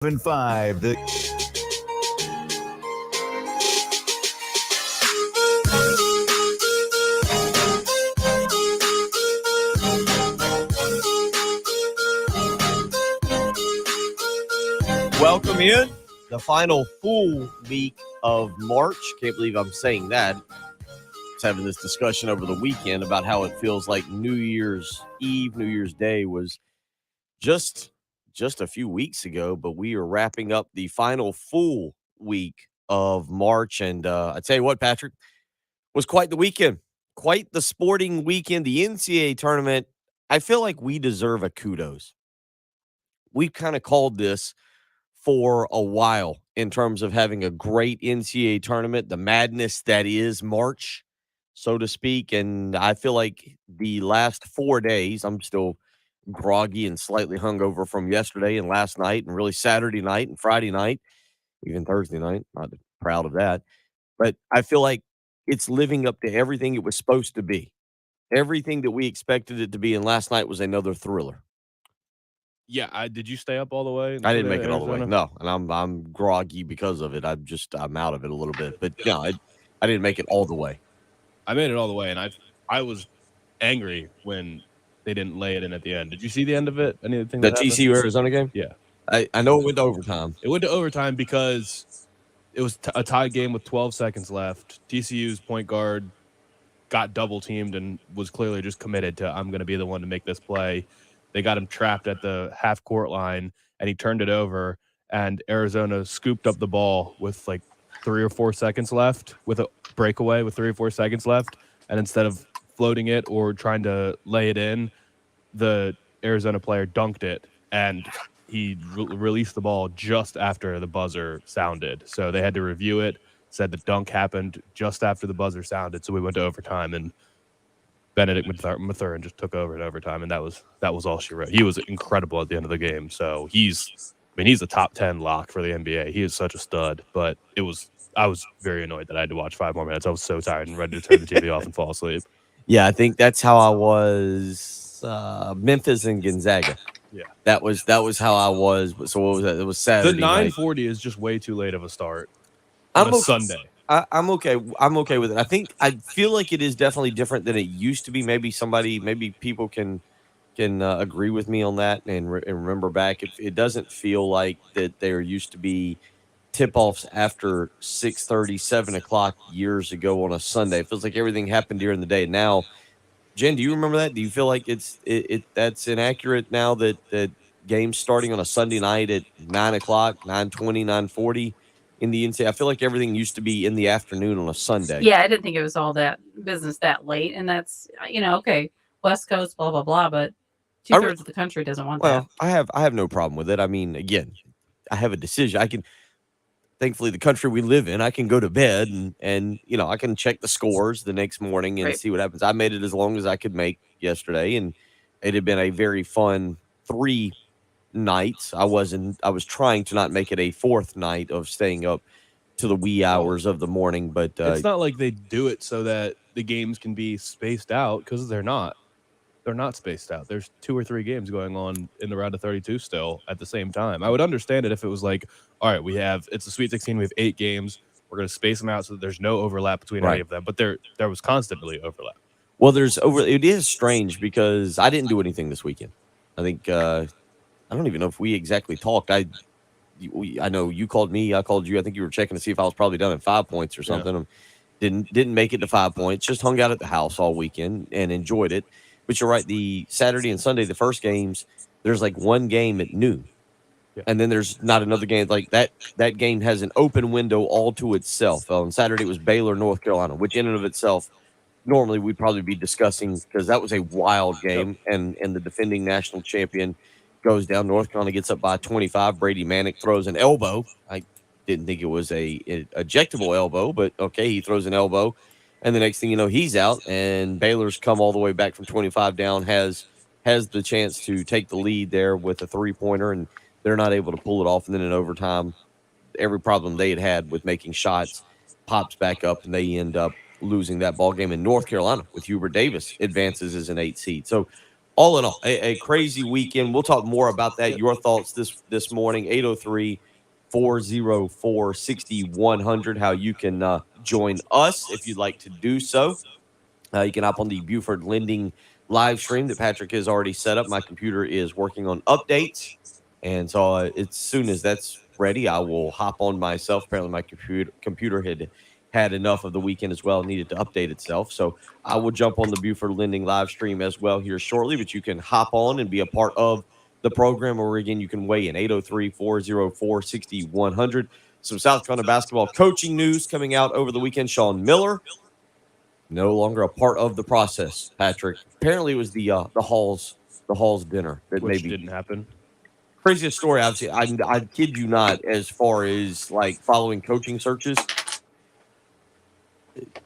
and 5. Welcome in the final full week of March. Can't believe I'm saying that. Was having this discussion over the weekend about how it feels like New Year's Eve, New Year's Day was just a few weeks ago, but we are wrapping up the final full week of March. And I tell you what, Patrick, was quite the weekend, quite the sporting weekend. The NCAA tournament, I feel like we deserve a kudos. We've kind of called this for a while in terms of having a great NCAA tournament, the madness that is March, so to speak. And I feel like the last 4 days, I'm still groggy and slightly hungover from yesterday and last night, and really Saturday night and Friday night, even Thursday night. Not proud of that. But I feel like it's living up to everything it was supposed to be, everything that we expected it to be. And last night was another thriller. Yeah, did you stay up all the way? I didn't make it all the way. No, and I'm groggy because of it. I'm out of it a little bit. But no, I didn't make it all the way. I made it all the way, and I was angry when they didn't lay it in at the end. Did you see the end of it? Anything The TCU Arizona game? Yeah. I know it went to overtime. It went to overtime because it was a tie game with 12 seconds left. TCU's point guard got double teamed and was clearly just committed to, I'm going to be the one to make this play. They got him trapped at the half court line, and he turned it over, and Arizona scooped up the ball with like 3 or 4 seconds left, with a breakaway with 3 or 4 seconds left. And instead of floating it or trying to lay it in, the Arizona player dunked it, and he released the ball just after the buzzer sounded. So they had to review it, said the dunk happened just after the buzzer sounded. So we went to overtime, and Benedict Mathurin just took over in overtime, and that was all she wrote. He was incredible at the end of the game. So he's a top 10 lock for the NBA. He is such a stud. But I was very annoyed that I had to watch 5 more minutes. I was so tired and ready to turn the TV off and fall asleep. Yeah, I think that's how I was. Memphis and Gonzaga. Yeah, that was how I was. So what was that? It was Saturday. The 9:40 is just way too late of a start on a Sunday. I'm okay. I'm okay with it. I feel like it is definitely different than it used to be. Maybe people can agree with me on that and remember back. It doesn't feel like that there used to be tip-offs after 6:30, 7 o'clock years ago on a Sunday. It feels like everything happened during the day. Now, Jen, do you remember that? Do you feel like that's inaccurate now that games starting on a Sunday night at 9 o'clock, 9:20, 9:40? In the NCAA, I feel like everything used to be in the afternoon on a Sunday. Yeah, I didn't think it was all that business that late, and that's okay, West Coast, blah blah blah, but 2/3 of the country doesn't want that. Well, I have no problem with it. I mean, again, I have a decision. I can, thankfully, the country we live in, I can go to bed and I can check the scores the next morning and see what happens. I made it as long as I could make yesterday, and it had been a very fun 3 nights. I was trying to not make it a 4th night of staying up to the wee hours of the morning, but it's not like they do it so that the games can be spaced out, because they're not spaced out. There's 2 or 3 games going on in the round of 32 still at the same time. I would understand it if it was like, all right, it's a Sweet 16, we have 8 games, we're going to space them out so that there's no overlap between any of them, but there was constantly overlap. Well, it is strange because I didn't do anything this weekend. I think I don't even know if we exactly talked. I know you called me. I called you. I think you were checking to see if I was probably done at 5 points or something. Yeah. Didn't make it to 5 points. Just hung out at the house all weekend and enjoyed it. But you're right. The Saturday and Sunday, the first games, there's like one game at noon. Yeah. And then there's not another game. Like that game has an open window all to itself. On Saturday, it was Baylor, North Carolina, which in and of itself, normally we'd probably be discussing because that was a wild game. Yep. And the defending national champion goes down. North Carolina gets up by 25. Brady Manick throws an elbow. I didn't think it was a ejectable elbow, but okay, he throws an elbow. And the next thing you know, he's out, and Baylor's come all the way back from 25 down, has the chance to take the lead there with a 3-pointer, and they're not able to pull it off. And then in overtime, every problem they had with making shots pops back up, and they end up losing that ball game. In North Carolina with Hubert Davis advances as an 8 seed. So all in all, a crazy weekend. We'll talk more about that. Your thoughts this morning, 803-404-6100, how you can join us if you'd like to do so. You can hop on the Buford Lending live stream that Patrick has already set up. My computer is working on updates. And so as soon as that's ready, I will hop on myself. Apparently, my computer had enough of the weekend as well, needed to update itself. So I will jump on the Buford Lending live stream as well here shortly. But you can hop on and be a part of the program, or again, you can weigh in 803-404-6100. Some South Carolina basketball coaching news coming out over the weekend. Sean Miller, no longer a part of the process, Patrick. Apparently, it was the Halls dinner that Which maybe didn't happen. Craziest story I've seen. I kid you not. As far as like following coaching searches,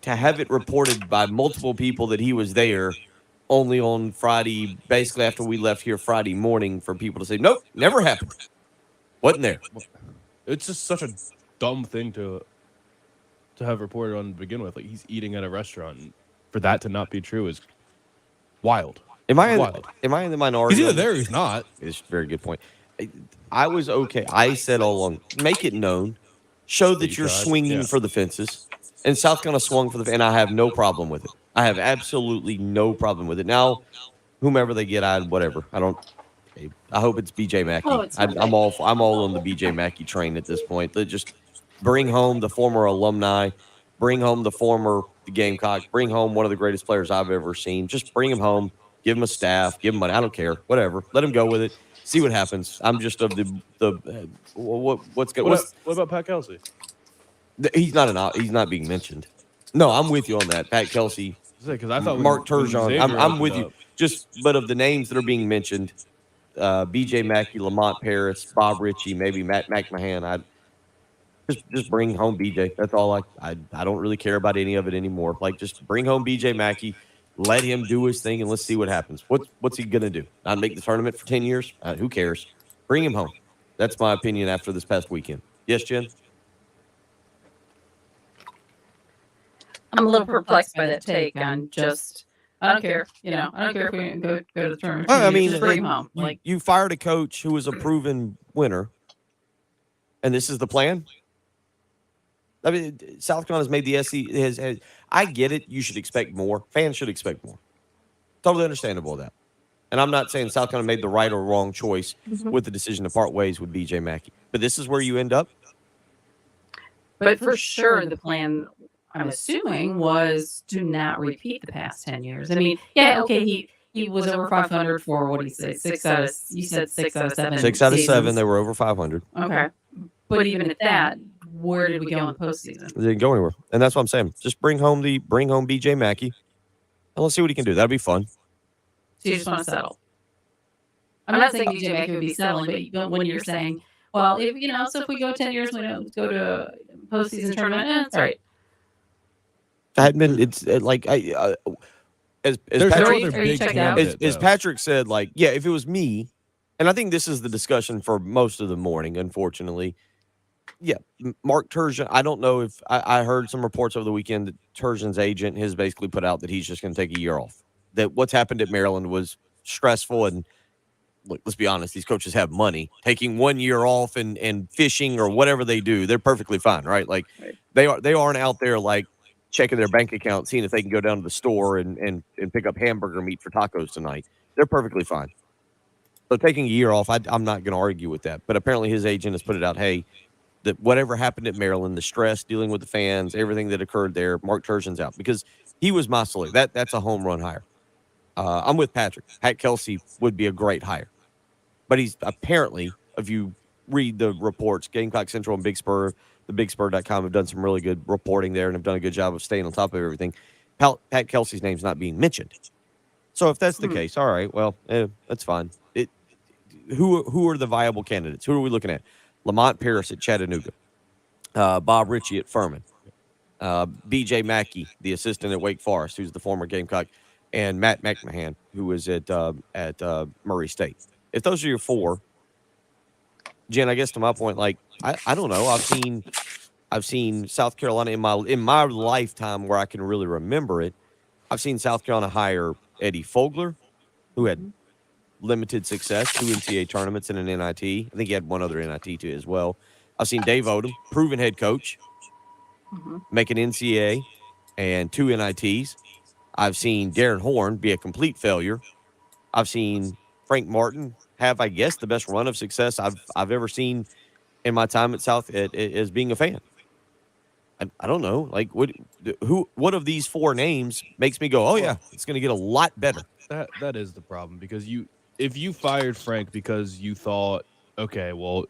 to have it reported by multiple people that he was there, only on Friday, basically after we left here Friday morning, for people to say, nope, never happened, wasn't there. It's just such a dumb thing to have reported on to begin with. Like, he's eating at a restaurant, and for that to not be true is wild. Am I wild. Am I in the minority? He's either there or he's not. It's a very good point. I was okay. I said all along, make it known, show that you're swinging for the fences. And South Carolina swung for and I have no problem with it. I have absolutely no problem with it. Now, whomever they get, whatever. I hope it's BJ Mackey. I'm all on the BJ Mackey train at this point. They just bring home the former alumni, bring home the Gamecock, bring home one of the greatest players I've ever seen. Just bring him home, give him a staff, give him money. I don't care, whatever. Let him go with it. See what happens. I'm just of what's good. What about Pat Kelsey? He's not being mentioned. No, I'm with you on that. Pat Kelsey, because I thought Mark Turgeon. I'm with you. But of the names that are being mentioned, BJ Mackey, Lamont Paris, Bob Ritchie, maybe Matt McMahon. I just bring home BJ. That's all. I don't really care about any of it anymore. Like, just bring home BJ Mackey. Let him do his thing, and let's see what happens. What's he gonna do? Not make the tournament for 10 years? Who cares? Bring him home. That's my opinion after this past weekend. Yes, Jen? I'm a little perplexed by that take on just, I don't care. I don't care if we go to the tournament. I mean, just bring him home. Like, you fired a coach who was a proven winner, and this is the plan? I mean, South Carolina's made the SEC. I get it. You should expect more. Fans should expect more. Totally understandable that. And I'm not saying South Carolina made the right or wrong choice with the decision to part ways with BJ Mackey. But this is where you end up? But for sure, the plan, I'm assuming, was to not repeat the past 10 years. I mean, okay, he was over 500 for, what did he say, you said 6 out of 7 6 out of seasons. 7, they were over 500. Okay. But even at that, where did we go in the postseason? They didn't go anywhere. And that's what I'm saying. Just bring home BJ Mackey, and let's see what he can do. That'd be fun. So you just want to settle? I'm not saying BJ Mackey would be settling, but when you're saying, well, if if we go 10 years, we don't go to a postseason tournament, that's all right. It's like as Patrick said, like, yeah, if it was me, and I think this is the discussion for most of the morning, unfortunately. Yeah, Mark Turgeon. I don't know if I heard some reports over the weekend that Turgeon's agent has basically put out that he's just going to take a year off. That what's happened at Maryland was stressful, and look, let's be honest, these coaches have money. Taking 1 year off and fishing or whatever they do, they're perfectly fine, right? Like, they aren't out there like checking their bank account, seeing if they can go down to the store and pick up hamburger meat for tacos tonight. They're perfectly fine. So taking a year off, I'm not going to argue with that. But apparently his agent has put it out, hey, that whatever happened at Maryland, the stress, dealing with the fans, everything that occurred there, Mark Turgeon's out. Because he was my select. That's a home run hire. I'm with Patrick. Pat Kelsey would be a great hire. But he's apparently, if you read the reports, Gamecock Central and Big Spur, the BigSpur.com have done some really good reporting there and have done a good job of staying on top of everything. Pat Kelsey's name's not being mentioned. So if that's the case, all right, well, that's fine. Who are the viable candidates? Who are we looking at? Lamont Paris at Chattanooga, Bob Ritchie at Furman, BJ Mackey, the assistant at Wake Forest, who's the former Gamecock, and Matt McMahon, who was at Murray State. If those are your four, Jen, I guess to my point, like, I don't know. I've seen South Carolina in my lifetime where I can really remember it. I've seen South Carolina hire Eddie Fogler, who had limited success, 2 NCAA tournaments and an NIT. I think he had one other NIT too as well. I've seen Dave Odom, proven head coach, make an NCAA and 2 NITs. I've seen Darren Horn be a complete failure. I've seen Frank Martin have, I guess, the best run of success I've ever seen in my time at South as being a fan. I don't know, like what of these 4 names makes me go, oh yeah, it's going to get a lot better. That is the problem, because if you fired Frank because you thought, okay, well,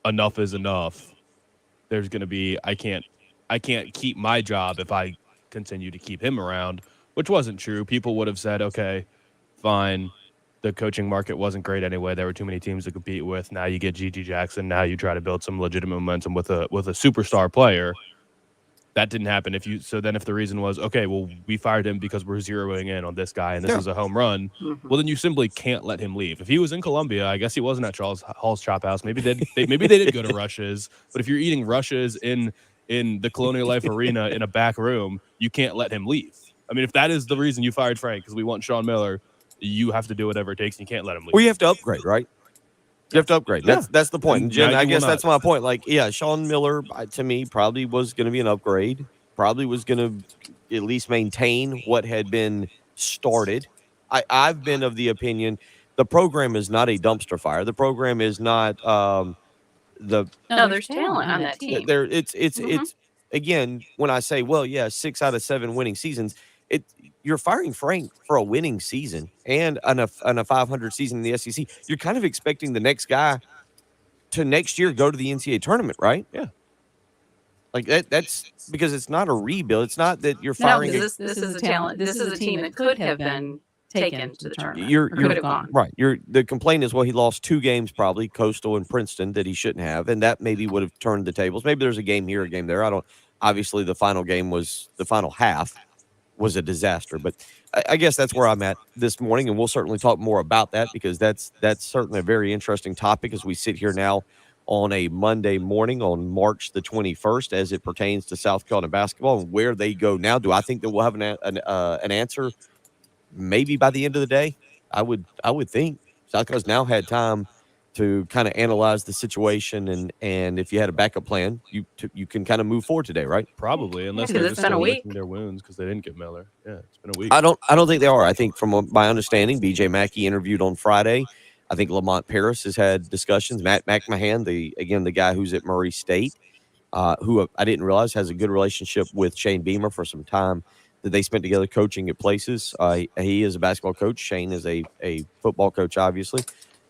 enough is enough. There's going to be I can't keep my job if I continue to keep him around, which wasn't true. People would have said, okay, fine. The coaching market wasn't great anyway. There were too many teams to compete with. Now you get G.G. Jackson. Now you try to build some legitimate momentum with a superstar player. That didn't happen. If the reason was, okay, well, we fired him because we're zeroing in on this guy and this is a home run, well, then you simply can't let him leave. If he was in Columbia, I guess he wasn't at Charles Hall's Chop House. Maybe they did go to Rush's. But if you're eating Rush's in the Colonial Life Arena in a back room, you can't let him leave. I mean, if that is the reason you fired Frank, because we want Sean Miller, you have to do whatever it takes. And you can't let him leave. Well, you have to upgrade, right? You have to upgrade. That's the point. And Jen, I guess that's my point. Like, yeah, Sean Miller, to me, probably was going to be an upgrade. Probably was going to at least maintain what had been started. I've been of the opinion the program is not a dumpster fire. The program is not there's talent on that team. It's again, when I say, well, yeah, 6 out of 7 winning seasons, you're firing Frank for a winning season and a 500 season in the SEC. You're kind of expecting the next guy to next year go to the NCAA tournament, right? Yeah. Like that's because it's not a rebuild. It's not that you're firing. No, this is a talent. This is a team that could have been taken to the tournament. Could have gone. Right. The complaint is, well, he lost 2 games probably, Coastal and Princeton, that he shouldn't have, and that maybe would have turned the tables. Maybe there's a game here, a game there. Obviously, the final half was a disaster. But I guess that's where I'm at this morning, and we'll certainly talk more about that because that's certainly a very interesting topic as we sit here now on a Monday morning on March the 21st as it pertains to South Carolina basketball and where they go now. Do I think that we'll have an answer maybe by the end of the day? I would think South Carolina's now had time to kind of analyze the situation, and if you had a backup plan, you can kind of move forward today, right? Probably, unless they're just still licking their wounds because they didn't get Miller. Yeah, it's been a week. I don't think they are. I think from my understanding, BJ Mackey interviewed on Friday. I think Lamont Paris has had discussions. Matt McMahon, the guy who's at Murray State, who I didn't realize has a good relationship with Shane Beamer for some time that they spent together coaching at places. He is a basketball coach. Shane is a football coach, obviously.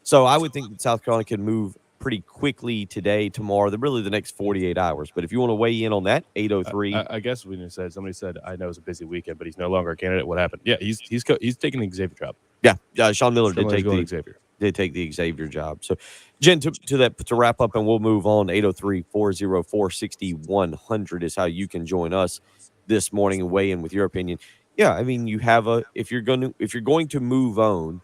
So I would think that South Carolina can move pretty quickly today, tomorrow, really the next 48 hours. But if you want to weigh in on that, 803. I guess when you said somebody said, I know it's a busy weekend, but he's no longer a candidate. What happened? Yeah, he's taking the Xavier job. Yeah, Sean Miller did take the Xavier job. So, Jen, to wrap up, and we'll move on. 803-404-6100 is how you can join us this morning and weigh in with your opinion. Yeah, I mean, you have if you're going to move on,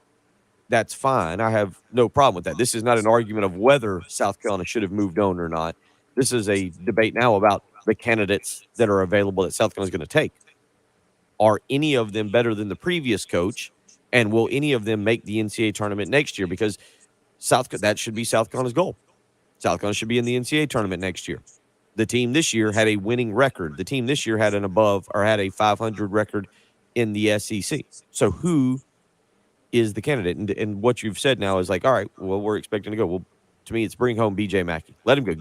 that's fine. I have no problem with that. This is not an argument of whether South Carolina should have moved on or not. This is a debate now about the candidates that are available that South Carolina is going to take. Are any of them better than the previous coach? And will any of them make the NCAA tournament next year? Because that should be South Carolina's goal. South Carolina should be in the NCAA tournament next year. The team this year had a winning record. The team this year had had a 500 record in the SEC. So who is the candidate? And what you've said now is like, all right, well, we're expecting to go. Well, to me, it's bring home BJ Mackey. Let him go.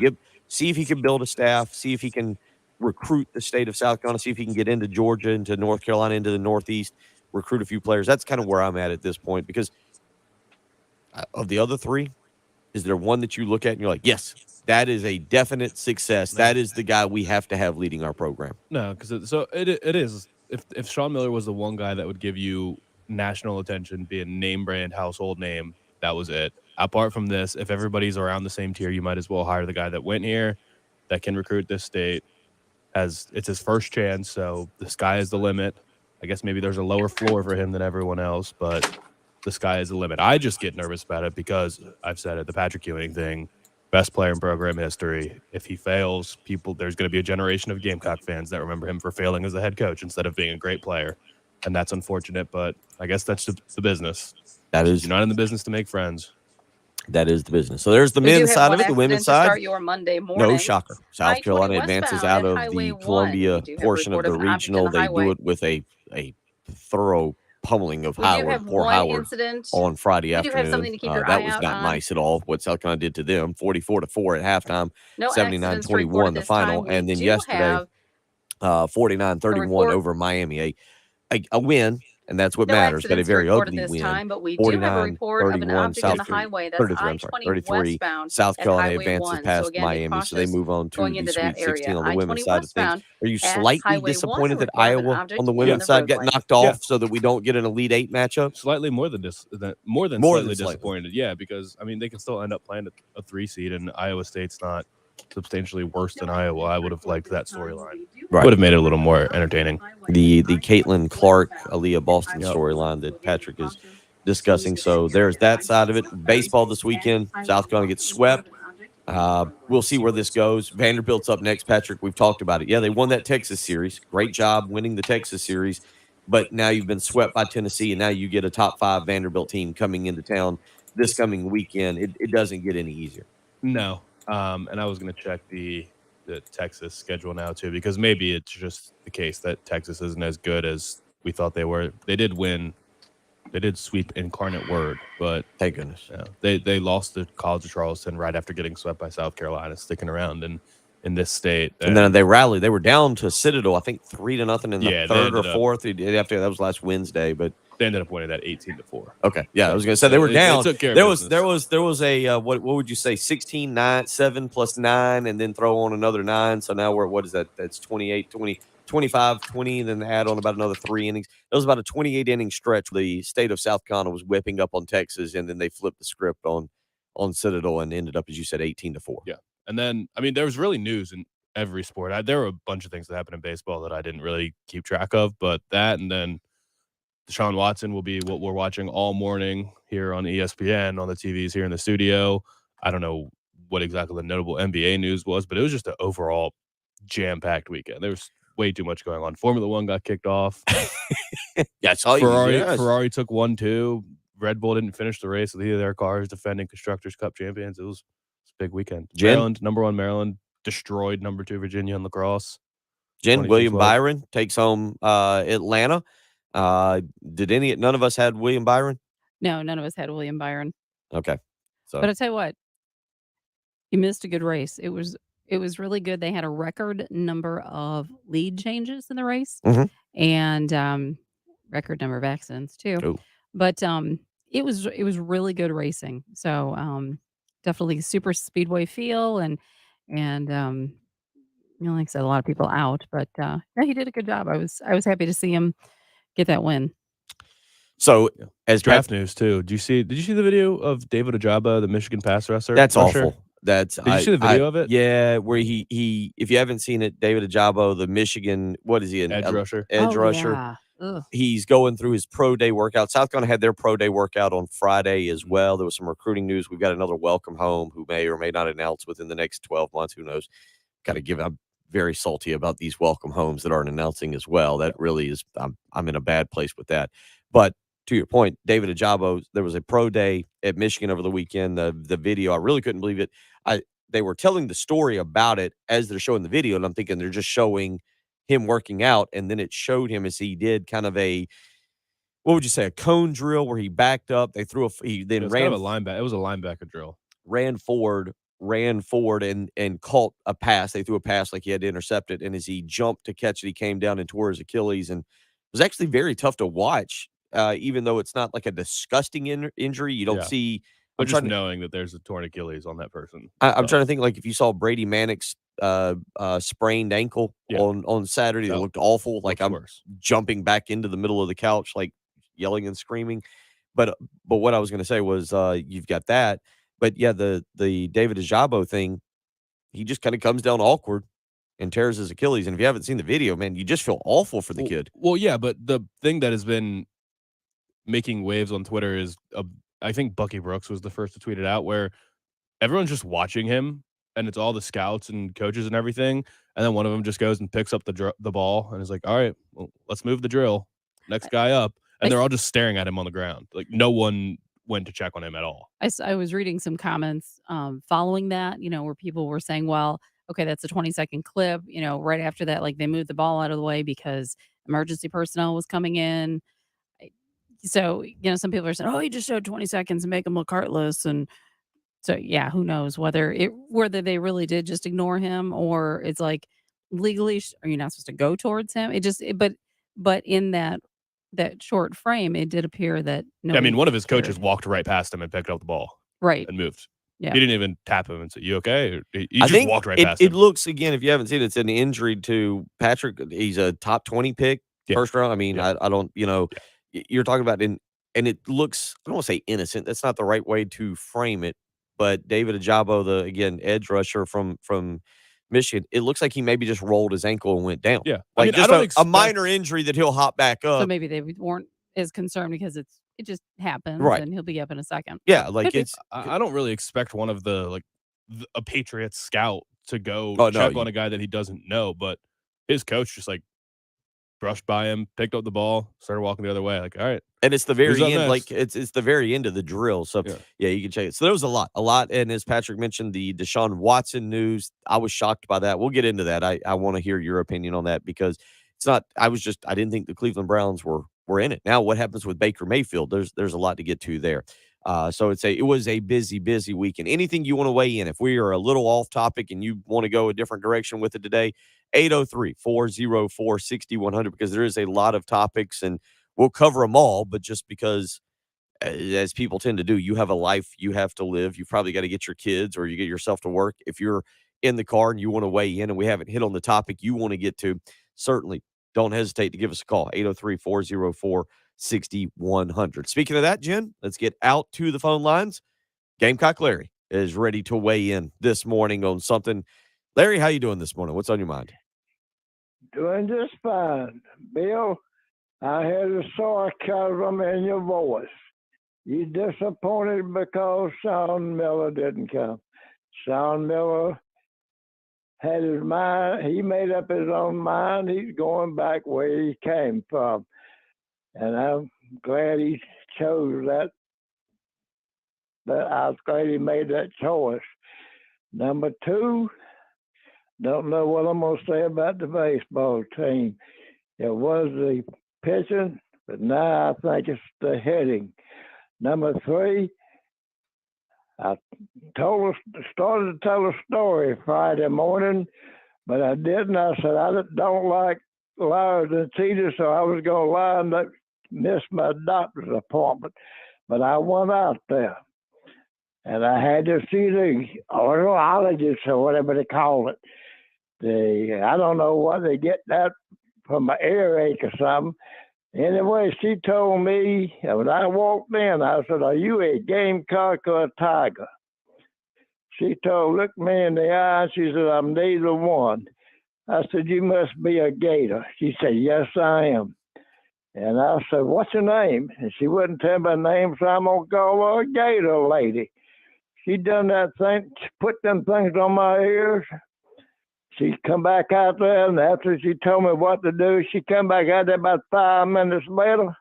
See if he can build a staff. See if he can recruit the state of South Carolina. See if he can get into Georgia, into North Carolina, into the Northeast, recruit a few players. That's kind of where I'm at this point because of the other 3, is there one that you look at and you're like, yes, that is a definite success. That is the guy we have to have leading our program. No, because it is. If Sean Miller was the one guy that would give you national attention, be a name brand household name, that was it. Apart from this, if everybody's around the same tier, you might as well hire the guy that went here, that can recruit this state. It's his first chance, so the sky is the limit. I guess maybe there's a lower floor for him than everyone else, but the sky is the limit. I just get nervous about it because I've said it, the Patrick Ewing thing, best player in program history. If he fails, there's going to be a generation of Gamecock fans that remember him for failing as a head coach instead of being a great player. and that's unfortunate. But I guess that's the business. That is You're not in the business to make friends. That is the business. So there's the We do men's have side one of it. The accident women's to side, start your Monday morning. no shocker. South Carolina I-20 advances westbound out at of Highway the 1. Columbia We do have a portion of report the of an object regional. on the They do highway. it with a thorough pummeling of We do Howard, have poor one Howard, incident. on Friday We do have afternoon. something to keep your That eye was out not on. nice at all. What South Carolina did to them, 44-4 at halftime, No accidents to report 79-21 at the this final, time. We and then do yesterday, have 49-31 report- over Miami. A win, and that's what no matters, but a accidents to very report at ugly this win. time, but we do have a report of an 49-31 object on the South highway. That's 33, I'm sorry, I-20 33. westbound South at Carolina Highway advances 1. past So again, Miami, be so they cautious move on to going the into Sweet that area. 16 on the women's I-20 side of things. westbound Are you at slightly Highway 1, a disappointed that report of an Iowa object on the in women's the side got roadway. knocked off so that we don't get an Elite Eight matchup? Slightly more than More than slightly slightly. disappointed. Yeah, because I mean they can still end up playing a 3 seed, and Iowa State's not substantially worse than Iowa. I would have liked that storyline. Right. Would have made it a little more entertaining. The Caitlin Clark, Aaliyah Boston Yep. storyline that Patrick is discussing. So there's that side of it. Baseball this weekend. South Carolina gets swept. We'll see where this goes. Vanderbilt's up next, Patrick. We've talked about it. Yeah, they won that Texas series. Great job winning the Texas series. But now you've been swept by Tennessee, and now you get a top 5 Vanderbilt team coming into town this coming weekend. It doesn't get any easier. No. And I was going to check the Texas schedule now, too, because maybe it's just the case that Texas isn't as good as we thought they were. They did win. They did sweep Incarnate Word, but Thank goodness. they lost to College of Charleston right after getting swept by South Carolina, sticking around in this state. And then they rallied. They were down to Citadel, I think 3-0 in the Yeah, they third or ended up- fourth. After that was last Wednesday, but they ended up winning that 18-4. okay. Yeah, I was going to say they were They down. took care of There business. was a what would you say 16-9, 7 plus 9, and then throw on another 9. So now we're what is that? That's 28, 20, 25, 20, and then add on about another 3 innings. It was about a 28 inning stretch. The state of South Carolina was whipping up on Texas, and then they flipped the script on Citadel and ended up, as you said, 18-4. Yeah. And then, I mean, there was really news in every sport. There were a bunch of things that happened in baseball that I didn't really keep track of, but that and then Desean Watson will be what we're watching all morning here on ESPN on the TVs here in the studio. I don't know what exactly the notable NBA news was, but it was just an overall jam-packed weekend. There was way too much going on. Formula One got kicked off. Yeah, I saw you. Ferrari took 1-2. Red Bull didn't finish the race with either of their cars, defending Constructors' Cup champions. It was a big weekend. Jen? Maryland, number 1 Maryland, destroyed number 2 Virginia in lacrosse. Jen, William 22-12. Byron takes home Atlanta. None of us had William Byron? No, none of us had William Byron. Okay. So But I tell you what, he missed a good race. It was really good. They had a record number of lead changes in the race, Mhm. and record number of accidents too. Ooh. But it was really good racing. So definitely super speedway feel, and like I said, a lot of people out, but yeah, he did a good job. I was happy to see him get that win. So as Draft news too. Did you see the video of David Ojabo, the Michigan pass rusher? that's awful. Did you see the video of it? Yeah, where he if you haven't seen it, David Ojabo, the Michigan, what is he, an Edge rusher. Edge Oh, rusher. yeah. Ugh. He's going through his pro day workout. South Carolina had their pro day workout on Friday as well. There was some recruiting news. We've got another welcome home who may or may not announce within the next 12 months. Who knows? I'm very salty about these welcome homes that aren't announcing as well. That really is, I'm in a bad place with that. But to your point, David Ojabo, there was a pro day at Michigan over the weekend. The video, I really couldn't believe it. They were telling the story about it as they're showing the video, and I'm thinking they're just showing him working out, and then it showed him as he did kind of a, what would you say, a cone drill where he backed up. They threw he then It was ran kind of a linebacker. It was a linebacker drill. ran forward and caught a pass. They threw a pass like he had to intercept it, and as he jumped to catch it, he came down and tore his Achilles, and it was actually very tough to watch. Even though it's not like a disgusting injury, you don't Yeah. see. But I'm just trying to, knowing that there's a torn Achilles on that person. I'm trying to think, like if you saw Brady Manick's sprained ankle Yeah. on Saturday, it No. looked awful. Like I'm worse. jumping back into the middle of the couch, like yelling and screaming. But what I was going to say was, you've got that. But yeah, the David Ojabo thing, he just kind of comes down awkward and tears his Achilles. And if you haven't seen the video, man, you just feel awful for the kid. Well, yeah, but the thing that has been making waves on Twitter is, I think Bucky Brooks was the first to tweet it out, where everyone's just watching him, and it's all the scouts and coaches and everything, and then one of them just goes and picks up the ball and is like, "All right, well, let's move the drill." next guy up, and they're all just staring at him on the ground. Like no one went to check on him at all. I was reading some comments following that, where people were saying, well, okay, that's a 20-second clip. Right after that, like they moved the ball out of the way because emergency personnel was coming in. So, some people are saying, oh, he just showed 20 seconds and make him look heartless. And so, yeah, who knows whether they really did just ignore him, or it's like legally, are you not supposed to go towards him? But in that short frame, it did appear that I mean, one of his cared. coaches walked right past him and picked up the ball. Right. And moved. Yeah. He didn't even tap him and say, you okay? He I just walked right past him. him. It looks, again, if you haven't seen it, it's an injury to Patrick. He's a top 20 pick, first round. I mean, I don't, you're talking about and it looks, I don't want to say innocent. That's not the right way to frame it. But David Ajabo, the edge rusher from Michigan, it looks like he maybe just rolled his ankle and went down. Yeah. Like I mean, just I don't a minor injury that he'll hop back up. So maybe they weren't as concerned because it just happens, Right. and he'll be up in a second. Yeah, like I don't really expect one of a Patriots scout to go check on a guy that he doesn't know, but his coach just brushed by him, picked up the ball, started walking the other way. Like, all right. And it's the very end, next? like it's the very end of the drill. So yeah, you can check it. So there was a lot. And as Patrick mentioned, the Desean Watson news, I was shocked by that. We'll get into that. I want to hear your opinion on that because it's not. I didn't think the Cleveland Browns were in it. Now, what happens with Baker Mayfield? There's a lot to get to there. So it was a busy weekend. Anything you want to weigh in? If we are a little off topic and you want to go a different direction with it today, 803-404-6100, because there is a lot of topics and we'll cover them all. But just because, as people tend to do, you have a life you have to live. You've probably got to get your kids or you get yourself to work. If you're in the car and you want to weigh in and we haven't hit on the topic you want to get to, certainly don't hesitate to give us a call, 803-404-6100. Speaking of that, Jen, let's get out to the phone lines. Gamecock Larry is ready to weigh in this morning on something. Larry, how you doing this morning? What's on your mind? Doing just fine. Bill, I had a sarcasm in your voice. You disappointed because Sean Miller didn't come. Sean Miller had his mind. He made up his own mind. He's going back where he came from. And I'm glad he chose that. But I was glad he made that choice. Number two, don't know what I'm going to say about the baseball team. It was the pitching, but now I think it's the hitting. Number three, I started to tell a story Friday morning, but I didn't. I said I don't like liars and cheaters, so I was going to lie and miss my doctor's appointment. But I went out there, and I had to see the audiologist or whatever they call it. I don't know what they get that from an earache or something. Anyway, she told me, when I walked in, I said, are you a gamecock or a tiger? She looked me in the eye, and she said, I'm neither one. I said, you must be a gator. She said, yes, I am. And I said, what's your name? And she wouldn't tell me her name, so I'm going to call her a gator lady. She done that thing, put them things on my ears. She come back out there, and after she told me what to do, she come back out there about 5 minutes later.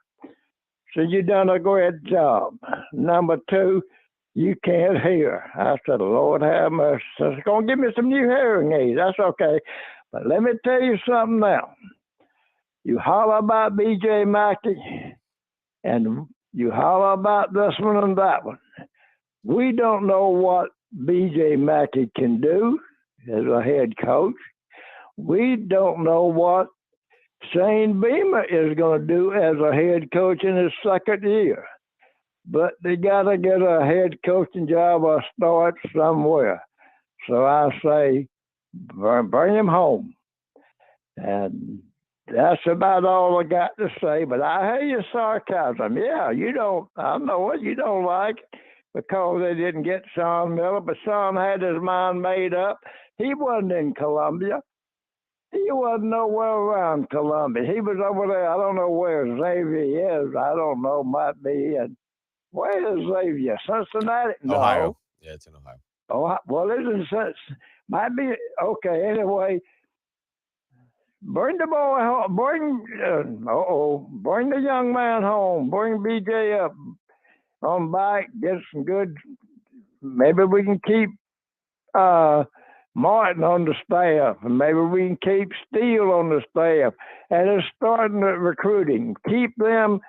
Said, you done a great job. Number two, you can't hear. I said, Lord have mercy. So she's going to give me some new hearing aids. That's okay. But let me tell you something now. You holler about B.J. Mackey, and you holler about this one and that one. We don't know what B.J. Mackey can do as a head coach. We don't know what Shane Beamer is going to do as a head coach in his second year. But they got to get a head coaching job or start somewhere. So I say, bring him home. And that's about all I got to say. But I hear your sarcasm. Yeah, I know it. You don't like it because they didn't get Sean Miller. But Sean had his mind made up. He wasn't in Columbia. He wasn't nowhere around Columbia. He was over there. I don't know where Xavier is. I don't know. Might be in. Where is Xavier? Cincinnati? No. Ohio. Yeah, it's in Ohio. Oh, well, it isn't. Might be. Okay, anyway. Bring the boy home. Bring the young man home. Bring BJ up on bike. Get some good. Maybe we can keep Martin on the staff, and maybe we can keep Steele on the staff. And it's starting at recruiting. Keep them,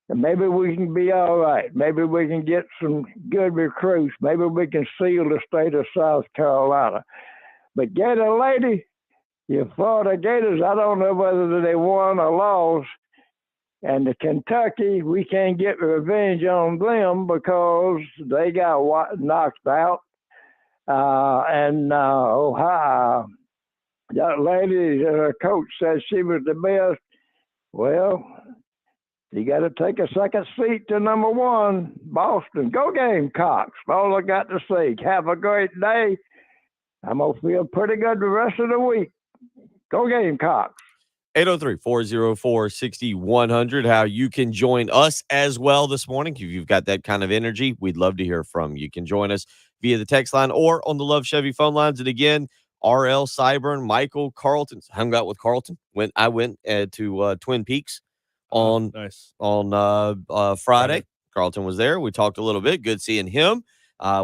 and maybe we can be all right. Maybe we can get some good recruits. Maybe we can seal the state of South Carolina. But Gator Lady, your Florida Gators, I don't know whether they won or lost. And the Kentucky, we can't get revenge on them because they got knocked out. Ohio, that lady, her coach said she was the best. Well, you got to take a second seat to number one, Boston. Go Gamecocks. All I got to say. Have a great day. I'm going to feel pretty good the rest of the week. Go Gamecocks. 803-404-6100. How you can join us as well this morning. If you've got that kind of energy, we'd love to hear from you. You can join us via the text line or on the Love Chevy phone lines. And again, RL, Cyburn, Michael, Carlton. Hung out with Carlton. I went to Twin Peaks on Friday. Carlton was there. We talked a little bit. Good seeing him.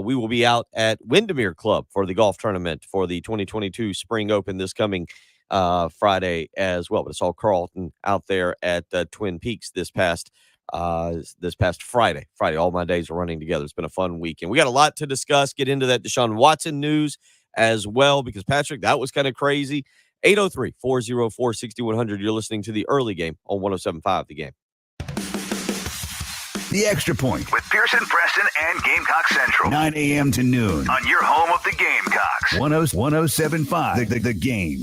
We will be out at Windermere Club for the golf tournament for the 2022 Spring Open this coming Friday as well. But it's all Carlton out there at Twin Peaks this past Friday. All my days are running together. It's been a fun weekend. We got a lot to discuss. Get into that Desean Watson news as well, because Patrick, that was kind of crazy. 803-404-6100. You're listening to the early game on 107.5 The Game. The Extra Point with Pearson, Preston, and Gamecock Central. 9 a.m. to noon on your home of the Gamecocks. 107.5 The Game.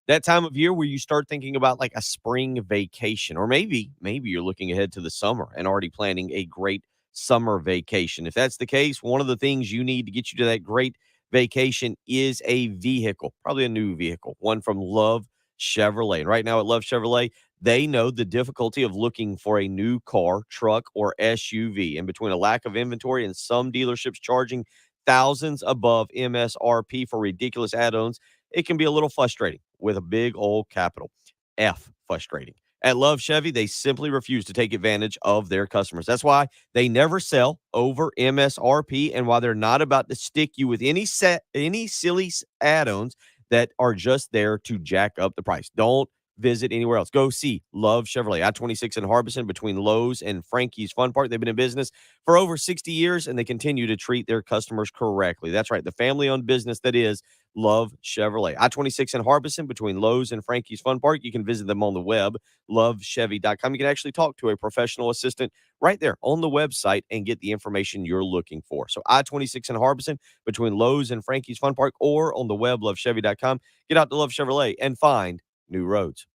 That time of year where you start thinking about like a spring vacation, or maybe you're looking ahead to the summer and already planning a great summer vacation. If that's the case, one of the things you need to get you to that great vacation is a vehicle, probably a new vehicle, one from Love Chevrolet. And right now at Love Chevrolet, they know the difficulty of looking for a new car, truck, or SUV. And between a lack of inventory and some dealerships charging thousands above MSRP for ridiculous add-ons, it can be a little frustrating with a big old capital F, frustrating. At Love Chevy, they simply refuse to take advantage of their customers. That's why they never sell over MSRP, and why they're not about to stick you with any silly add-ons that are just there to jack up the price. Don't visit anywhere else. Go see Love Chevrolet, I-26 in Harbison between Lowe's and Frankie's Fun Park. They've been in business for over 60 years, and they continue to treat their customers correctly. That's right, the family-owned business that is Love Chevrolet. I-26 in Harbison between Lowe's and Frankie's Fun Park. You can visit them on the web, lovechevy.com. You can actually talk to a professional assistant right there on the website and get the information you're looking for. So I-26 in Harbison between Lowe's and Frankie's Fun Park, or on the web, lovechevy.com. Get out to Love Chevrolet and find new roads.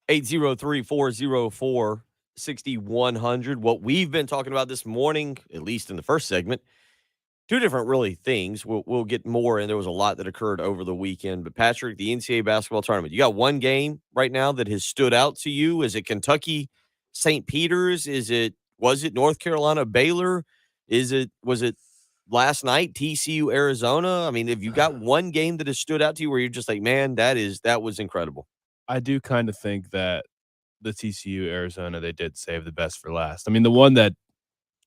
803-404-6100. What we've been talking about this morning, at least in the first segment, two different really things. We'll get more, and there was a lot that occurred over the weekend. But Patrick, the NCAA basketball tournament, you got one game right now that has stood out to you. Is it Kentucky, St. Peter's? Was it North Carolina, Baylor? Was it last night, TCU, Arizona? I mean, have you got one game that has stood out to you where you're just like, man, that was incredible? I do kind of think that the TCU Arizona, they did save the best for last. I mean, the one that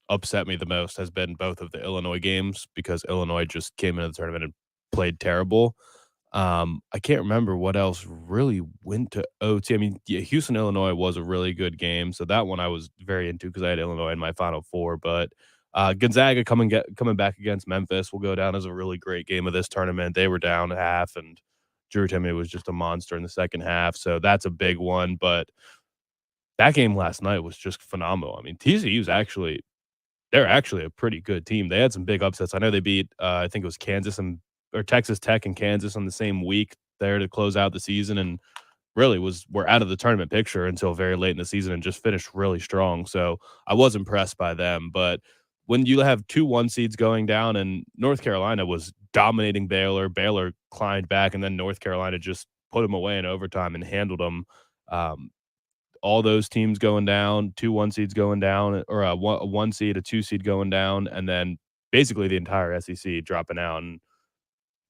upset me the most has been both of the Illinois games because Illinois just came into the tournament and played terrible. I can't remember what else really went to OT. I mean, yeah, Houston, Illinois was a really good game, so that one I was very into because I had Illinois in my Final Four. But Gonzaga coming back against Memphis will go down as a really great game of this tournament. They were down half, and Drew Timme was just a monster in the second half, so that's a big one. But that game last night was just phenomenal. I mean, TCU's they're actually a pretty good team. They had some big upsets. I know they beat, I think it was Texas Tech and Kansas on the same week there to close out the season, and really were out of the tournament picture until very late in the season and just finished really strong. So I was impressed by them. But when you have 2 1 seeds going down, and North Carolina was dominating Baylor climbed back, and then North Carolina just put them away in overtime and handled them. All those teams going down, 2 1 seeds going down, or a 1 seed, a 2 seed going down, and then basically the entire SEC dropping out, and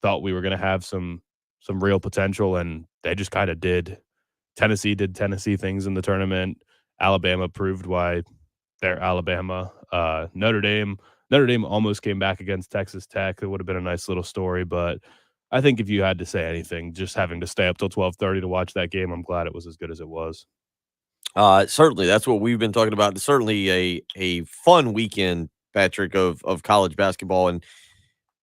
thought we were going to have some real potential, and they just kind of did. Tennessee did Tennessee things in the tournament. Alabama proved why they're Alabama. Notre Dame almost came back against Texas Tech. It would have been a nice little story, but I think if you had to say anything, just having to stay up till 12:30 to watch that game, I'm glad it was as good as it was. Certainly, that's what we've been talking about. Certainly a fun weekend, Patrick, of college basketball, and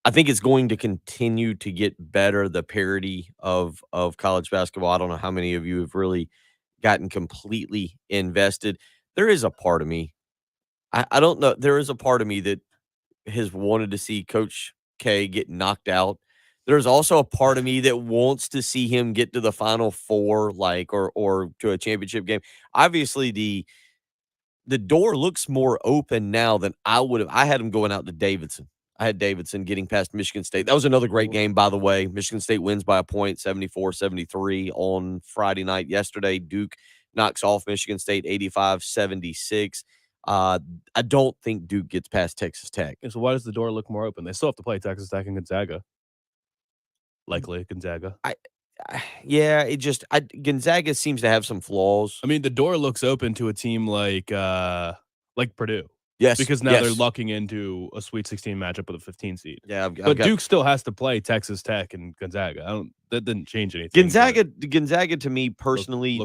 I think it's going to continue to get better. The parity of college basketball. I don't know how many of you have really gotten completely invested. There is a part of me. I don't know. There is a part of me that has wanted to see Coach K get knocked out. There's also a part of me that wants to see him get to the Final Four, or to a championship game. Obviously, the door looks more open now than I would have. I had him going out to Davidson. I had Davidson getting past Michigan State. That was another great game, by the way. Michigan State wins by a point, 74-73 on Friday night yesterday. Duke knocks off Michigan State 85-76. I don't think Duke gets past Texas Tech. So why does the door look more open? They still have to play Texas Tech and Gonzaga. Likely Gonzaga. Yeah, Gonzaga seems to have some flaws. I mean, the door looks open to a team like Purdue. Yes, because now they're lucking into a Sweet 16 matchup with a 15 seed. Yeah, but Duke still has to play Texas Tech and Gonzaga. That didn't change anything. Gonzaga to me personally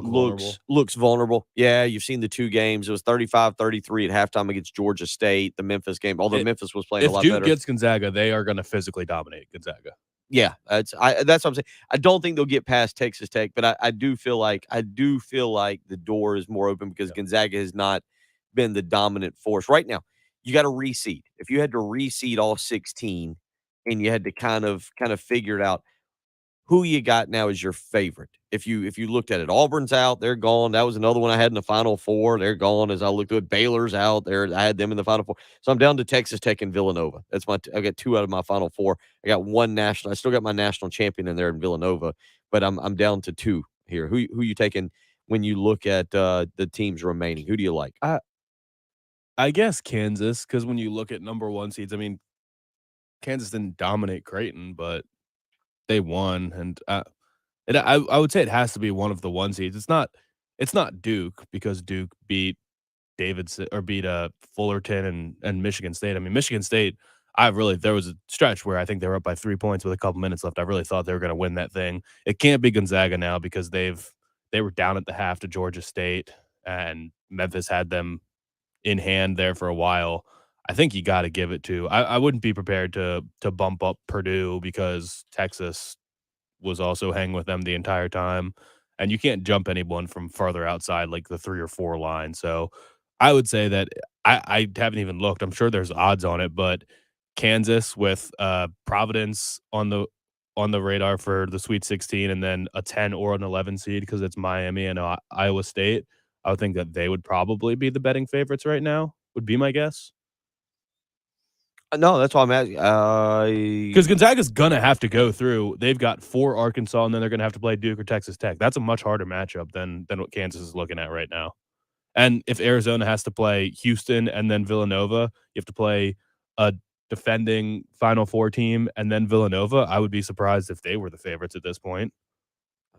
looks vulnerable. Yeah, you've seen the 2 games. It was 35-33 at halftime against Georgia State. The Memphis game, although Memphis was playing a lot better. If Duke gets Gonzaga, they are going to physically dominate Gonzaga. Yeah, that's what I'm saying. I don't think they'll get past Texas Tech, but I do feel like the door is more open because Gonzaga has not been the dominant force. Right now, you got to reseed. If you had to reseed all 16 and you had to kind of figure it out, who you got now is your favorite. If you looked at it, Auburn's out, they're gone. That was another one I had in the Final Four. They're gone. As I looked at it, Baylor's out there. I had them in the Final Four. So I'm down to Texas Tech and Villanova. I got 2 out of my Final Four. I got 1 national. I still got my national champion in there in Villanova, but I'm down to 2 here. Who you taking when you look at the teams remaining? Who do you like? I guess Kansas, because when you look at number 1 seeds, I mean, Kansas didn't dominate Creighton, but they won, and I would say it has to be one of the 1 seeds. It's not Duke, because Duke beat Davidson or beat Fullerton and Michigan State. I mean, Michigan State, there was a stretch where I think they were up by 3 points with a couple minutes left. I really thought they were going to win that thing. It can't be Gonzaga now because they were down at the half to Georgia State, and Memphis had them in hand there for a while. I think you got to give it to. I wouldn't be prepared to bump up Purdue because Texas was also hanging with them the entire time, and you can't jump anyone from farther outside like the 3 or 4 line. So I would say that I haven't even looked. I'm sure there's odds on it, but Kansas with Providence on the on the radar for the Sweet 16 and then a 10 or an 11 seed because it's Miami and Iowa State, I would think that they would probably be the betting favorites right now, would be my guess. No, that's why I'm asking. Because Gonzaga's going to have to go through. They've got 4 Arkansas, and then they're going to have to play Duke or Texas Tech. That's a much harder matchup than what Kansas is looking at right now. And if Arizona has to play Houston and then Villanova, you have to play a defending Final Four team and then Villanova. I would be surprised if they were the favorites at this point.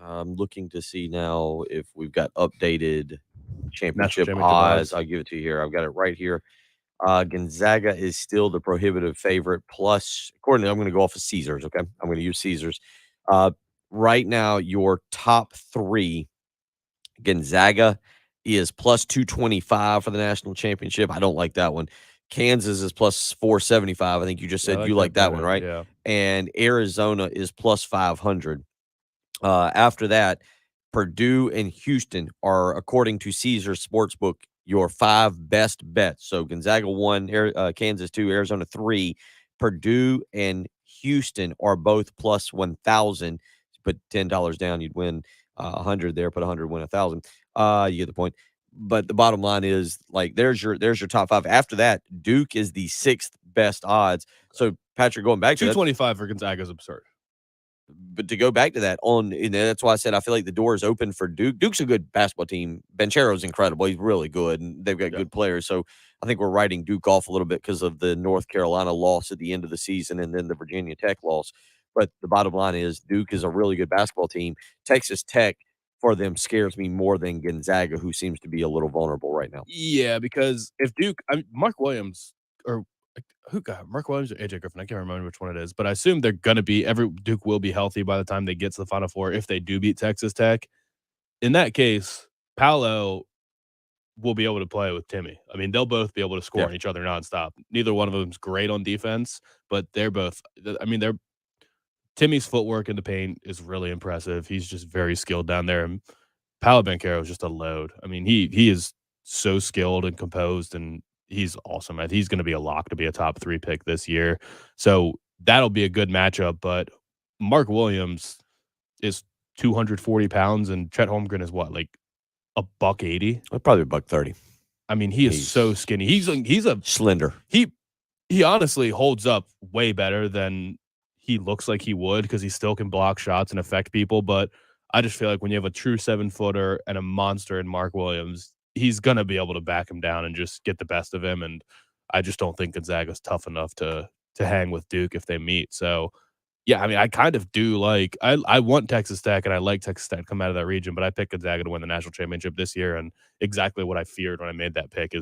I'm looking to see now if we've got updated championship championship odds. odds. I'll give it to you here. I've got it right here. Gonzaga is still the prohibitive favorite. Plus, according to, I'm going to go off of Caesars. Okay, I'm going to use Caesars. Right now, your top 3, Gonzaga is plus 225 for the national championship. I don't like that one. Kansas is plus 475. I think you just said you like that one, right? Yeah. And Arizona is plus 500. After that, Purdue and Houston are, according to Caesars Sportsbook, your 5 best bets. So Gonzaga 1, Kansas 2, Arizona 3. Purdue and Houston are both plus 1,000. Put $10 down, you'd win 100 there. Put 100, win 1,000. You get the point. But the bottom line is, like, there's your top 5. After that, Duke is the 6th best odds. So Patrick, going back to that, 225 for Gonzaga is absurd. but to go back to that, that's why I said I feel like the door is open for Duke. Duke's a good basketball team. Banchero's incredible. He's really good, and they've got good players. So I think we're writing Duke off a little bit because of the North Carolina loss at the end of the season and then the Virginia Tech loss. But the bottom line is Duke is a really good basketball team. Texas Tech, for them, scares me more than Gonzaga, who seems to be a little vulnerable right now. Yeah, because if Duke, Mark Williams or Mark Williams or AJ Griffin, I can't remember which one it is, but I assume they're going to be Duke will be healthy by the time they get to the Final Four if they do beat Texas Tech. In that case, Paolo will be able to play with Timmy. I mean, they'll both be able to score on each other nonstop. Neither one of them's great on defense, but they're both. I mean, Timmy's footwork in the paint is really impressive. He's just very skilled down there, and Paolo Banchero is just a load. I mean, he is so skilled and composed, and he's awesome. He's going to be a lock to be a top 3 pick this year. So that'll be a good matchup. But Mark Williams is 240 pounds, and Chet Holmgren is what, like $180? Probably $130. I mean, he's so skinny. He's a slender. He honestly holds up way better than he looks like he would because he still can block shots and affect people. But I just feel like when you have a true 7-footer and a monster in Mark Williams, he's going to be able to back him down and just get the best of him. And I just don't think Gonzaga's tough enough to hang with Duke if they meet. So, yeah, I mean, I kind of do like – I want Texas Tech, and I like Texas Tech to come out of that region, but I picked Gonzaga to win the national championship this year, and exactly what I feared when I made that pick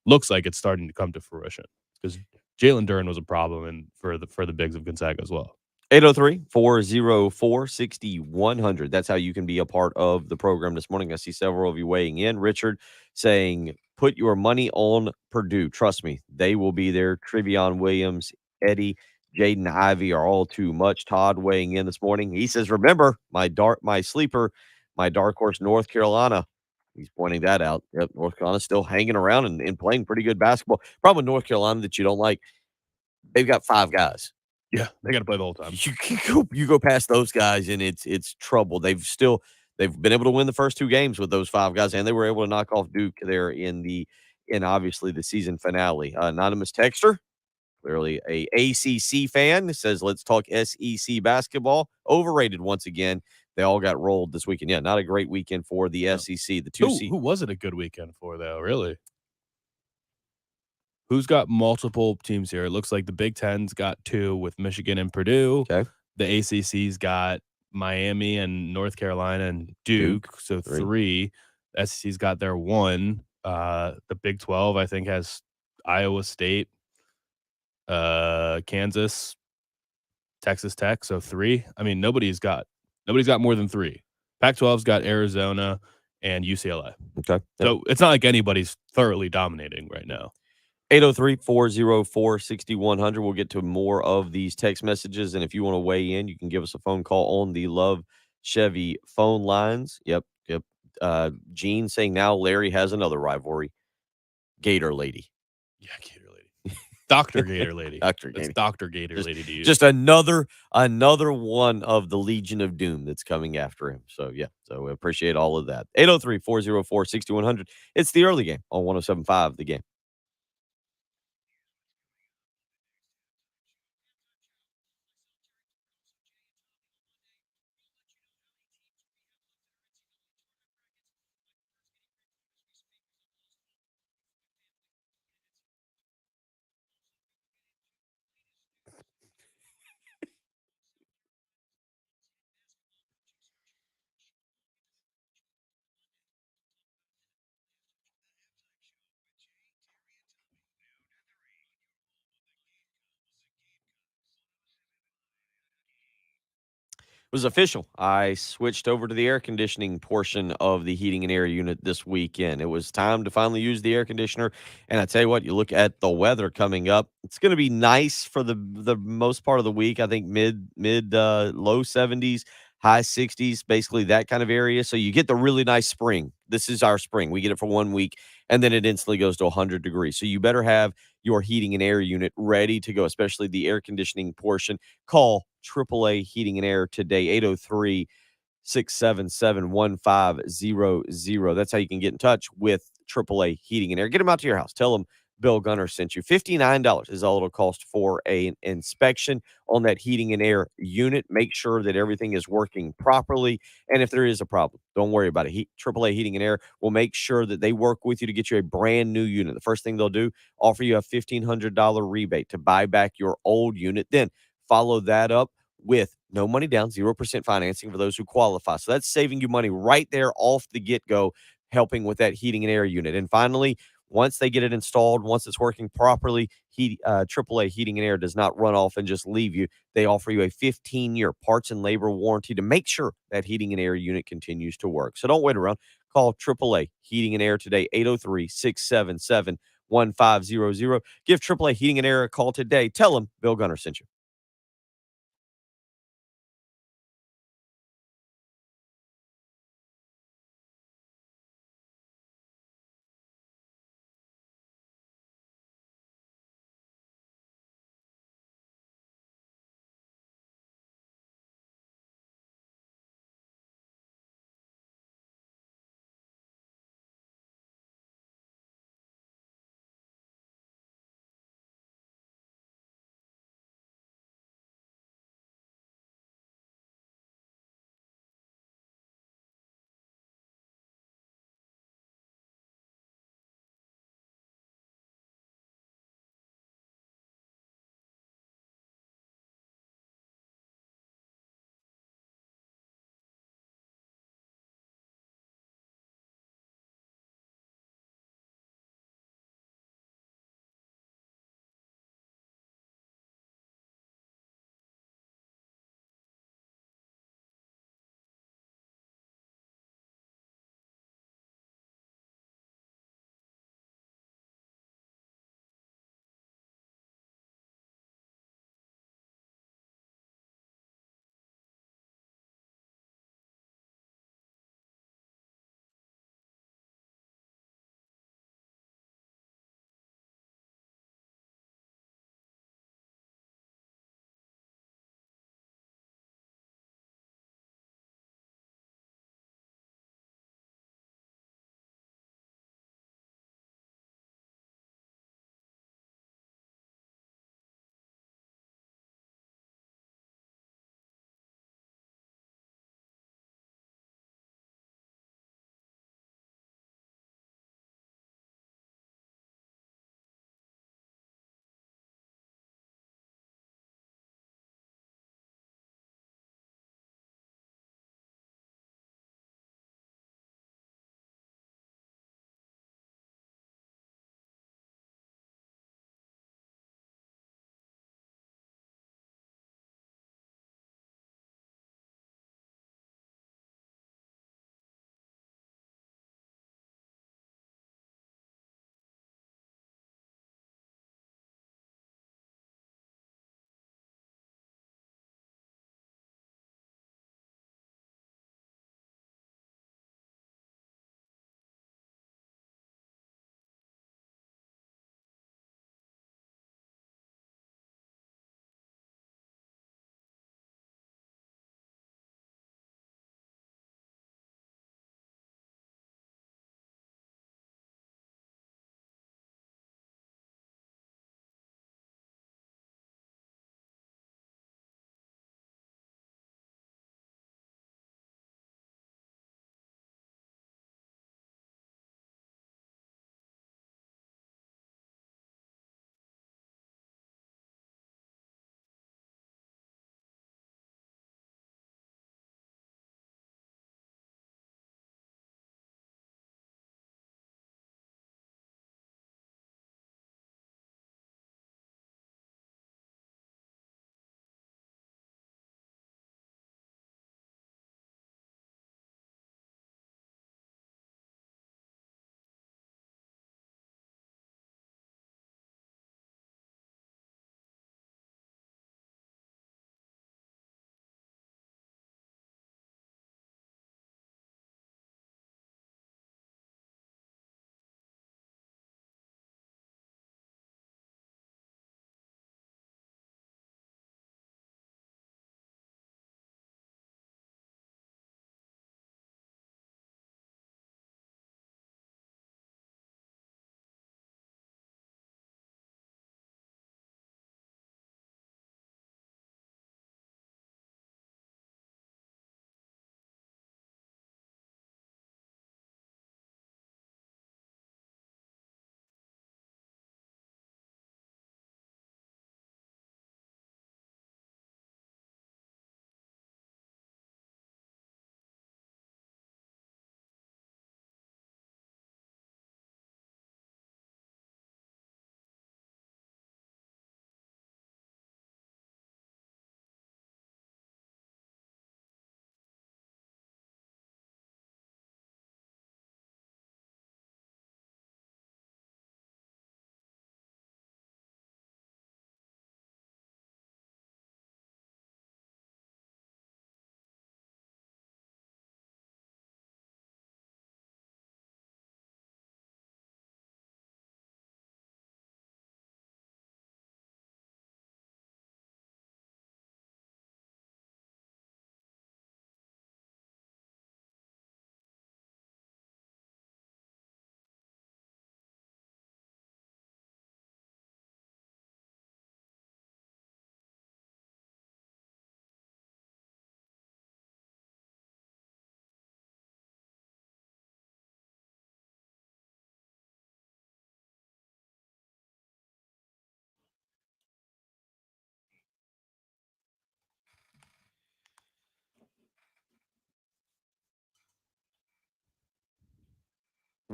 looks like it's starting to come to fruition because Jalen Duren was a problem for the bigs of Gonzaga as well. 803-404-6100. That's how you can be a part of the program this morning. I see several of you weighing in. Richard saying, put your money on Purdue. Trust me, they will be there. Trevion Williams, Eddie, Jaden Ivey are all too much. Todd weighing in this morning. He says, remember, my dark horse, North Carolina. He's pointing that out. Yep, North Carolina's still hanging around and playing pretty good basketball. Problem with North Carolina that you don't like, they've got 5 guys. Yeah, they got to play the whole time. You go past those guys, and it's trouble. They've been able to win the first 2 games with those 5 guys, and they were able to knock off Duke there in obviously the season finale. Anonymous texter, clearly a ACC fan, says, let's talk SEC basketball. Overrated once again. They all got rolled this weekend. Yeah, not a great weekend for the SEC. The 2 seed. Who was it a good weekend for, though, really? Who's got multiple teams here? It looks like the Big Ten's got 2 with Michigan and Purdue. Okay. The ACC's got Miami and North Carolina and Duke. So 3. The SEC's got their 1. The Big 12, I think, has Iowa State, Kansas, Texas Tech. So 3. I mean, nobody's got more than 3. Pac-12's got Arizona and UCLA. Okay. So it's not like anybody's thoroughly dominating right now. 803-404-6100. We'll get to more of these text messages. And if you want to weigh in, you can give us a phone call on the Love Chevy phone lines. Yep. Gene saying now Larry has another rivalry. Gator Lady. Yeah, Gator Lady. Dr. Gator Lady. Dr. It's Gator. Dr. Gator Lady to you. Just another one of the Legion of Doom that's coming after him. So, yeah. So, we appreciate all of that. 803-404-6100. It's the early game on 107.5 The Game. Was official. I switched over to the air conditioning portion of the heating and air unit this weekend. It was time to finally use the air conditioner. And I tell you what, you look at the weather coming up. It's going to be nice for the most part of the week. I think low 70s, high 60s, basically that kind of area. So you get the really nice spring. This is our spring. We get it for 1 week, and then it instantly goes to 100 degrees. So you better have your heating and air unit ready to go, especially the air conditioning portion. Call AAA Heating and Air today, 803-677-1500. That's how you can get in touch with AAA Heating and Air. Get them out to your house. Tell them Bill Gunner sent you. $59 is all it'll cost for an inspection on that heating and air unit. Make sure that everything is working properly. And if there is a problem, don't worry about it. AAA Heating and Air will make sure that they work with you to get you a brand new unit. The first thing they'll do, offer you a $1,500 rebate to buy back your old unit. Then follow that up with no money down, 0% financing for those who qualify. So that's saving you money right there off the get-go, helping with that heating and air unit. And finally, once they get it installed, once it's working properly, AAA Heating and Air does not run off and just leave you. They offer you a 15-year parts and labor warranty to make sure that heating and air unit continues to work. So don't wait around. Call AAA Heating and Air today, 803-677-1500. Give AAA Heating and Air a call today. Tell them Bill Gunner sent you.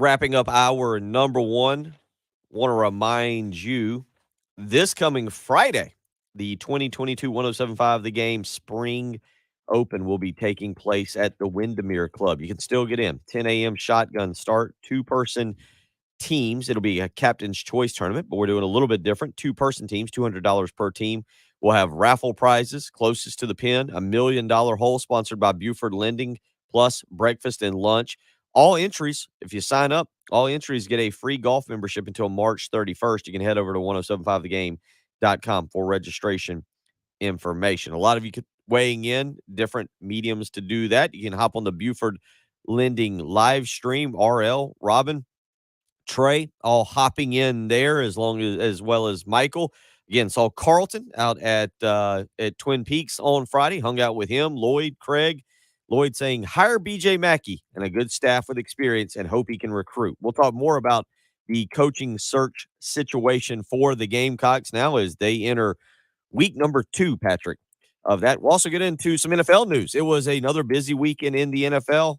wrapping up hour number 1, want to remind you this coming Friday, the 2022 1075 The Game Spring Open will be taking place at the Windermere Club. You can still get in. 10 a.m. shotgun start, 2-person teams. It'll be a captain's choice tournament, but we're doing a little bit different. 2-person teams, $200 per team. We'll have raffle prizes, closest to the pin, $1 million hole sponsored by Buford Lending, plus breakfast and lunch. All entries, if you sign up, all entries get a free golf membership until March 31st. You can head over to 1075thegame.com for registration information. A lot of you weighing in, different mediums to do that. You can hop on the Buford Lending live stream, RL, Robin, Trey, all hopping in there as well as Michael. Again, saw Carlton out at Twin Peaks on Friday, hung out with him, Lloyd, Craig. Lloyd saying, hire BJ Mackey and a good staff with experience and hope he can recruit. We'll talk more about the coaching search situation for the Gamecocks now as they enter week number 2, Patrick, of that. We'll also get into some NFL news. It was another busy weekend in the NFL,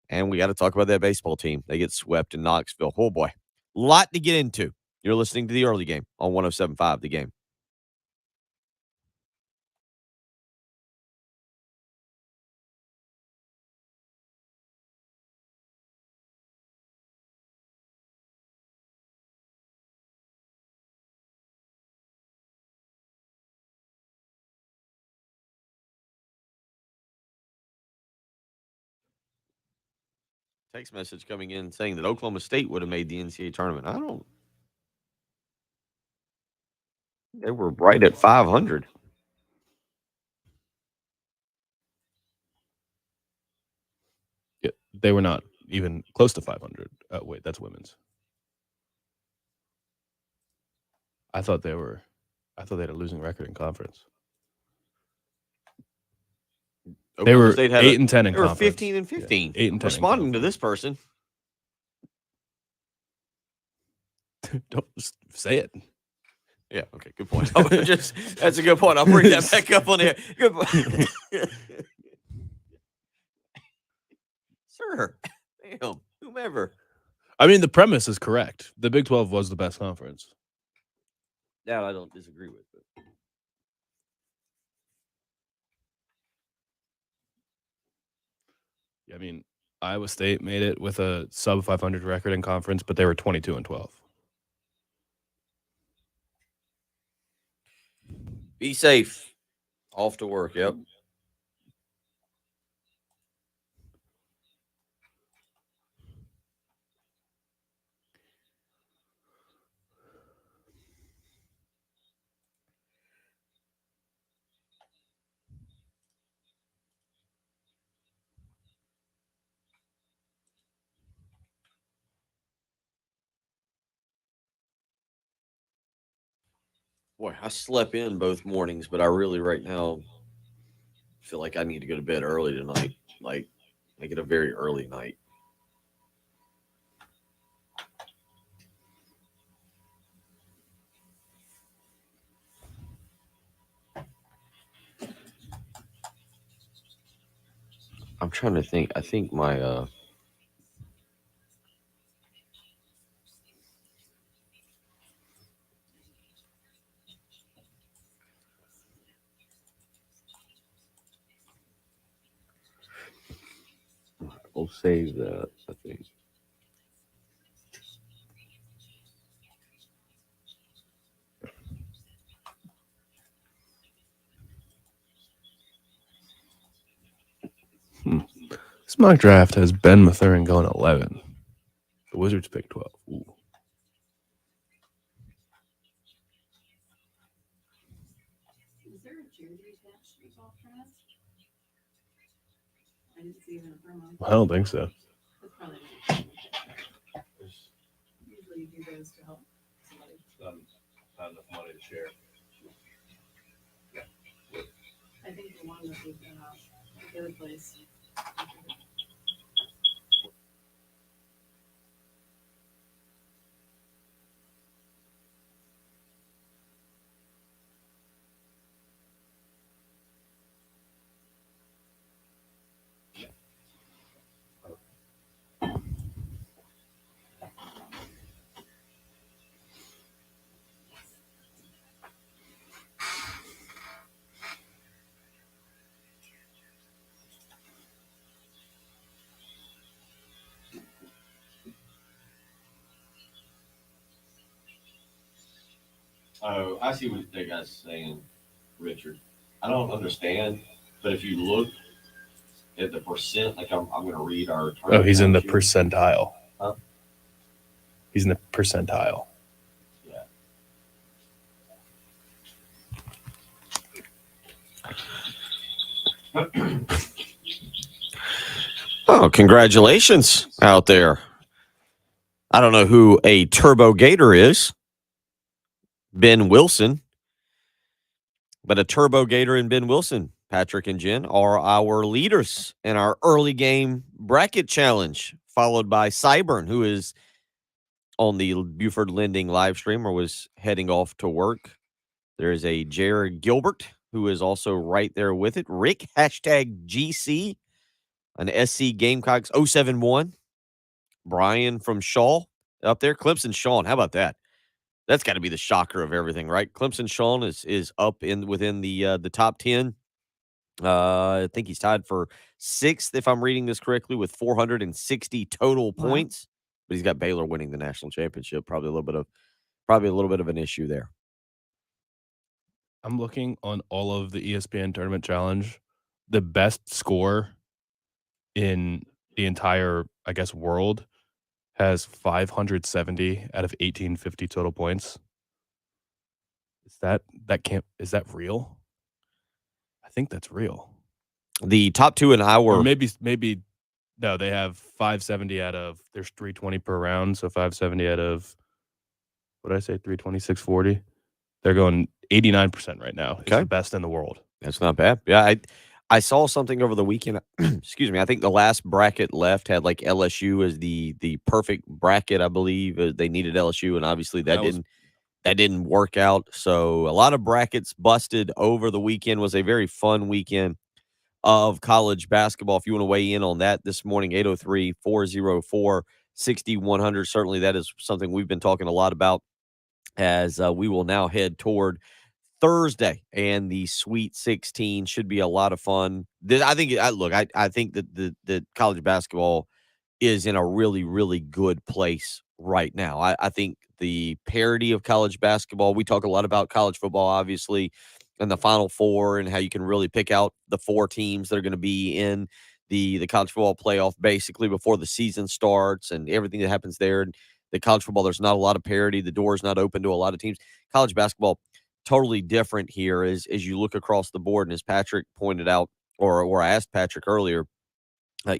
and we got to talk about that baseball team. They get swept in Knoxville. Oh, boy. A lot to get into. You're listening to the early game on 1075 The Game. Text message coming in saying that Oklahoma State would have made the NCAA tournament. They were right at 500. Yeah, they were not even close to 500. Wait, that's women's. I thought they had a losing record in conference. They were 8 and 10 in They were conference. 15 and 15. Yeah, 8 and 10. Responding to this person. Don't say it. Yeah, okay, good point. That's a good point. I'll bring that back up on here. Good point. Sir, damn, whomever. I mean, the premise is correct. The Big 12 was the best conference. That I don't disagree with. But. I mean, Iowa State made it with a sub 500 record in conference, but they were 22 and 12. Be safe. Off to work. Yep. Boy, I slept in both mornings, but I really right now feel like I need to go to bed early tonight. Like, make it a very early night. I'm trying to think. I think my we'll save that, I think. This mock draft has Ben Mathurin going 11. The Wizards pick 12. Ooh. Is there a jersey attached to the golf draft? I didn't see even a promo. I don't think so. That's probably not. Usually you do those to help somebody. Not enough money to share. I think the one that was the third place. Oh, I see what that guy's saying, Richard. I don't understand, but if you look at the percent, like I'm going to read our. Oh, he's in the sheet. percentile. Huh? He's in the percentile. Yeah. Oh, congratulations out there. I don't know who a Turbo Gator is. Ben Wilson. But a Turbo Gator and Ben Wilson, Patrick and Jen, are our leaders in our early game bracket challenge, followed by Cyburn, who is on the Buford Lending live stream or was heading off to work. There's a Jared Gilbert, who is also right there with it. Rick, hashtag GC, an SC Gamecocks 071. Brian from Shaw up there. Clemson Sean, how about that? That's got to be the shocker of everything, right? Clemson Sean is up within the top 10. I think he's tied for 6th, if I'm reading this correctly, with 460 total points. But he's got Baylor winning the national championship. Probably a little bit of an issue there. I'm looking on all of the ESPN Tournament Challenge. The best score in the entire, I guess, world has 570 out of 1850 total points. Is that real? I think that's real. The top 2 in our or maybe no, they have 570 out of there's 320 per round, so 570 out of what did I say 320 640. They're going 89% right now. It's the best in the world. That's not bad. Yeah, I saw something over the weekend. Excuse me. I think the last bracket left had like LSU as the perfect bracket. I believe they needed LSU, and obviously that didn't work out. So a lot of brackets busted over the weekend. Was a very fun weekend of college basketball. If you want to weigh in on that this morning, 803-404-6100. Certainly that is something we've been talking a lot about as we will now head toward Thursday, and the Sweet 16 should be a lot of fun. I think that college basketball is in a really, really good place right now. I think the parity of college basketball, we talk a lot about college football, obviously, and the Final Four and how you can really pick out the 4 teams that are going to be in the college football playoff basically before the season starts and everything that happens there. And the college football, there's not a lot of parity. The door is not open to a lot of teams. College basketball, totally different here as you look across the board. And as Patrick pointed out, or I asked Patrick earlier,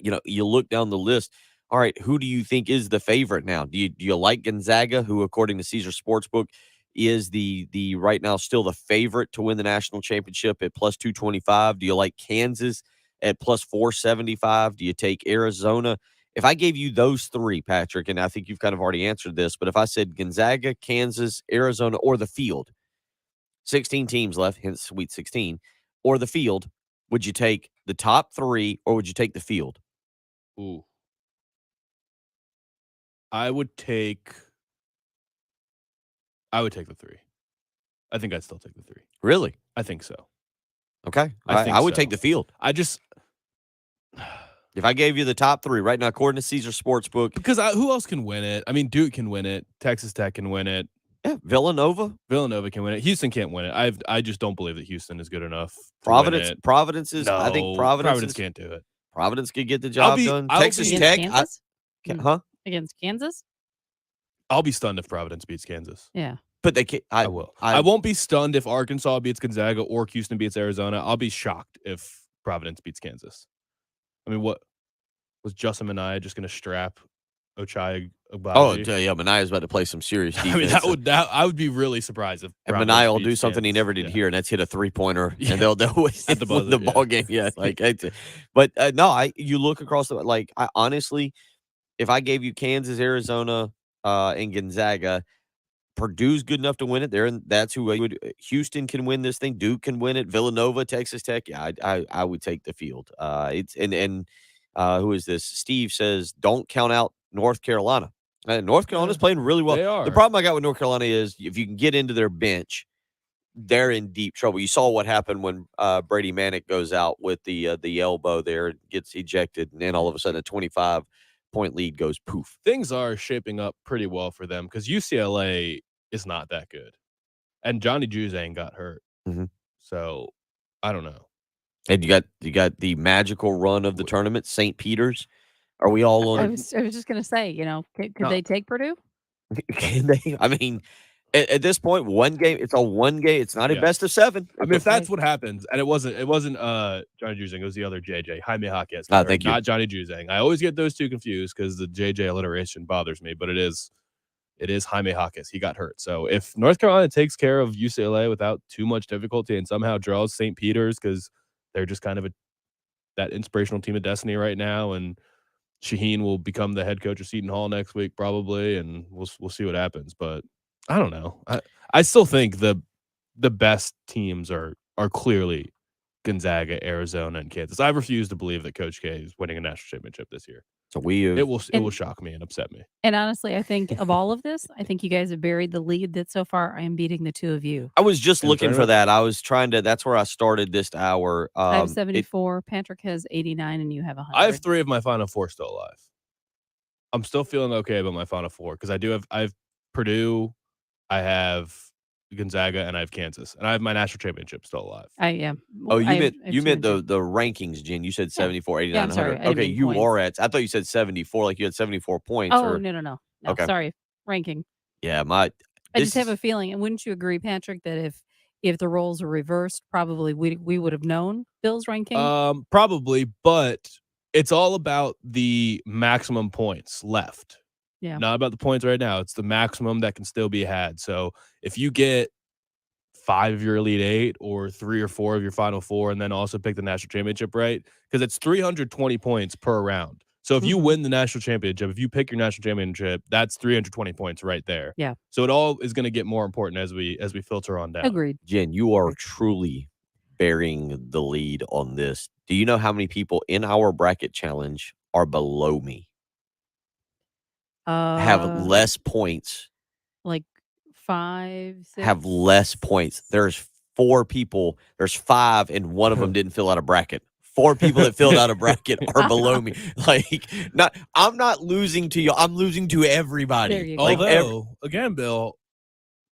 you look down the list. All right, who do you think is the favorite now? Do you like Gonzaga, who according to Caesar Sportsbook is the right now still the favorite to win the national championship at plus 225? Do you like Kansas at plus 475? Do you take Arizona? If I gave you those 3, Patrick, and I think you've kind of already answered this, but if I said Gonzaga, Kansas, Arizona, or the field, 16 teams left, hence Sweet 16, or the field, would you take the top 3 or would you take the field? Ooh. I would take the 3. I think I'd still take the 3. Really? I think so. Okay. I would take the field. If I gave you the top 3 right now, according to Caesar Sportsbook. Because who else can win it? I mean, Duke can win it. Texas Tech can win it. Yeah, Villanova can win it. Houston can't win it. I just don't believe that Houston is good enough. Providence is. No, I think Providence can't do it. Providence could get the job done. Texas Tech, Against Kansas? I'll be stunned if Providence beats Kansas. Yeah, but they can't. I will. I won't be stunned if Arkansas beats Gonzaga or Houston beats Arizona. I'll be shocked if Providence beats Kansas. I mean, what was Justin Minaya just going to strap Ochai Agbaji? Oh, yeah, Manaya's about to play some serious defense. I mean, I would be really surprised if Manaya will do something he never did here, and that's hit a 3-pointer, and they'll win the ball game. Yeah, but no, you look across I honestly, if I gave you Kansas, Arizona, and Gonzaga, Purdue's good enough to win it there, and that's who I would. Houston can win this thing. Duke can win it. Villanova, Texas Tech. Yeah, I would take the field. Who is this? Steve says don't count out North Carolina. North Carolina's playing really well. They are. The problem I got with North Carolina is if you can get into their bench, they're in deep trouble. You saw what happened when Brady Manick goes out with the elbow there, gets ejected, and then all of a sudden a 25-point lead goes poof. Things are shaping up pretty well for them because UCLA is not that good. and Johnny Juzang got hurt. Mhm. So I don't know. And you got the magical run of the tournament, St. Peter's. Are we all I on? was just gonna say, could No. they take Purdue? Can they? I mean, at this point, one game. It's a one game. It's not a Yeah. best of 7. I mean, if that's what happens, and it wasn't Johnny Juzang, it was the other JJ, Jaime Jaquez, thank you. not Johnny Juzang. I always get those two confused because the JJ alliteration bothers me, but it is Jaime Jaquez. He got hurt. So if North Carolina takes care of UCLA without too much difficulty and somehow draws St. Peter's because they're just kind of that inspirational team of destiny right now, and Shaheen will become the head coach of Seton Hall next week probably, and we'll see what happens. But I don't know. I still think the best teams are clearly Gonzaga, Arizona, and Kansas. I refuse to believe that Coach K is winning a national championship this year. So it will shock me and upset me. And honestly, I think of all of this, I think you guys have buried the lead that so far I am beating the two of you. I was just In the looking for tournament? that. I was trying to. That's where I started this hour. I have 74. Patrick has 89, and you have 100. I have 3 of my Final Four still alive. I'm still feeling okay about my Final Four because I have Purdue, I have Gonzaga, and I have Kansas, and I have my national championship still alive. I am. Oh, you I have meant 200. the rankings, Jen. You said 74, 89, I'm sorry. 100. I didn't Okay, mean you points. are at. I thought you said 74, like you had 74 points. Oh, no. Okay. Sorry. Ranking. Yeah, I just have a feeling, and wouldn't you agree, Patrick, that if the roles were reversed, probably we would have known Bill's ranking? Probably, but it's all about the maximum points left. Yeah. Not about the points right now. It's the maximum that can still be had. So if you get 5 of your Elite 8 or 3 or 4 of your Final Four, and then also pick the national championship, right? Because it's 320 points per round. So if you win the national championship, if you pick your national championship, that's 320 points right there. Yeah. So it all is going to get more important as we filter on down. Agreed. Jen, you are truly burying the lead on this. Do you know how many people in our bracket challenge are below me? Have less points. Like 5, 6. Have less points. There's 4 people. There's 5, and one of them didn't fill out a bracket. 4 people that filled out a bracket are below me. I'm not losing to you. I'm losing to everybody. There you go. Although, again, Bill,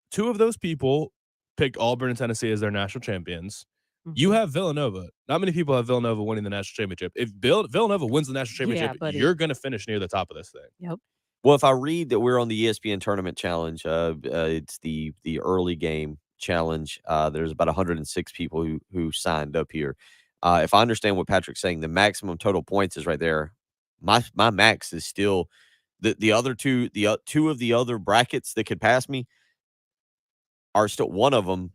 2 of those people picked Auburn and Tennessee as their national champions. You have Villanova. Not many people have Villanova winning the national championship. If Villanova wins the national championship, you're going to finish near the top of this thing. Yep. Well, if I read that we're on the ESPN tournament challenge, it's the early game challenge. There's about 106 people who signed up here. If I understand what Patrick's saying, the maximum total points is right there. My max is still the other two. Two of the other brackets that could pass me are still one of them.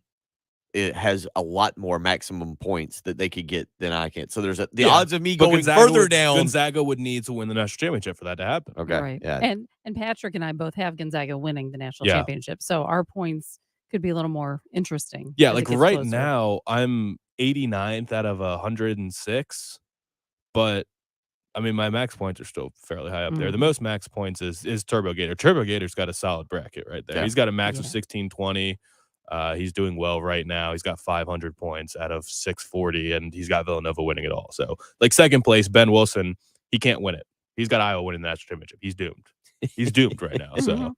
It has a lot more maximum points that they could get than I can. So there's the odds of me going further down. Gonzaga would need to win the national championship for that to happen. Okay, Right. yeah. And Patrick and I both have Gonzaga winning the national championship, so our points could be a little more interesting. Yeah, as it like gets right closer. now, I'm 89th out of 106, but I mean, my max points are still fairly high up there. The most max points is Turbo Gator. Turbo Gator's got a solid bracket right there. Yeah. He's got a max of 1620. He's doing well right now. He's got 500 points out of 640, and he's got Villanova winning it all. So, like, second place, Ben Wilson, he can't win it. He's got Iowa winning the national championship. He's doomed. He's doomed right now. So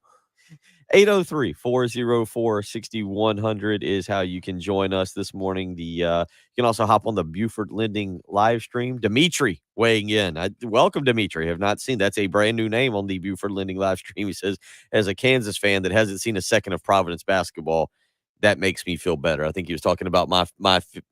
803-404-6100 is how you can join us this morning. You can also hop on the Buford Lending live stream. Dimitri weighing in. Welcome, Dimitri. Have not seen. That's a brand new name on the Buford Lending live stream. He says, as a Kansas fan that hasn't seen a second of Providence basketball, that makes me feel better. I think he was talking about my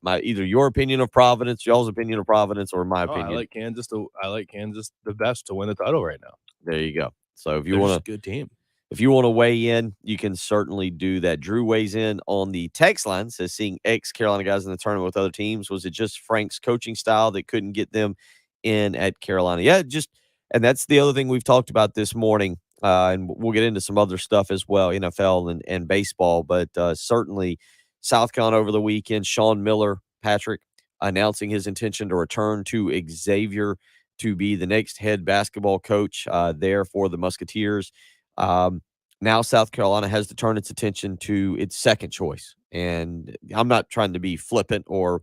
either your opinion of Providence, y'all's opinion of Providence, or my opinion. I like Kansas the best to win the title right now. There you go. So if you They're want just a good team. If you want to weigh in, you can certainly do that. Drew weighs in on the text line, says seeing ex-Carolina guys in the tournament with other teams, was it just Frank's coaching style that couldn't get them in at Carolina? Yeah, and that's the other thing we've talked about this morning, and we'll get into some other stuff as well, NFL and baseball, but certainly South Carolina over the weekend, Sean Miller, Patrick, announcing his intention to return to Xavier to be the next head basketball coach there for the Musketeers. Now South Carolina has to turn its attention to its second choice. And I'm not trying to be flippant or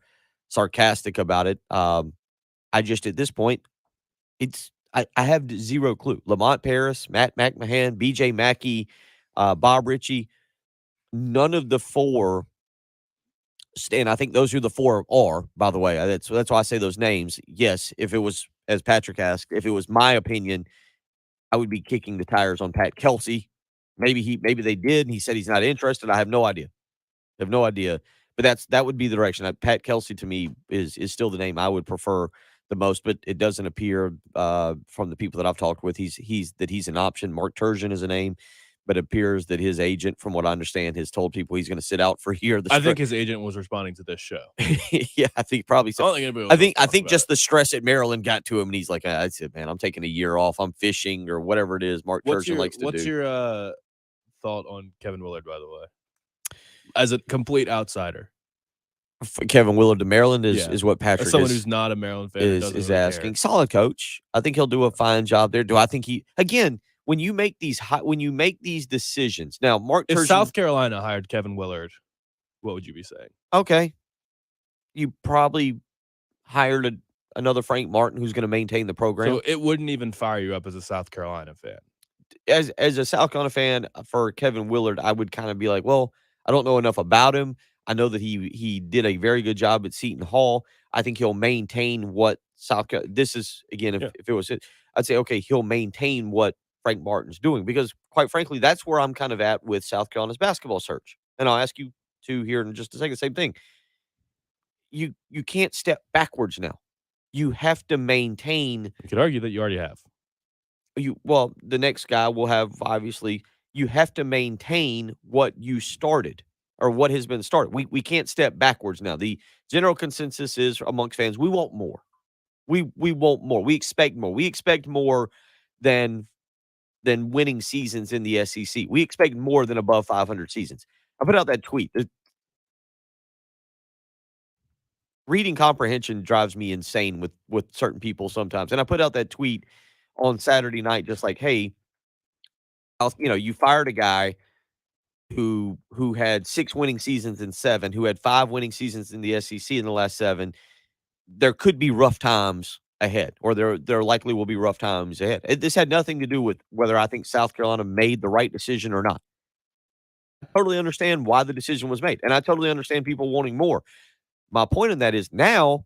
sarcastic about it. I just, at this point, I have zero clue. Lamont Paris, Matt McMahon, BJ Mackey, Bob Ritchie. none of the four, and I think those who the four are, by the way, that's why I say those names. Yes, if it was, as Patrick asked, if it was my opinion, I would be kicking the tires on Pat Kelsey. Maybe they did, and he said he's not interested. I have no idea. But that would be the direction. Pat Kelsey to me is still the name I would prefer the most, but it doesn't appear from the people that I've talked with he's an option. Mark Turgeon is a name, but it appears that his agent, from what I understand, has told people he's going to sit out for a year. I think his agent was responding to this show. Yeah, I think probably so. I think just the stress at Maryland got to him, and he's like, I said, man, I'm taking a year off. I'm fishing or whatever it is. Mark Turgeon likes to do. What's your thought on Kevin Willard, by the way, as a complete outsider? Kevin Willard to Maryland is what Patrick, as someone who's not a Maryland fan, is really asking. Care. Solid coach. I think he'll do a fine job there. Do I think when you make these decisions now, if South Carolina hired Kevin Willard, what would you be saying? Okay, you probably hired another Frank Martin who's going to maintain the program. So it wouldn't even fire you up as a South Carolina fan. As a South Carolina fan, for Kevin Willard, I would kind of be like, well, I don't know enough about him. I know that he did a very good job at Seton Hall. I think he'll maintain what this is, again, if it was it, I'd say, okay, he'll maintain what Frank Martin's doing, because quite frankly, that's where I'm kind of at with South Carolina's basketball search. And I'll ask you two here in just a second, same thing. You can't step backwards now. You have to maintain. You could argue that you already have. Well, the next guy will have, obviously, you have to maintain what you started or what has been started. We can't step backwards now. The general consensus is amongst fans, we want more. We want more. We expect more. We expect more than winning seasons in the SEC. We expect more than above 500 seasons. I put out that tweet. Reading comprehension drives me insane with certain people sometimes. And I put out that tweet on Saturday night, just like, hey, you fired a guy who had 6 winning seasons in 7, who had 5 winning seasons in the SEC in the last 7. There could be rough times ahead, or there likely will be rough times ahead. This had nothing to do with whether I think South Carolina made the right decision or not. I totally understand why the decision was made, and I totally understand people wanting more. My point in that is now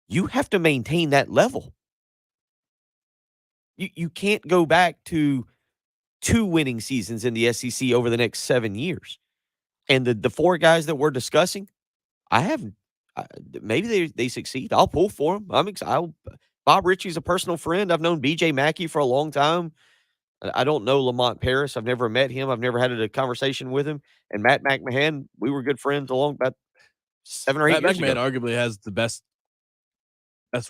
you have to maintain that level. You can't go back to 2 winning seasons in the SEC over the next 7 years. And the 4 guys that we're discussing, maybe they succeed. I'll pull for them. I'm excited. Bob Ritchie's a personal friend. I've known B.J. Mackey for a long time. I don't know Lamont Paris. I've never met him. I've never had a conversation with him. And Matt McMahon, we were good friends along about 7 or 8 years ago. Matt McMahon arguably has the best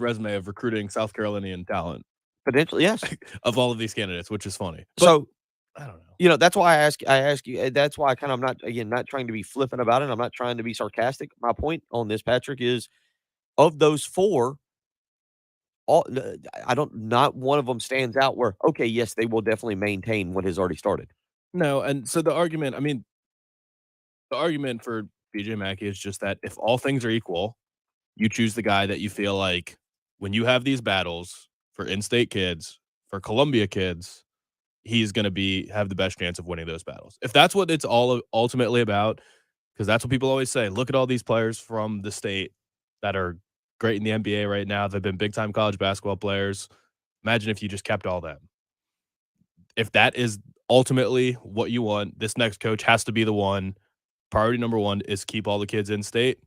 resume of recruiting South Carolinian talent. Potentially, yes. Of all of these candidates, which is funny. But, so, I don't know. That's why I ask you. That's why I'm not trying to be flippant about it. I'm not trying to be sarcastic. My point on this, Patrick, is of those 4, not one of them stands out where, okay, yes, they will definitely maintain what has already started. No, and so the argument for BJ Mackey is just that if all things are equal, you choose the guy that you feel like when you have these battles for in-state kids, for Columbia kids, he's going to have the best chance of winning those battles. If that's what it's all ultimately about, because that's what people always say, look at all these players from the state that are great in the NBA right now. They've been big-time college basketball players. Imagine if you just kept all them. If that is ultimately what you want, this next coach has to be the one. Priority number 1 is keep all the kids in state.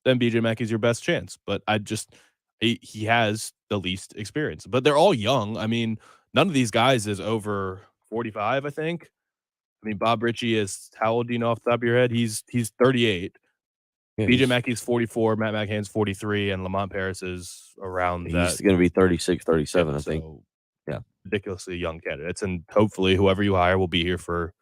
Then BJ Mackey's your best chance. But he has the least experience. But they're all young. I mean, none of these guys is over 45, I think. I mean, Bob Ritchie is, how old do you know off the top of your head? He's 38. Yeah, BJ Mackey's 44, Matt McMahon's 43, and Lamont Paris is around that. He's going to be 36, 37, I think. So, yeah. Ridiculously young candidates. And hopefully whoever you hire will be here for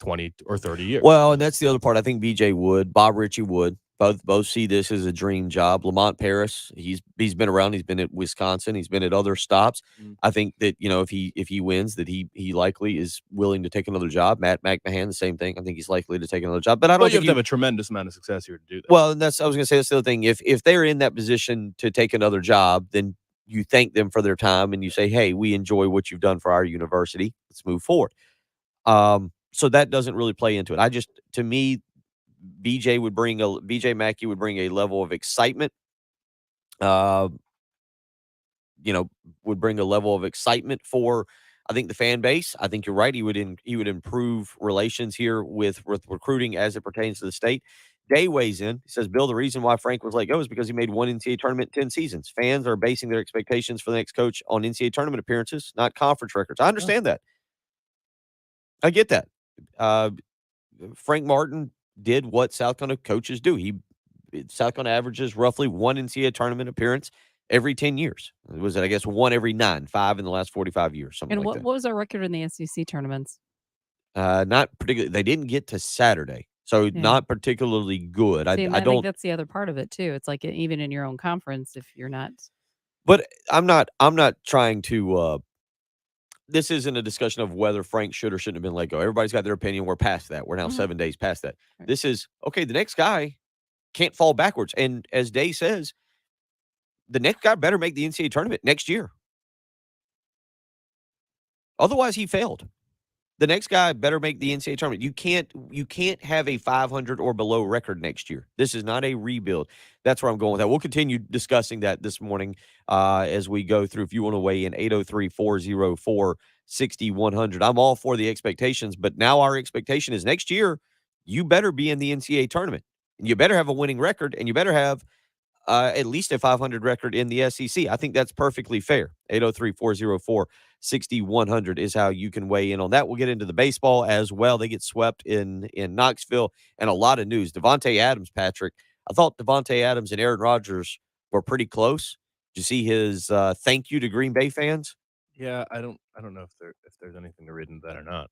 20 or 30 years. Well, and that's the other part. I think BJ would. Bob Ritchie would. Both see this as a dream job. Lamont Paris, he's been around. He's been at Wisconsin. He's been at other stops. I think that if he wins, that he likely is willing to take another job. Matt McMahon, the same thing. I think he's likely to take another job. But I don't think you have to have a tremendous amount of success here to do that. Well, and I was going to say that's the other thing. If they're in that position to take another job, then you thank them for their time and you say, "Hey, we enjoy what you've done for our university. Let's move forward." So that doesn't really play into it. To me, BJ Mackey would bring a level of excitement. Uh, would bring a level of excitement for, I think, the fan base. I think you're right. He would improve relations here with recruiting as it pertains to the state. Day weighs in. He says, Bill, the reason why Frank was let go is because he made one NCAA tournament in 10 seasons. Fans are basing their expectations for the next coach on NCAA tournament appearances, not conference records. I understand that. I get that. Uh, Frank Martin did what South Carolina coaches do. South Carolina averages roughly one NCAA tournament appearance every 10 years. Was it, I guess, one every 9, 5 in the last 45 years, something And like what that. was our record in the SEC tournaments? Not particularly. They didn't get to Saturday, so not particularly good. See, and I I think don't. that's the other part of it too. It's like even in your own conference, if you're not. But I'm not trying to. This isn't a discussion of whether Frank should or shouldn't have been let go. Everybody's got their opinion. We're past that. We're now 7 days past that. Right. This is okay. The next guy can't fall backwards, and as Day says, the next guy better make the NCAA tournament next year. Otherwise, he failed. The next guy better make the NCAA tournament. You can't have a 500 or below record next year. This is not a rebuild. That's where I'm going with that. We'll continue discussing that this morning as we go through. If you want to weigh in, 803-404-6100. I'm all for the expectations, but now our expectation is next year, you better be in the NCAA tournament. And you better have a winning record, and you better have at least a 500 record in the SEC. I think that's perfectly fair. 803-404-6100 is how you can weigh in on that. We'll get into the baseball as well. They get swept in Knoxville, and a lot of news. Devontae Adams, Patrick. I thought Devontae Adams and Aaron Rodgers were pretty close. Did you see his thank you to Green Bay fans? Yeah, I don't know if there's anything to read into that or not.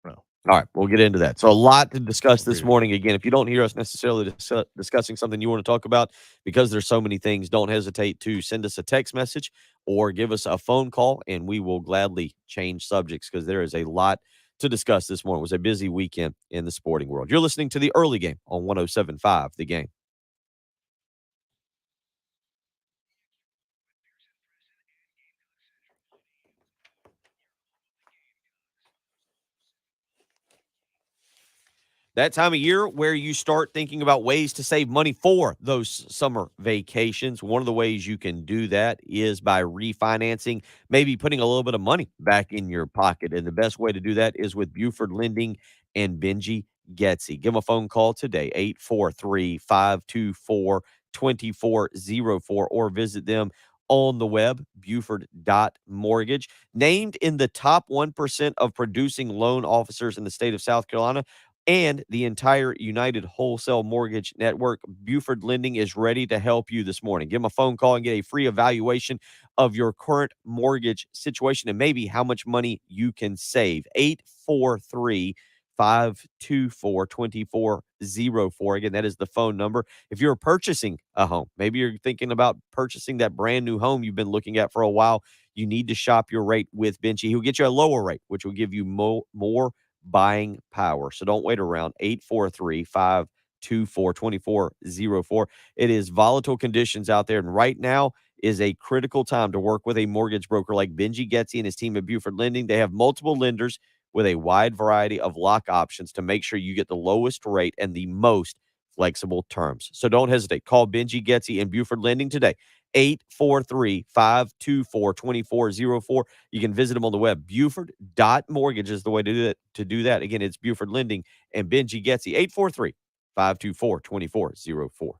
No. All right, we'll get into that. So a lot to discuss this morning. Again, if you don't hear us necessarily discussing something you want to talk about, because there's so many things, don't hesitate to send us a text message or give us a phone call, and we will gladly change subjects because there is a lot to discuss this morning. It was a busy weekend in the sporting world. You're listening to The Early Game on 107.5 The Game. That time of year where you start thinking about ways to save money for those summer vacations. One of the ways you can do that is by refinancing, maybe putting a little bit of money back in your pocket. And the best way to do that is with Buford Lending and Benji Getsy. Give them a phone call today, 843-524-2404, or visit them on the web, buford.mortgage. Named in the top 1% of producing loan officers in the state of South Carolina, and the entire United Wholesale Mortgage Network, Buford Lending is ready to help you this morning. Give them a phone call and get a free evaluation of your current mortgage situation and maybe how much money you can save. 843-524-2404. Again, that is the phone number. If you're purchasing a home, maybe you're thinking about purchasing that brand new home you've been looking at for a while, you need to shop your rate with Benji. He'll get you a lower rate, which will give you more buying power. So don't wait around. 843-524-2404. It is volatile conditions out there, and right now is a critical time to work with a mortgage broker like Benji Getsy and his team at Buford Lending. They have multiple lenders with a wide variety of lock options to make sure you get the lowest rate and the most flexible terms. So don't hesitate. Call Benji Getsy and Buford Lending today. 843-524-2404. You can visit them on the web. Buford.mortgage is the way to do that. Again, it's Buford Lending and Benji Getsy. 843-524-2404.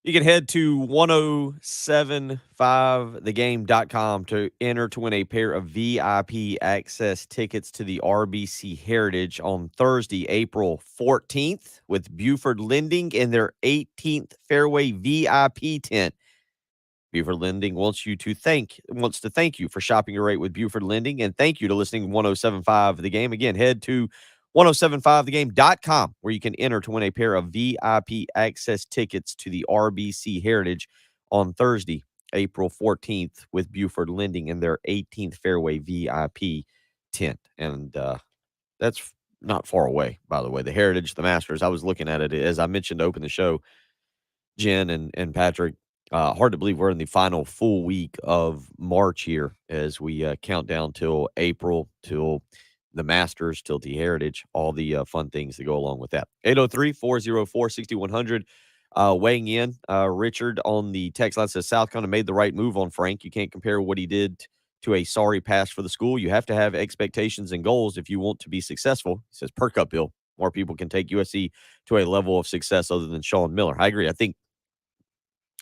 You can head to 1075thegame.com to enter to win a pair of VIP access tickets to the RBC Heritage on Thursday, April 14th with Buford Lending in their 18th Fairway VIP tent. Buford Lending wants to thank you for shopping your rate with Buford Lending, and thank you to listening to 1075 The Game. Again, head to 1075thegame.com where you can enter to win a pair of VIP access tickets to the RBC Heritage on Thursday, April 14th with Buford Lending in their 18th Fairway VIP tent. And that's not far away, by the way. The Heritage, the Masters, I was looking at it as I mentioned to open the show, Jen and Patrick. Hard to believe we're in the final full week of March here as we count down till April, till the Masters, till the Heritage, all the fun things that go along with that. 803-404-6100. Weighing in, Richard on the text line says South Carolina made the right move on Frank. You can't compare what he did to a sorry pass for the school. You have to have expectations and goals if you want to be successful. He says, perk up, Bill. More people can take USC to a level of success other than Sean Miller. I agree. I think,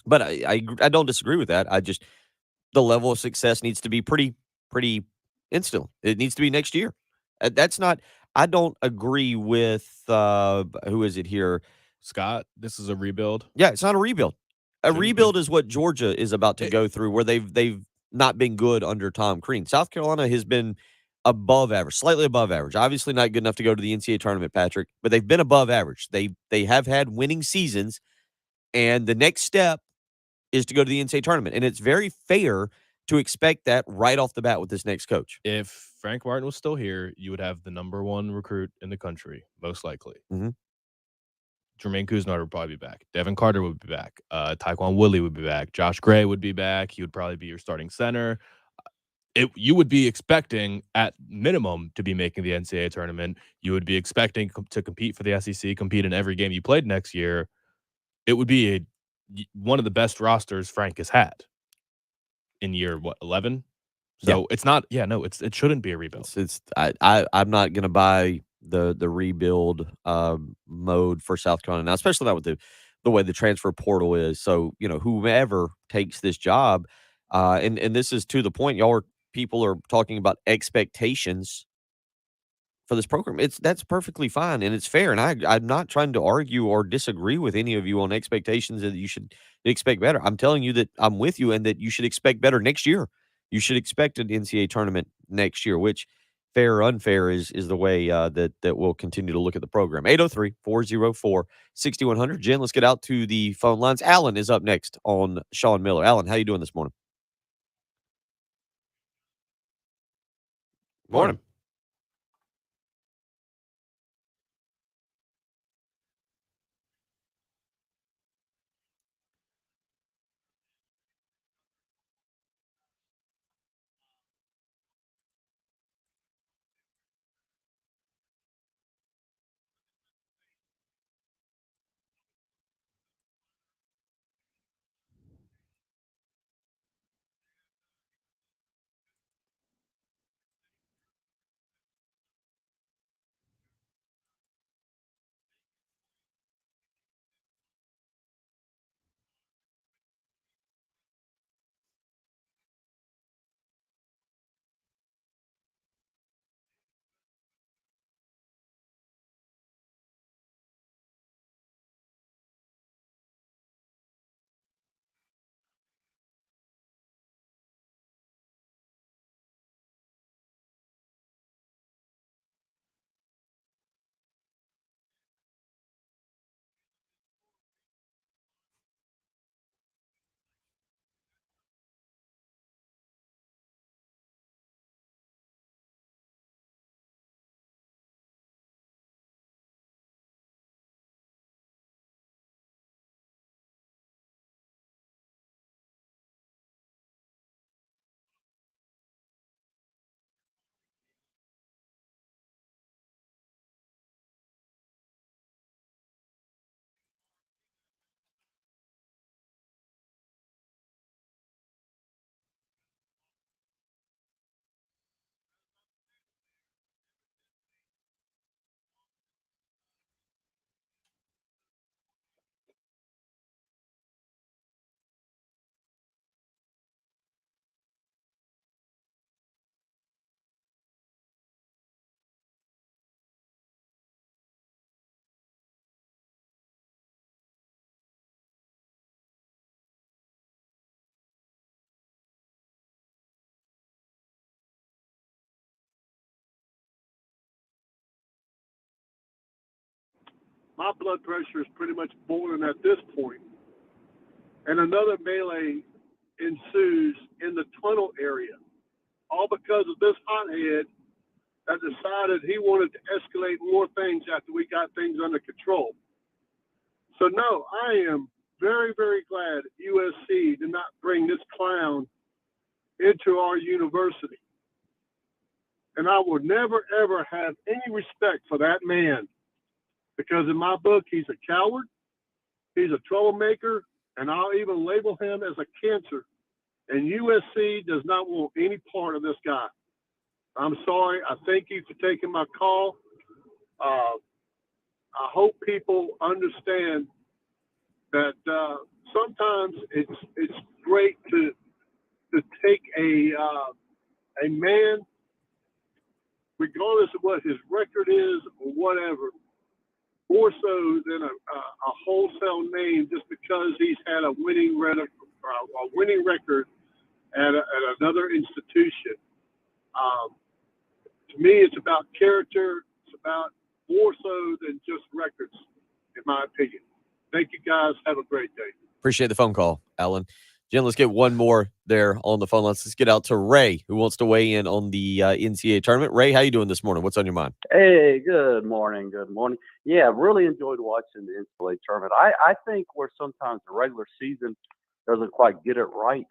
but I don't disagree with that. The level of success needs to be pretty instant. It needs to be next year. That's not. I don't agree with who is it here? Scott, this is a rebuild. Yeah, it's not a rebuild. A Shouldn't rebuild is what Georgia is about to go through, where they've not been good under Tom Crean. South Carolina has been above average, slightly above average. Obviously not good enough to go to the NCAA tournament, Patrick, but they've been above average. They have had winning seasons, and the next step is to go to the NCAA tournament. And it's very fair to expect that right off the bat with this next coach. If Frank Martin was still here, you would have the number one recruit in the country, most likely. Mm-hmm. Jermaine Kuznar would probably be back. Devin Carter would be back. Taekwon Woodley would be back. Josh Gray would be back. He would probably be your starting center. You would be expecting, at minimum, to be making the NCAA tournament. You would be expecting to compete for the SEC, compete in every game you played next year. It would be one of the best rosters Frank has had in year, 11? So it's not, it shouldn't be a rebuild. I'm not going to buy the rebuild mode for South Carolina now, especially not with the way the transfer portal is. So, whomever takes this job, and this is to the point, people are talking about expectations for this program. That's perfectly fine and it's fair. And I'm not trying to argue or disagree with any of you on expectations that you should expect better. I'm telling you that I'm with you and that you should expect better next year. You should expect an NCAA tournament next year, which fair or unfair is the way that we'll continue to look at the program. 803-404-6100. Jen, let's get out to the phone lines. Alan is up next on Sean Miller. Alan, how you doing this morning? Morning. my blood pressure is pretty much boiling at this point. And another melee ensues in the tunnel area, all because of this hothead that decided he wanted to escalate more things after we got things under control. So, no, I am very, very glad USC did not bring this clown into our university. And I will never, ever have any respect for that man, because in my book, he's a coward, he's a troublemaker, and I'll even label him as a cancer. And USC does not want any part of this guy. I'm sorry. I thank you for taking my call. I hope people understand that sometimes it's great to take a man, regardless of what his record is or whatever, more so than a wholesale name just because he's had a winning record at another institution. To me, it's about character. It's about more so than just records, in my opinion. Thank you, guys. Have a great day. Appreciate the phone call, Alan. Jen, let's get one more there on the phone. Let's get out to Ray, who wants to weigh in on the NCAA tournament. Ray, how you doing this morning? What's on your mind? Hey, good morning. Good morning. Yeah, really enjoyed watching the NCAA tournament. I think where sometimes the regular season doesn't quite get it right.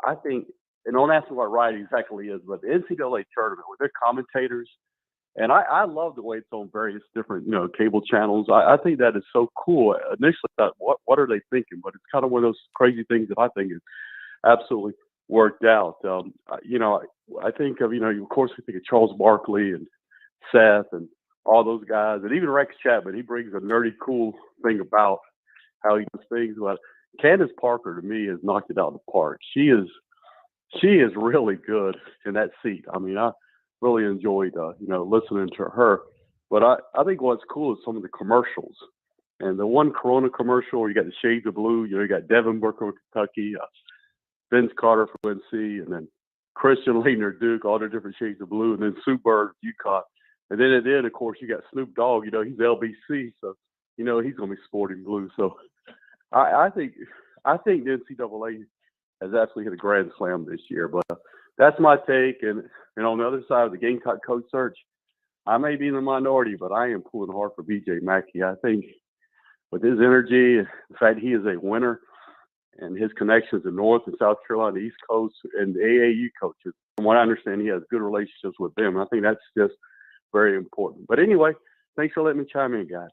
I think, and don't ask me what right exactly is, but the NCAA tournament with their commentators, and I love the way it's on various different, cable channels. I think that is so cool. Initially, I thought, what are they thinking? But it's kind of one of those crazy things that I think is absolutely worked out. I think of, of course, we think of Charles Barkley and Seth and all those guys, and even Rex Chapman. He brings a nerdy, cool thing about how he does things. But Candace Parker, to me, has knocked it out of the park. She is really good in that seat. I mean, I really enjoyed, listening to her. But I think what's cool is some of the commercials. And the one Corona commercial, you got the Shades of Blue, you got Devin Booker of Kentucky, Vince Carter from UNC, and then Christian Leitner, Duke, all their different shades of blue, and then Sue Bird, UConn. And then at the end, of course, you got Snoop Dogg, he's LBC, so, he's going to be sporting blue. So I think the NCAA has absolutely hit a grand slam this year. But that's my take. And on the other side of the Gamecock coach search, I may be in the minority, but I am pulling hard for B.J. Mackey. I think with his energy, the fact he is a winner, and his connections in North and South Carolina, East Coast, and the AAU coaches, from what I understand, he has good relationships with them. I think that's just very important. But anyway, thanks for letting me chime in, guys.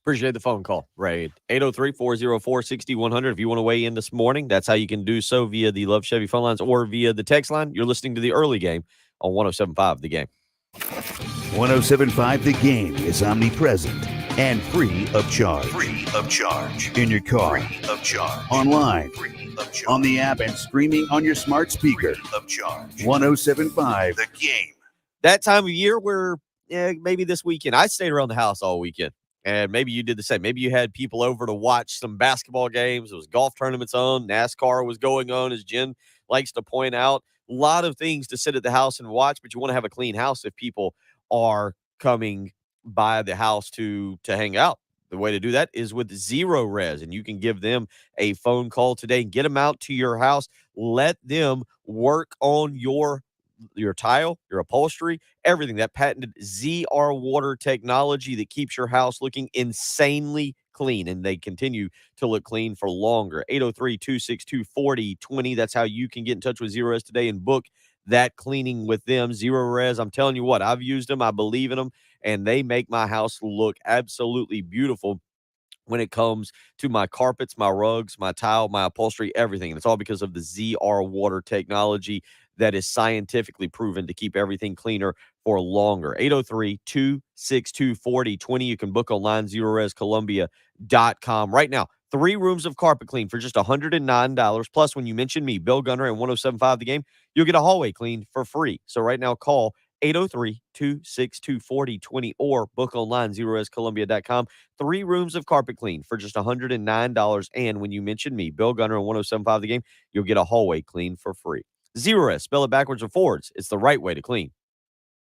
Appreciate the phone call, Ray. 803-404-6100. If you want to weigh in this morning, that's how you can do so via the Love Chevy phone lines or via the text line. You're listening to the early game on 107.5 The Game. 107.5 The Game is omnipresent and free of charge. Free of charge. In your car. Free of charge. Online. Free of charge. On the app and streaming on your smart speaker. Free of charge. 107.5 The Game. That time of year where maybe this weekend, I stayed around the house all weekend. And maybe you did the same. Maybe you had people over to watch some basketball games. It was golf tournaments on. NASCAR was going on, as Jen likes to point out. A lot of things to sit at the house and watch, but you want to have a clean house if people are coming by the house to hang out. The way to do that is with Zero Res, and you can give them a phone call today and get them out to your house. Let them work on your tile, your upholstery, everything. That patented ZR water technology that keeps your house looking insanely clean, and they continue to look clean for longer. 803-262-4020. That's how you can get in touch with Zero Res today and book that cleaning with them. Zero Res, I'm telling you what, I've used them, I believe in them, and they make my house look absolutely beautiful when it comes to my carpets, my rugs, my tile, my upholstery, everything. And it's all because of the ZR water technology that is scientifically proven to keep everything cleaner for longer. 803-262-4020. You can book online, ZeroResColumbia.com. Right now, 3 rooms of carpet clean for just $109. Plus, when you mention me, Bill Gunner, and 107.5 The Game, you'll get a hallway clean for free. So right now, call 803-262-4020 or book online, ZeroResColumbia.com. 3 rooms of carpet clean for just $109. And when you mention me, Bill Gunner, and 107.5 The Game, you'll get a hallway clean for free. Zero Res, spell it backwards or forwards. It's the right way to clean.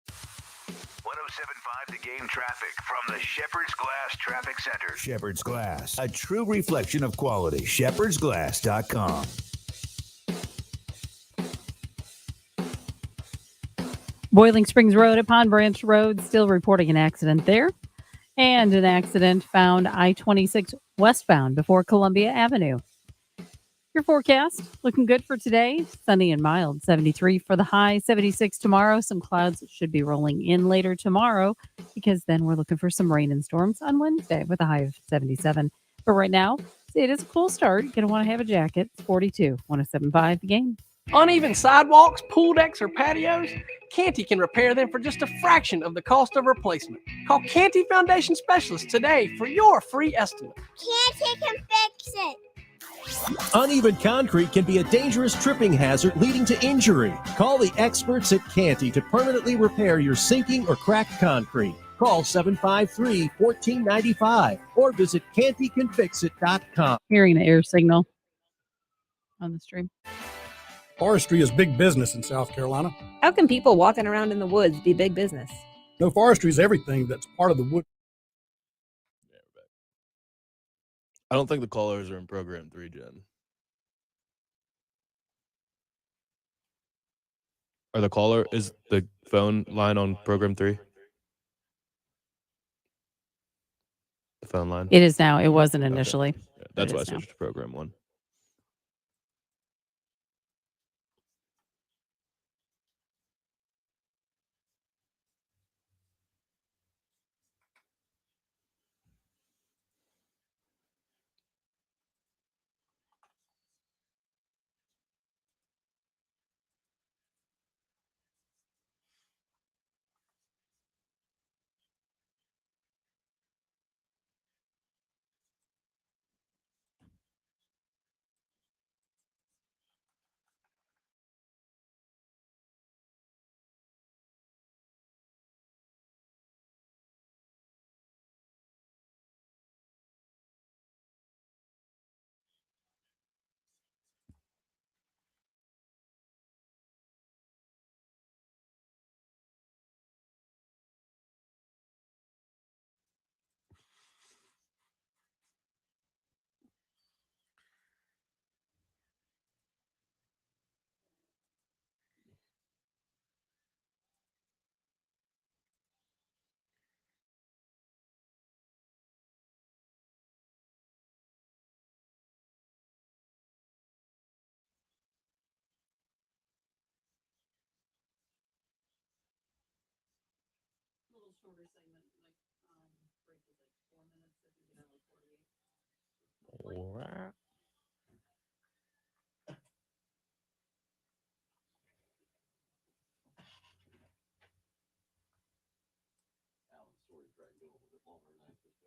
107.5 The Game Checking traffic from the Shepherd's Glass Traffic Center. Shepherd's Glass, a true reflection of quality. shepherdsglass.com. Boiling Springs Road at Pond Branch Road, still reporting an accident there. And an accident found I-26 westbound before Columbia Avenue. Your forecast, looking good for today. Sunny and mild, 73 for the high, 76 tomorrow. Some clouds should be rolling in later tomorrow because then we're looking for some rain and storms on Wednesday with a high of 77. But right now, it is a cool start. You're going to want to have a jacket. It's 42, 107.5 the game. Uneven sidewalks, pool decks, or patios? Canty can repair them for just a fraction of the cost of replacement. Call Canty Foundation Specialists today for your free estimate. Canty can fix it. Uneven concrete can be a dangerous tripping hazard leading to injury. Call the experts at Canty to permanently repair your sinking or cracked concrete. Call 753-1495 or visit cantycanfixit.com. Hearing the air signal on the stream. Forestry is big business in South Carolina. How can people walking around in the woods be big business? No, forestry is everything that's part of the wood. I don't think the callers are in program 3, Jen. Or the caller is the phone line on program 3? The phone line? It is now. It wasn't initially. Okay. Yeah, that's why I is now. switched to program 1.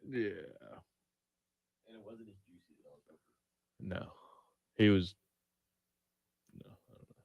Yeah. And it wasn't as juicy as bell pepper. No. He was. No, I don't know.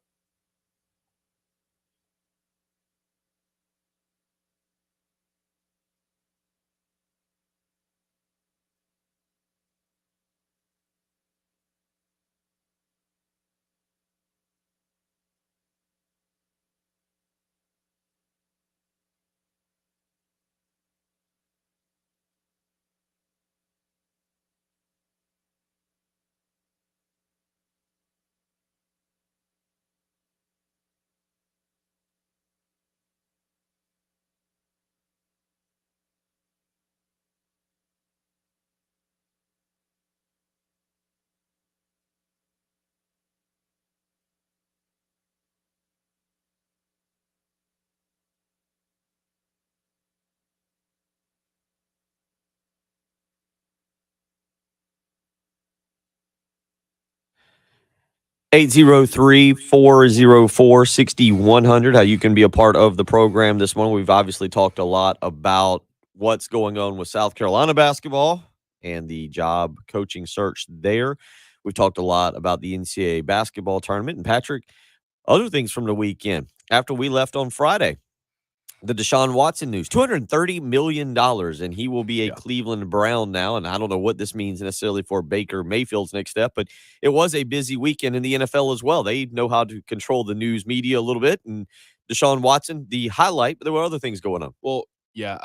(803-404-6100). How you can be a part of the program this morning. We've obviously talked a lot about what's going on with South Carolina basketball and the job coaching search there. We've talked a lot about the NCAA basketball tournament. And Patrick, other things from the weekend. After we left on Friday, the Desean Watson news, $230 million, and he will be a Cleveland Brown now. And I don't know what this means necessarily for Baker Mayfield's next step, but it was a busy weekend in the NFL as well. They know how to control the news media a little bit. And Desean Watson, the highlight, but there were other things going on. Well, yeah,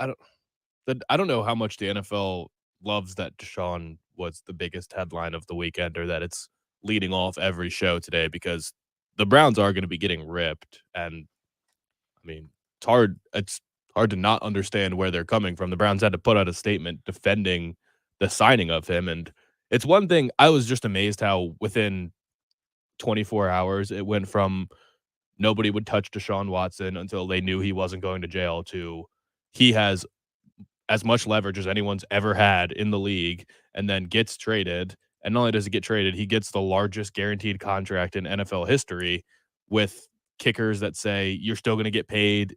I don't know how much the NFL loves that Desean was the biggest headline of the weekend, or that it's leading off every show today, because the Browns are going to be getting ripped. And I mean, it's hard to not understand where they're coming from. The Browns had to put out a statement defending the signing of him. And it's one thing, I was just amazed how within 24 hours it went from nobody would touch Desean Watson until they knew he wasn't going to jail to he has as much leverage as anyone's ever had in the league, and then gets traded. And not only does he get traded, he gets the largest guaranteed contract in NFL history, with kickers that say you're still going to get paid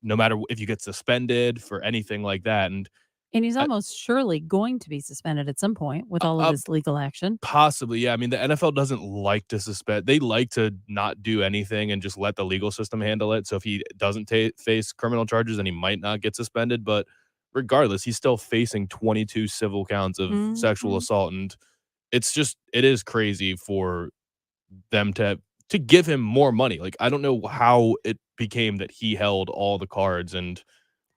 no matter if you get suspended for anything like that. And he's almost surely going to be suspended at some point with all of this legal action. Possibly, yeah. I mean, the NFL doesn't like to suspend. They like to not do anything and just let the legal system handle it. So if he doesn't face criminal charges, then he might not get suspended. But regardless, he's still facing 22 civil counts of sexual assault. And it is crazy for them to give him more money. Like, I don't know how it became that he held all the cards and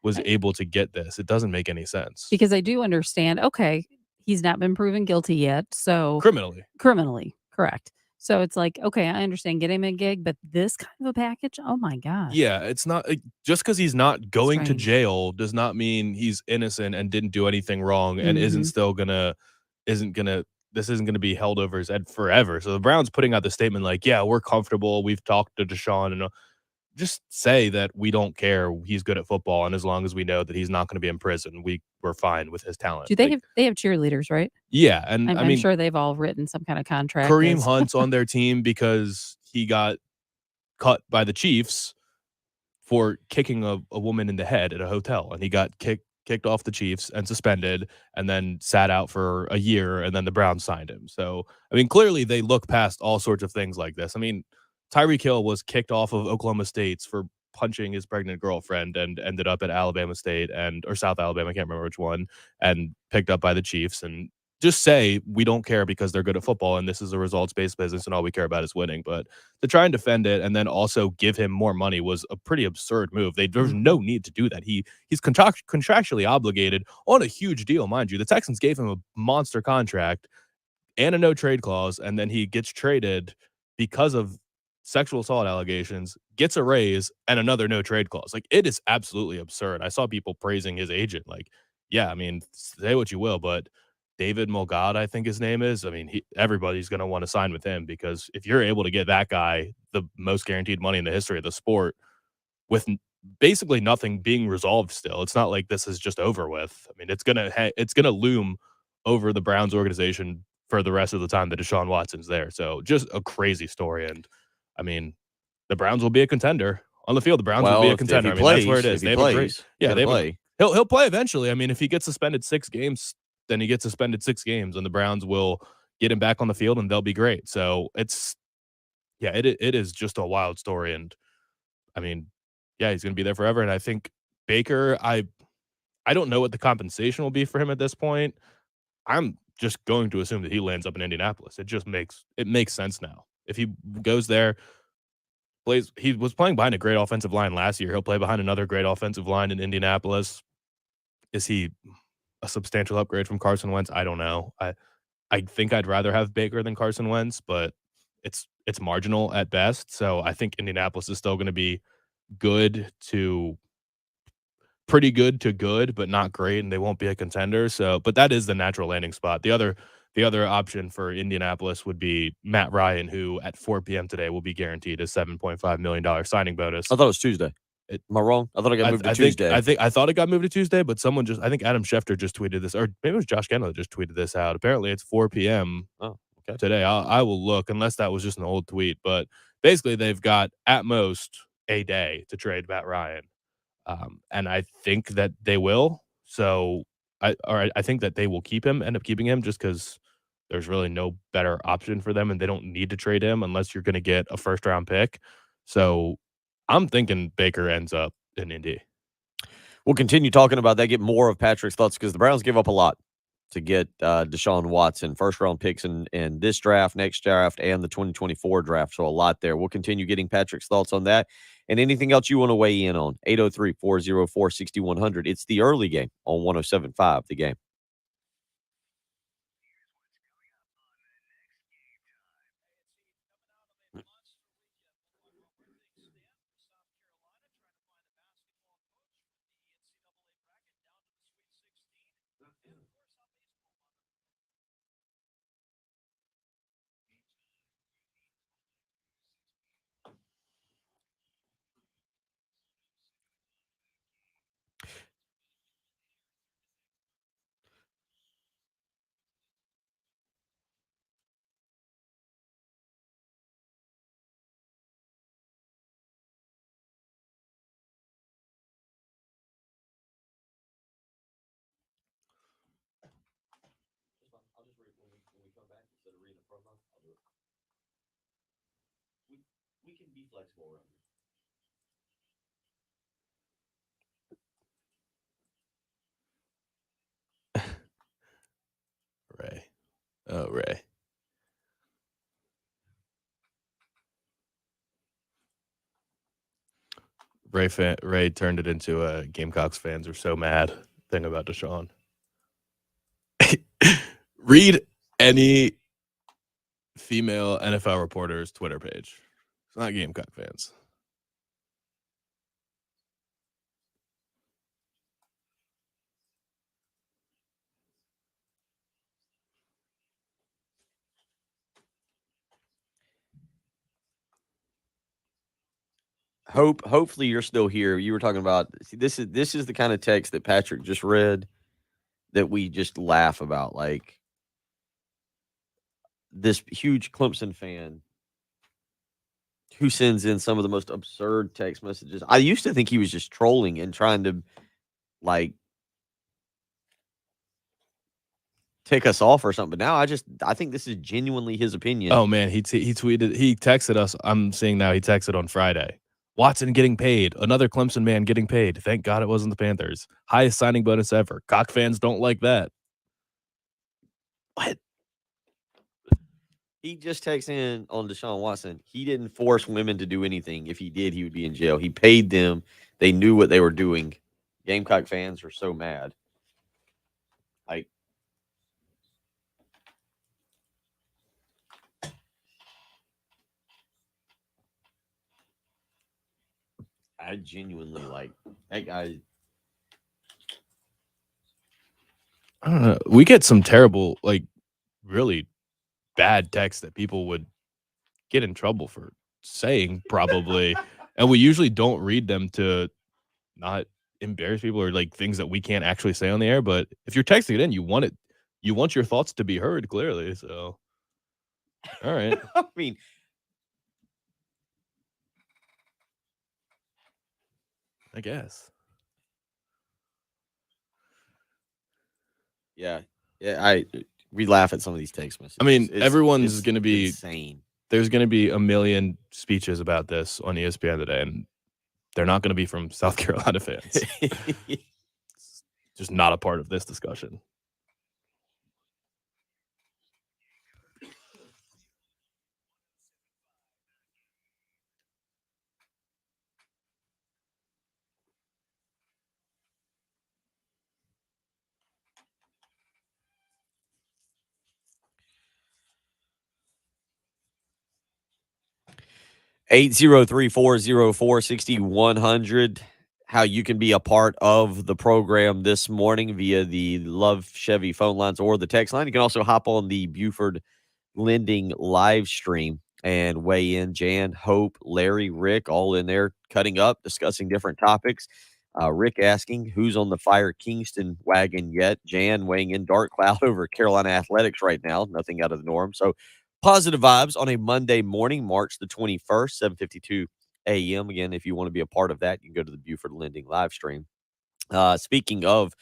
was able to get this. It doesn't make any sense. Because I do understand, okay, he's not been proven guilty yet. So criminally, correct. So it's like, okay, I understand getting him a gig, but this kind of a package, oh my gosh. Yeah, it's not just because he's not going to jail does not mean he's innocent and didn't do anything wrong and isn't gonna be held over his head forever. So the Browns putting out the statement like, yeah, we're comfortable. We've talked to Desean, and just say that we don't care. He's good at football, and as long as we know that he's not going to be in prison, we're fine with his talent. Do they have cheerleaders, right? Yeah, and I mean, I'm sure they've all written some kind of contract. Kareem Hunt's on their team because he got cut by the Chiefs for kicking a woman in the head at a hotel, and he got kicked off the Chiefs and suspended, and then sat out for a year, and then the Browns signed him. So, I mean, clearly they look past all sorts of things like this. I mean, Tyreek Hill was kicked off of Oklahoma State for punching his pregnant girlfriend and ended up at Alabama State or South Alabama, I can't remember which one, and picked up by the Chiefs. And just say we don't care because they're good at football and this is a results-based business and all we care about is winning. But to try and defend it and then also give him more money was a pretty absurd move. There's no need to do that. He's contractually obligated on a huge deal, mind you. The Texans gave him a monster contract and a no-trade clause, and then he gets traded because of sexual assault allegations, gets a raise, and another no-trade clause. Like, it is absolutely absurd. I saw people praising his agent. Like, yeah, I mean, say what you will, but David Mulgad, I think his name is. I mean, everybody's going to want to sign with him, because if you're able to get that guy the most guaranteed money in the history of the sport with basically nothing being resolved still, it's not like this is just over with. I mean, it's gonna loom over the Browns organization for the rest of the time that Desean Watson's there. So just a crazy story. And I mean, the Browns will be a contender on the field. The Browns will be a contender. I mean, that's where it is. He'll play eventually. I mean, if he gets suspended 6 games, then he gets suspended 6 games, and the Browns will get him back on the field, and they'll be great. So it is just a wild story. And I mean, yeah, he's going to be there forever. And I think Baker, I don't know what the compensation will be for him at this point. I'm just going to assume that he lands up in Indianapolis. It makes sense now. If he goes there, he was playing behind a great offensive line last year. He'll play behind another great offensive line in Indianapolis. Is he a substantial upgrade from Carson Wentz? I don't know. I think I'd rather have Baker than Carson Wentz, but it's marginal at best. So I think Indianapolis is still going to be pretty good to good, but not great, and they won't be a contender. So, but that is the natural landing spot. The other option for Indianapolis would be Matt Ryan, who at 4 p.m. today will be guaranteed a $7.5 million signing bonus. I thought it was Tuesday. Am I wrong? I thought it got moved to Tuesday. I thought it got moved to Tuesday, but I think Adam Schefter just tweeted this, or maybe it was Josh Kendall that just tweeted this out. Apparently it's 4 p.m. Today. I will look, unless that was just an old tweet. But basically they've got at most a day to trade Matt Ryan. And I think that they will. So I think that they will end up keeping him, just because there's really no better option for them, and they don't need to trade him unless you're going to get a first-round pick. So I'm thinking Baker ends up in Indy. We'll continue talking about that, get more of Patrick's thoughts, because the Browns give up a lot. to get Desean Watson, first-round picks in this draft, next draft, and the 2024 draft. So a lot there. We'll continue getting Patrick's thoughts on that and anything else you want to weigh in on. 803-404-6100. It's the early game on 107.5 The Game. We can be flexible around here. Ray. Oh, Ray. Ray turned it into a Gamecocks fans are so mad thing about Desean. Read any female NFL reporter's Twitter page. It's not Gamecock fans. Hopefully you're still here. You were talking about this is the kind of text that Patrick just read that we just laugh about. Like this huge Clemson fan who sends in some of the most absurd text messages. I used to think he was just trolling and trying to like tick us off or something. But now I think this is genuinely his opinion. Oh man, he texted us. I'm seeing now he texted on Friday. Watson getting paid. Another Clemson man getting paid. Thank God it wasn't the Panthers. Highest signing bonus ever. Cock fans don't like that. What? He just texted in on Desean Watson. He didn't force women to do anything. If he did, he would be in jail. He paid them. They knew what they were doing. Gamecock fans are so mad. Like, I genuinely like that guy. I don't know. We get some terrible, like, really bad texts that people would get in trouble for saying, probably. And we usually don't read them to not embarrass people or like things that we can't actually say on the air. But if you're texting it in, you want your thoughts to be heard, clearly. So, all right. I mean, I guess. Yeah. We laugh at some of these text messages. I mean, everyone's it's going to be insane. There's going to be a million speeches about this on ESPN today, and they're not going to be from South Carolina fans. It's just not a part of this discussion. Eight 803-404-6100. How you can be a part of the program this morning via the Love Chevy phone lines or the text line. You can also hop on the Buford Lending live stream and weigh in. Jan, Hope, Larry, Rick, all in there cutting up, discussing different topics. Rick asking who's on the Fire Kingston wagon yet. Jan weighing in dark cloud over Carolina Athletics right now. Nothing out of the norm. So positive vibes on a Monday morning, March the 21st, 7:52 a.m. Again, if you want to be a part of that, you can go to the Buford Lending live stream. Speaking of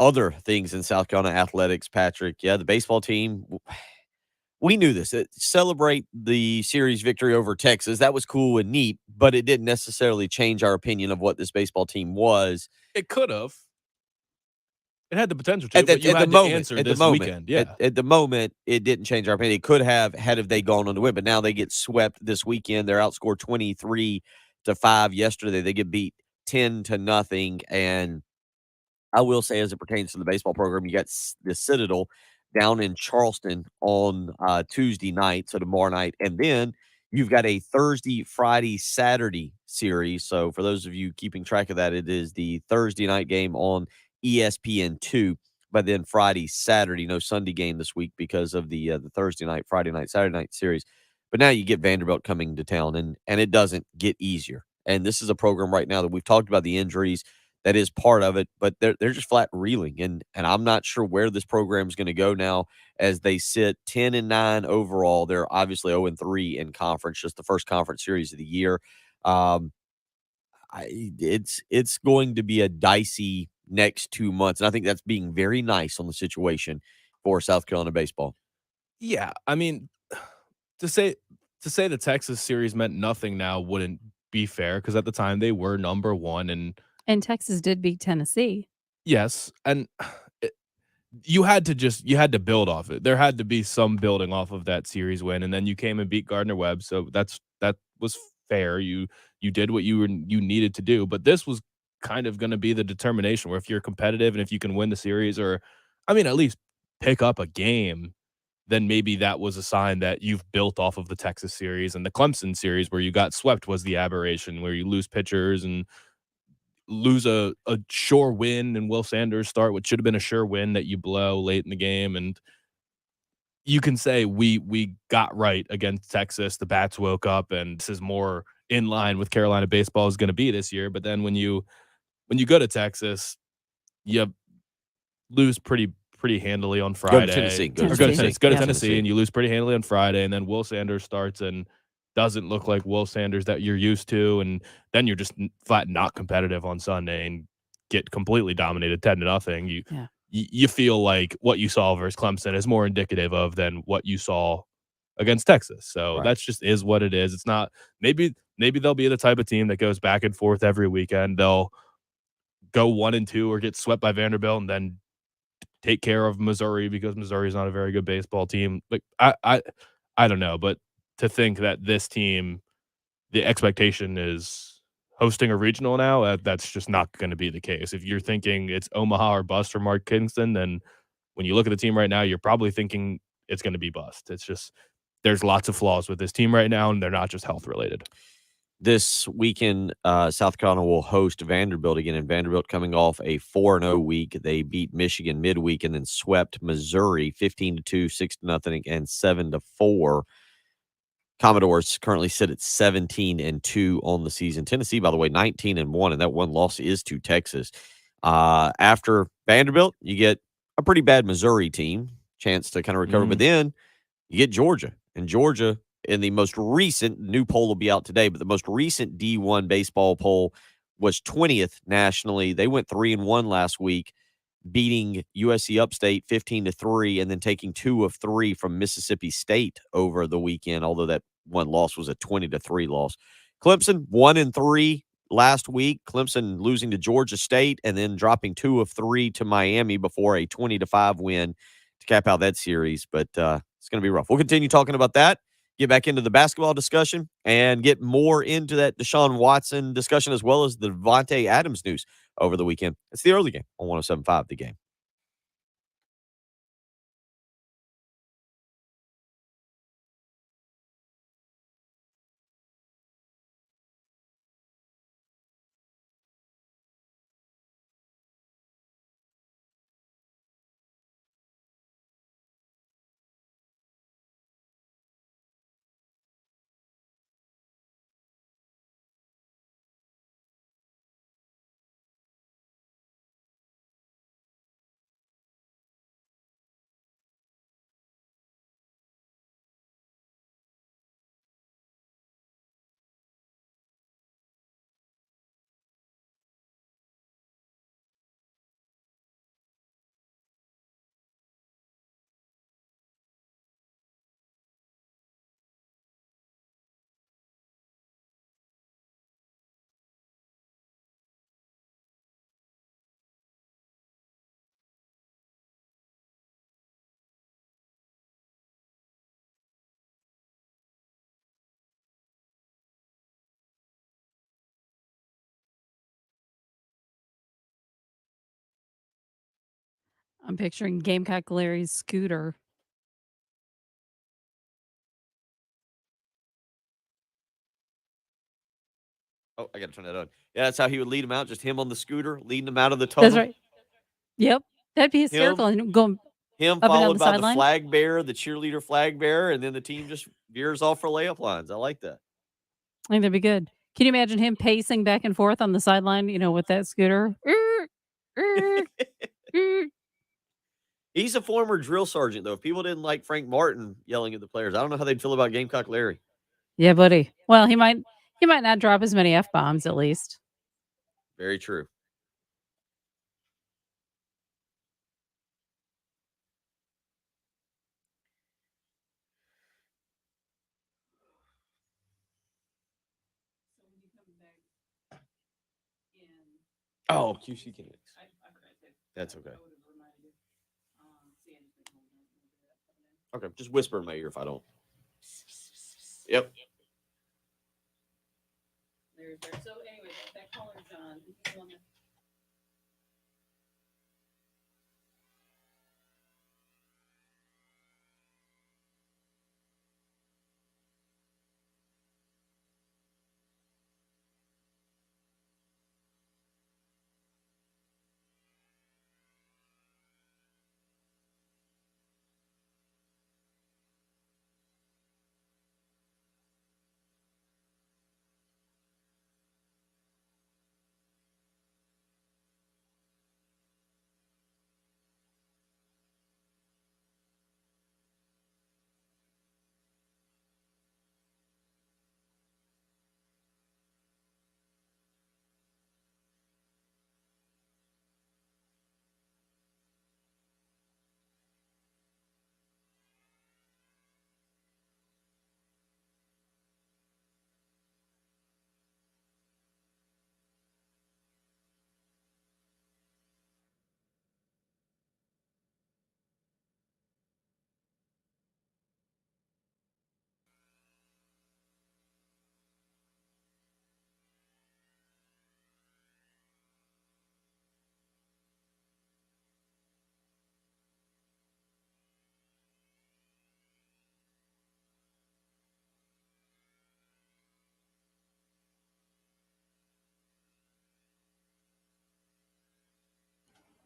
other things in South Carolina athletics, Patrick, yeah, the baseball team, we knew this. Celebrate the series victory over Texas. That was cool and neat, but it didn't necessarily change our opinion of what this baseball team was. It could have. It had the potential to, At but you the had to moment, answer at the this moment, weekend. Yeah. at the moment, it didn't change our opinion. It could have had if they gone on to win, but now they get swept this weekend. They're outscored 23-5 yesterday. They get beat 10-0, and I will say, as it pertains to the baseball program, you got the Citadel down in Charleston on Tuesday night, so tomorrow night, and then you've got a Thursday, Friday, Saturday series. So for those of you keeping track of that, it is the Thursday night game on ESPN2, but then Friday, Saturday, no Sunday game this week because of the Thursday night, Friday night, Saturday night series. But now you get Vanderbilt coming to town, and it doesn't get easier. And this is a program right now that we've talked about the injuries. That is part of it, but they're just flat reeling, and I'm not sure where this program is going to go now as they sit 10-9 overall. They're obviously 0-3 in conference, just the first conference series of the year. Um, it's going to be a dicey next 2 months, and I think that's being very nice on the situation for South Carolina baseball. Yeah, I mean, to say the Texas series meant nothing now wouldn't be fair because at the time they were number one, And Texas did beat Tennessee. yes, and you had to build off it. There had to be some building off of that series win, and then you came and beat Gardner Webb, so that was fair. You did what you needed to do, but this was kind of going to be the determination where if you're competitive and if you can win the series, or I mean, at least pick up a game, then maybe that was a sign that you've built off of the Texas series. And the Clemson series where you got swept was the aberration, where you lose pitchers and lose a sure win and Will Sanders start what should have been a sure win that you blow late in the game. And you can say we got right against Texas. The bats woke up, and this is more in line with Carolina baseball is going to be this year. But then when you go to Texas, you lose pretty handily on Friday. Go to Tennessee. Go to Tennessee, and you lose pretty handily on Friday. And then Will Sanders starts and doesn't look like Will Sanders that you're used to. And then you're just flat not competitive on Sunday and get completely dominated 10-0. You feel like what you saw versus Clemson is more indicative of than what you saw against Texas. So that's just is what it is. It's not maybe they'll be the type of team that goes back and forth every weekend. They'll go 1-2 or get swept by Vanderbilt and then take care of Missouri because Missouri is not a very good baseball team. Like I don't know, but to think that this team, the expectation is hosting a regional now, that's just not going to be the case. If you're thinking it's Omaha or bust for Mark Kingston, then when you look at the team right now, you're probably thinking it's going to be bust. It's just there's lots of flaws with this team right now, and they're not just health related. This weekend, South Carolina will host Vanderbilt again, and Vanderbilt coming off a 4-0 week. They beat Michigan midweek and then swept Missouri 15-2, 6-0, and 7-4. Commodores currently sit at 17-2 on the season. Tennessee, by the way, 19-1, and that one loss is to Texas. After Vanderbilt, you get a pretty bad Missouri team, chance to kind of recover, but then you get Georgia, and Georgia in the most recent new poll will be out today, but the most recent D1 baseball poll was 20th nationally. They went 3-1 last week, beating USC Upstate 15-3, and then taking 2 of 3 from Mississippi State over the weekend. Although that one loss was a 20-3 loss. Clemson 1-3 last week. Clemson losing to Georgia State and then dropping 2 of 3 to Miami before a 20-5 win to cap out that series. But it's going to be rough. We'll continue talking about that. Get back into the basketball discussion and get more into that Desean Watson discussion as well as the Devontae Adams news over the weekend. It's the early game on 107.5 The Game. I'm picturing Gamecock Larry's scooter. Oh, I got to turn that on. Yeah, that's how he would lead him out. Just him on the scooter, leading him out of the tunnel. That's right. Yep. That'd be hysterical. And going Him up and down followed the by the sideline. flag bearer, the cheerleader flag bearer, and then the team just veers off for layup lines. I like that. I think that'd be good. Can you imagine him pacing back and forth on the sideline, with that scooter? He's a former drill sergeant, though. If people didn't like Frank Martin yelling at the players, I don't know how they'd feel about Gamecock Larry. Yeah, buddy. Well, he might not drop as many F-bombs at least. Very true. Oh, QC Kinetics. That's okay. Okay, just whisper in my ear if I don't. Yep. So anyway, that caller, John, he's on the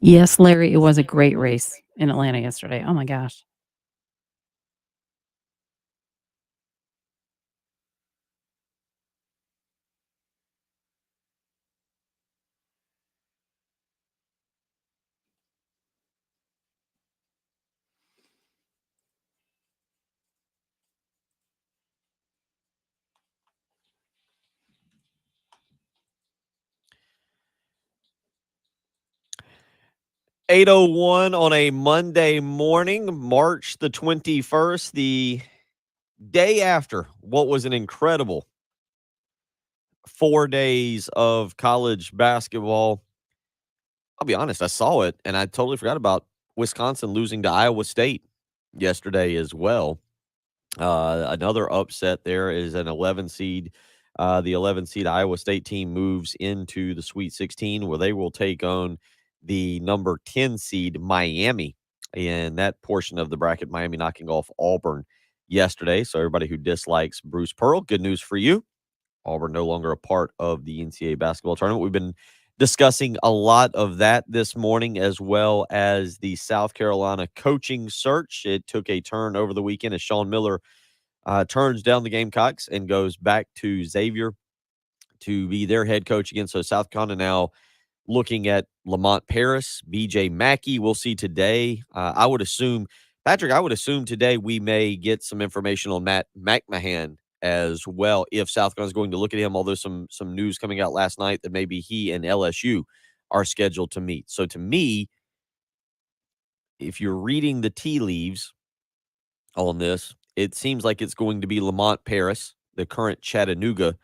Yes, Larry, it was a great race in Atlanta yesterday. Oh my gosh. .801 on a Monday morning, March the 21st, the day after what was an incredible 4 days of college basketball. I'll be honest, I saw it, and I totally forgot about Wisconsin losing to Iowa State yesterday as well. Another upset there is an 11 seed. The 11 seed Iowa State team moves into the Sweet 16 where they will take on the number 10 seed Miami in that portion of the bracket. Miami knocking off Auburn yesterday. So everybody who dislikes Bruce Pearl, good news for you. Auburn no longer a part of the NCAA basketball tournament. We've been discussing a lot of that this morning, as well as the South Carolina coaching search. It took a turn over the weekend as Sean Miller turns down the Gamecocks and goes back to Xavier to be their head coach again. So South Carolina now looking at Lamont Paris, BJ Mackey. We'll see today. I would assume today we may get some information on Matt McMahon as well, if South Carolina is going to look at him, although some news coming out last night that maybe he and LSU are scheduled to meet. So to me, if you're reading the tea leaves on this, it seems like it's going to be Lamont Paris, the current Chattanooga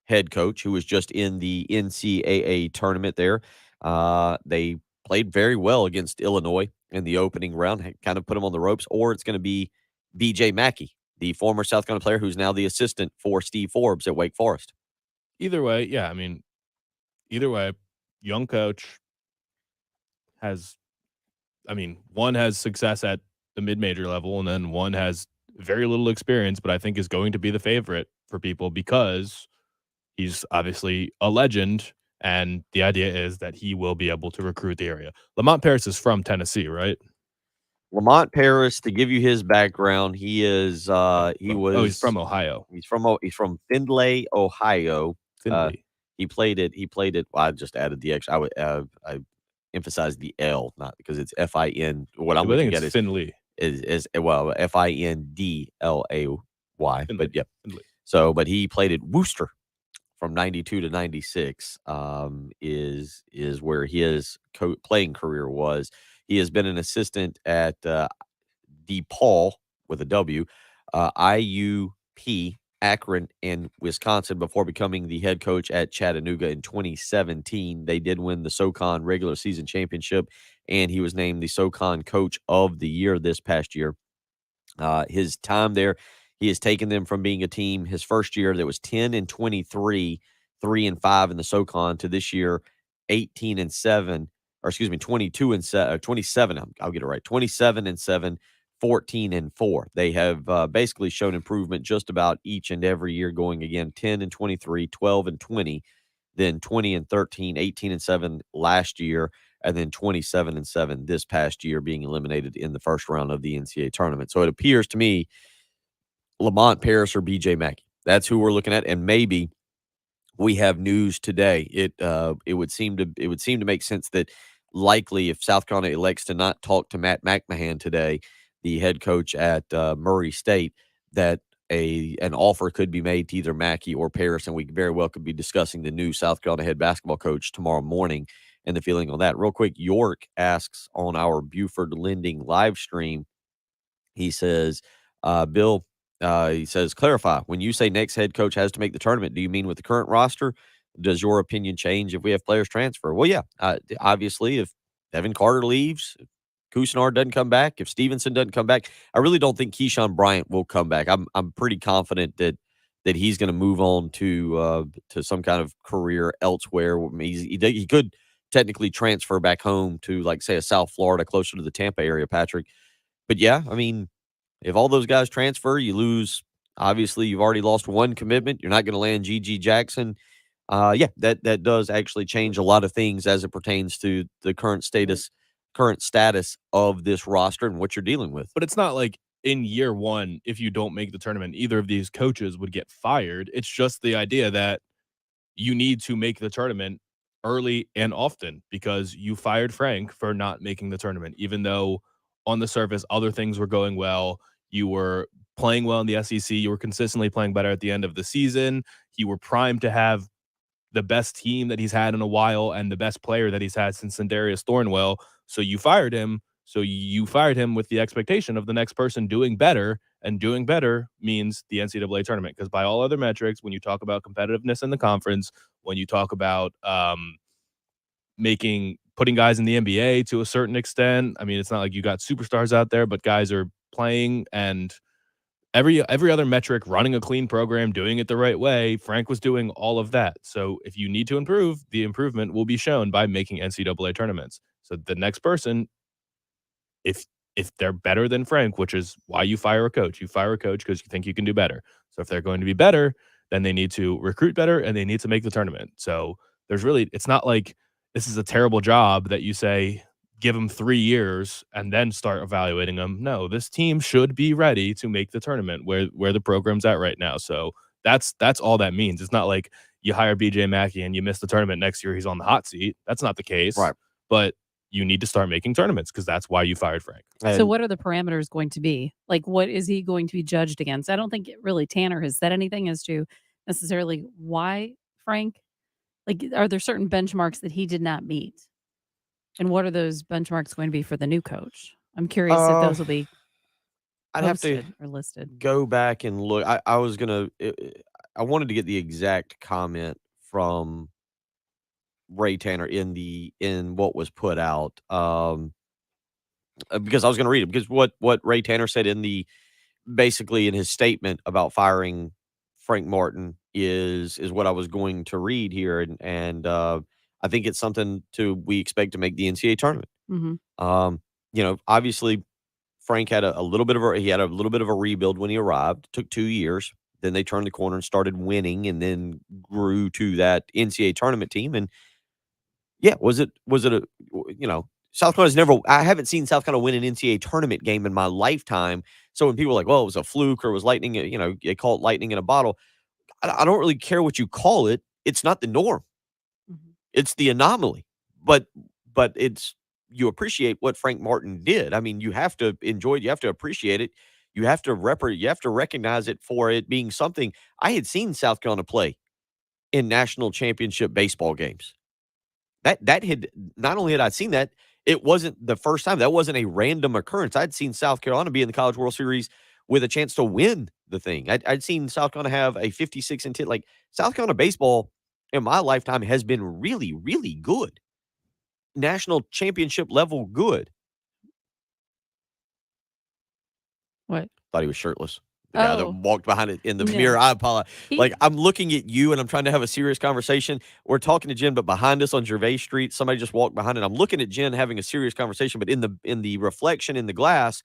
head coach, who was just in the NCAA tournament there. They played very well against Illinois in the opening round, kind of put them on the ropes. Or it's going to be BJ Mackey, the former South Carolina player who's now the assistant for Steve Forbes at Wake Forest. Either way, yeah, I mean, either way, young coach has I mean, one has success at the mid-major level, and then one has very little experience, but I think is going to be the favorite for people because he's obviously a legend, and the idea is that he will be able to recruit the area. Lamont Paris is from Tennessee, right? Lamont Paris, to give you his background, he is he's from Ohio. He's from Findlay, Ohio. Findlay. He played it. Well, I just added the X. I emphasized the L, not because it's Fin. What I'm I think looking at it's Findlay. is well Findlay. But yeah. Findlay. So, but he played at Worcester from 92 to 96 is where his playing career was. He has been an assistant at DePaul with a W, IUP, Akron, and Wisconsin before becoming the head coach at Chattanooga in 2017. They did win the SoCon regular season championship, and he was named the SoCon Coach of the Year this past year. His time there, he has taken them from being a team his first year that was 10-23, 3-5 in the SoCon, to this year 18-7, or excuse me, 27. I'll get it right. 27-7, 14-4. They have basically shown improvement just about each and every year, going again 10-23, 12-20, then 20-13, 18-7 last year, and then 27-7 this past year, being eliminated in the first round of the NCAA tournament. So it appears to me Lamont Paris or BJ Mackey. That's who we're looking at, and maybe we have news today. It would seem to make sense that likely if South Carolina elects to not talk to Matt McMahon today, the head coach at Murray State, that an offer could be made to either Mackey or Paris, and we very well could be discussing the new South Carolina head basketball coach tomorrow morning and the feeling on that. Real quick, York asks on our Buford Lending live stream, he says, Bill, he says, clarify, when you say next head coach has to make the tournament, do you mean with the current roster? Does your opinion change if we have players transfer? Well, yeah, obviously, if Evan Carter leaves, if Cousinard doesn't come back, if Stevenson doesn't come back, I really don't think Keyshawn Bryant will come back. I'm pretty confident that he's going to move on to some kind of career elsewhere. He could technically transfer back home to, like, say, a South Florida, closer to the Tampa area, Patrick. But yeah, I mean, if all those guys transfer, you lose. Obviously, you've already lost one commitment. You're not going to land G.G. Jackson. Yeah, that does actually change a lot of things as it pertains to the current status of this roster and what you're dealing with. But it's not like in year one, if you don't make the tournament, either of these coaches would get fired. It's just the idea that you need to make the tournament early and often, because you fired Frank for not making the tournament, even though on the surface other things were going well. You were playing well in the SEC. You were consistently playing better at the end of the season. You were primed to have the best team that he's had in a while and the best player that he's had since Sindarius Thornwell. So you fired him. So you fired him with the expectation of the next person doing better, and doing better means the NCAA tournament. Because by all other metrics, when you talk about competitiveness in the conference, when you talk about putting guys in the NBA to a certain extent, I mean, it's not like you got superstars out there, but guys are playing, and every other metric, running a clean program, doing it the right way, Frank was doing all of that. So if you need to improve, the improvement will be shown by making NCAA tournaments. So the next person, if they're better than Frank, which is why you fire a coach because you think you can do better. So if they're going to be better, then they need to recruit better and they need to make the tournament. So it's not like this is a terrible job that you say, give them 3 years and then start evaluating them. No, this team should be ready to make the tournament where the program's at right now. So that's all that means. It's not like you hire BJ Mackey and you miss the tournament next year, he's on the hot seat. That's not the case. Right. But you need to start making tournaments because that's why you fired Frank. So what are the parameters going to be? Like, what is he going to be judged against? I don't think really Tanner has said anything as to necessarily why Frank, like, are there certain benchmarks that he did not meet? And what are those benchmarks going to be for the new coach? I'm curious if those will be I'd have to or listed. go back and look. I wanted to get the exact comment from Ray Tanner in what was put out, because I was going to read it, because what Ray Tanner said basically in his statement about firing Frank Martin is what I was going to read here, and I think it's something we expect to make the NCAA tournament. Mm-hmm. obviously Frank had a little bit of a rebuild when he arrived. Took 2 years. Then they turned the corner and started winning, and then grew to that NCAA tournament team. And yeah, was it South Carolina's never. I haven't seen South Carolina win an NCAA tournament game in my lifetime. So when people are like, well, it was a fluke or it was lightning, they call it lightning in a bottle. I don't really care what you call it. It's not the norm. It's the anomaly. But you appreciate what Frank Martin did. I mean, you have to enjoy it. You have to appreciate it. You have to recognize it for it being something. I had seen South Carolina play in national championship baseball games. That had not only had I seen that, it wasn't the first time. That wasn't a random occurrence. I'd seen South Carolina be in the College World Series with a chance to win the thing. I'd seen South Carolina have a 56-10. Like, South Carolina baseball in my lifetime has been really, really good. National championship level good. What? Thought he was shirtless. The guy that Oh. walked behind it in the No. mirror. I apologize. He- Like, I'm looking at you and I'm trying to have a serious conversation. We're talking to Jen, but behind us on Gervais Street, somebody just walked behind it. I'm looking at Jen having a serious conversation, but in the reflection in the glass,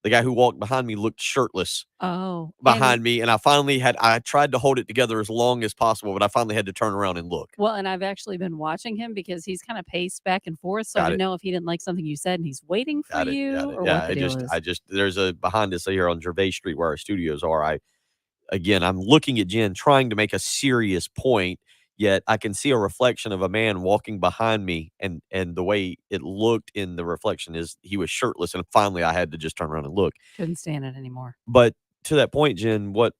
the guy who walked behind me looked shirtless Oh. behind me. And I tried to hold it together as long as possible, but I finally had to turn around and look. Well, and I've actually been watching him because he's kind of paced back and forth. So I Got didn't it. know if he didn't like something you said and he's waiting for Got it. you Got it. or Yeah, what the deal is. there's a behind us here on Gervais Street where our studios are. I'm looking at Jen trying to make a serious point, yet I can see a reflection of a man walking behind me, and the way it looked in the reflection is he was shirtless, and finally I had to just turn around and look. Couldn't stand it anymore. But to that point, Jen, what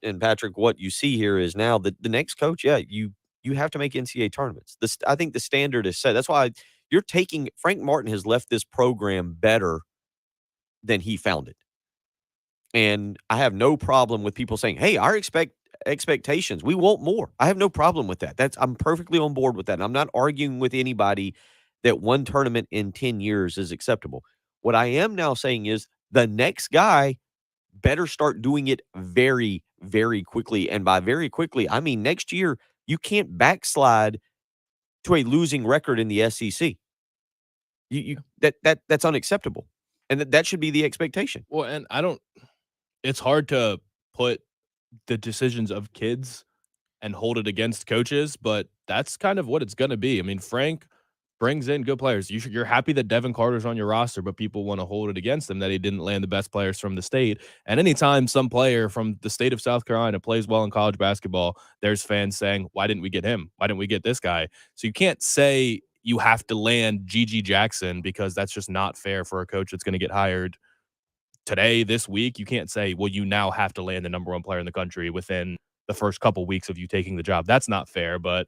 and Patrick, what you see here is now the next coach, you have to make NCAA tournaments. I think the standard is set. That's why Frank Martin has left this program better than he found it. And I have no problem with people saying, hey, our expectations, we want more. I have no problem with that. I'm perfectly on board with that. And I'm not arguing with anybody that one tournament in 10 years is acceptable. What I am now saying is the next guy better start doing it very, very quickly. And by very quickly, I mean next year, you can't backslide to a losing record in the SEC. That's unacceptable. And that should be the expectation. Well, and it's hard to put the decisions of kids and hold it against coaches, but that's kind of what it's going to be. I mean, Frank brings in good players. You're happy that Devin Carter's on your roster, but people want to hold it against him that he didn't land the best players from the state. And anytime some player from the state of South Carolina plays well in college basketball, there's fans saying, why didn't we get him? Why didn't we get this guy? So you can't say you have to land G.G. Jackson because that's just not fair for a coach that's going to get hired today, this week. You can't say, well, you now have to land the number one player in the country within the first couple weeks of you taking the job. That's not fair, but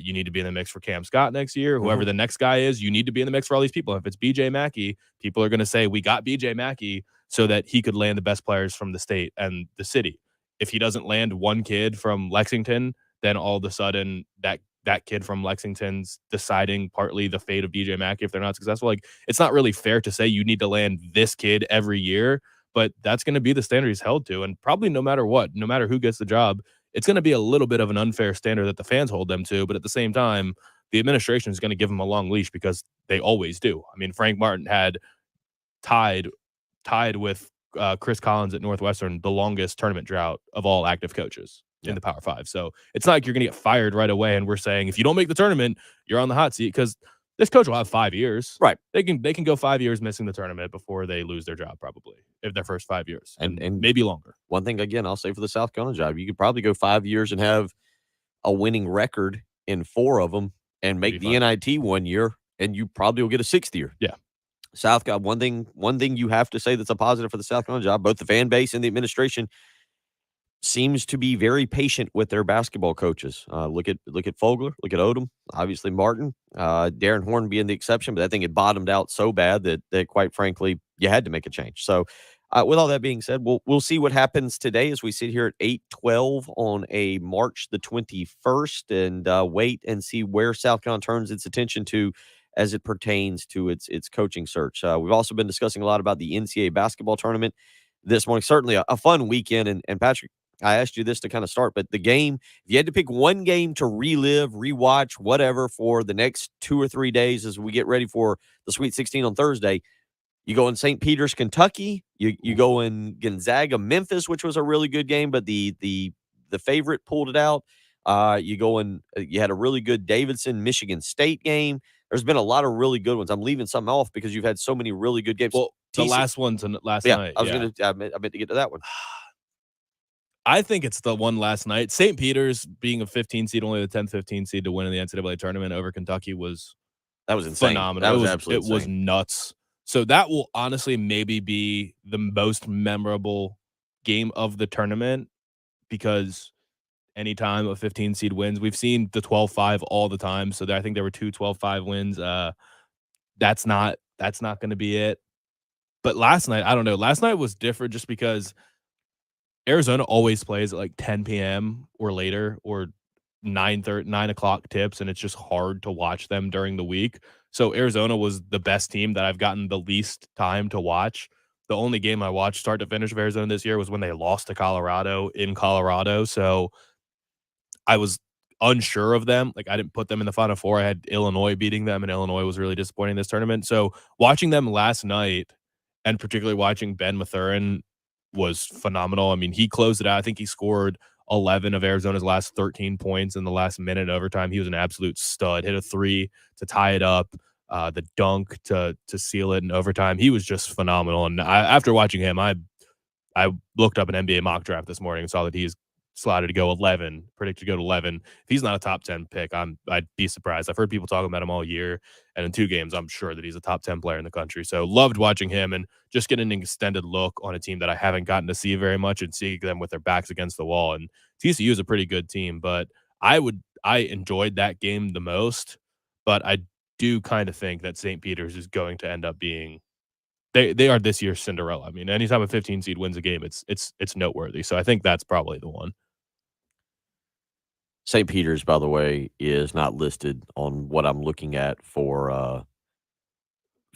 you need to be in the mix for Cam Scott next year. Whoever the next guy is, you need to be in the mix for all these people. If it's BJ Mackey, people are going to say, we got BJ Mackey so that he could land the best players from the state and the city. If he doesn't land one kid from Lexington, then all of a sudden that kid from Lexington's deciding partly the fate of DJ Mackey if they're not successful. Like, it's not really fair to say you need to land this kid every year, but that's going to be the standard he's held to. And probably no matter what, no matter who gets the job, it's going to be a little bit of an unfair standard that the fans hold them to. But at the same time, the administration is going to give them a long leash because they always do. I mean, Frank Martin had tied with Chris Collins at Northwestern, the longest tournament drought of all active coaches in the Power Five. So it's not like you're going to get fired right away. And we're saying, if you don't make the tournament, you're on the hot seat, because this coach will have 5 years. Right. They can go 5 years missing the tournament before they lose their job, probably, if their first 5 years and maybe longer. One thing, again, I'll say for the South Carolina job, you could probably go 5 years and have a winning record in 4 of them and make the NIT 1 year, and you probably will get a 6th year. Yeah. South Carolina, one thing you have to say that's a positive for the South Carolina job, both the fan base and the administration seems to be very patient with their basketball coaches. Look at Fogler, look at Odom, obviously Martin, Darren Horn being the exception, but I think it bottomed out so bad that quite frankly you had to make a change. So with all that being said, we'll see what happens today as we sit here at 8:12 on a March the 21st, and wait and see where South Carolina turns its attention to as it pertains to its coaching search. We've also been discussing a lot about the NCAA basketball tournament this morning. Certainly a fun weekend, and Patrick, I asked you this to kind of start, but the game, if you had to pick one game to relive, rewatch, whatever, for the next 2 or 3 days as we get ready for the Sweet 16 on Thursday, You go in St. Peter's, Kentucky. You go in Gonzaga, Memphis, which was a really good game, but the favorite pulled it out. You go in. You had a really good Davidson, Michigan State game. There's been a lot of really good ones. I'm leaving some off because you've had so many really good games. Well, the last one's last yeah, night. I meant to get to that one. I think it's the one last night. St. Peter's being a 15 seed, only the 10th, 15 seed to win in the NCAA tournament over Kentucky was insane. Phenomenal. That was absolutely it was nuts. So that will honestly maybe be the most memorable game of the tournament because anytime a 15 seed wins, we've seen the 12-5 all the time. So I think there were 2 12-5 wins. That's not going to be it. But last night, I don't know. Last night was different just because Arizona always plays at like 10 p.m. or later or 9 o'clock tips, and it's just hard to watch them during the week. So Arizona was the best team that I've gotten the least time to watch. The only game I watched start to finish of Arizona this year was when they lost to Colorado in Colorado. So I was unsure of them. Like I didn't put them in the Final Four. I had Illinois beating them, and Illinois was really disappointing this tournament. So watching them last night, and particularly watching Ben Mathurin, was phenomenal. I mean, he closed it out. I think he scored 11 of Arizona's last 13 points in the last minute of overtime. He was an absolute stud. Hit a 3 to tie it up, the dunk to seal it in overtime. He was just phenomenal. And after watching him, I looked up an NBA mock draft this morning and saw that he's slotted to go 11, predicted to go to 11. If he's not a top 10 pick, I'd be surprised. I've heard people talking about him all year, and in 2 games, I'm sure that he's a top 10 player in the country. So loved watching him and just getting an extended look on a team that I haven't gotten to see very much and seeing them with their backs against the wall. And TCU is a pretty good team, but I enjoyed that game the most, but I do kind of think that St. Peter's is going to end up being they are this year's Cinderella. I mean, anytime a 15 seed wins a game, it's noteworthy. So I think that's probably the one. St. Peter's, by the way, is not listed on what I'm looking at for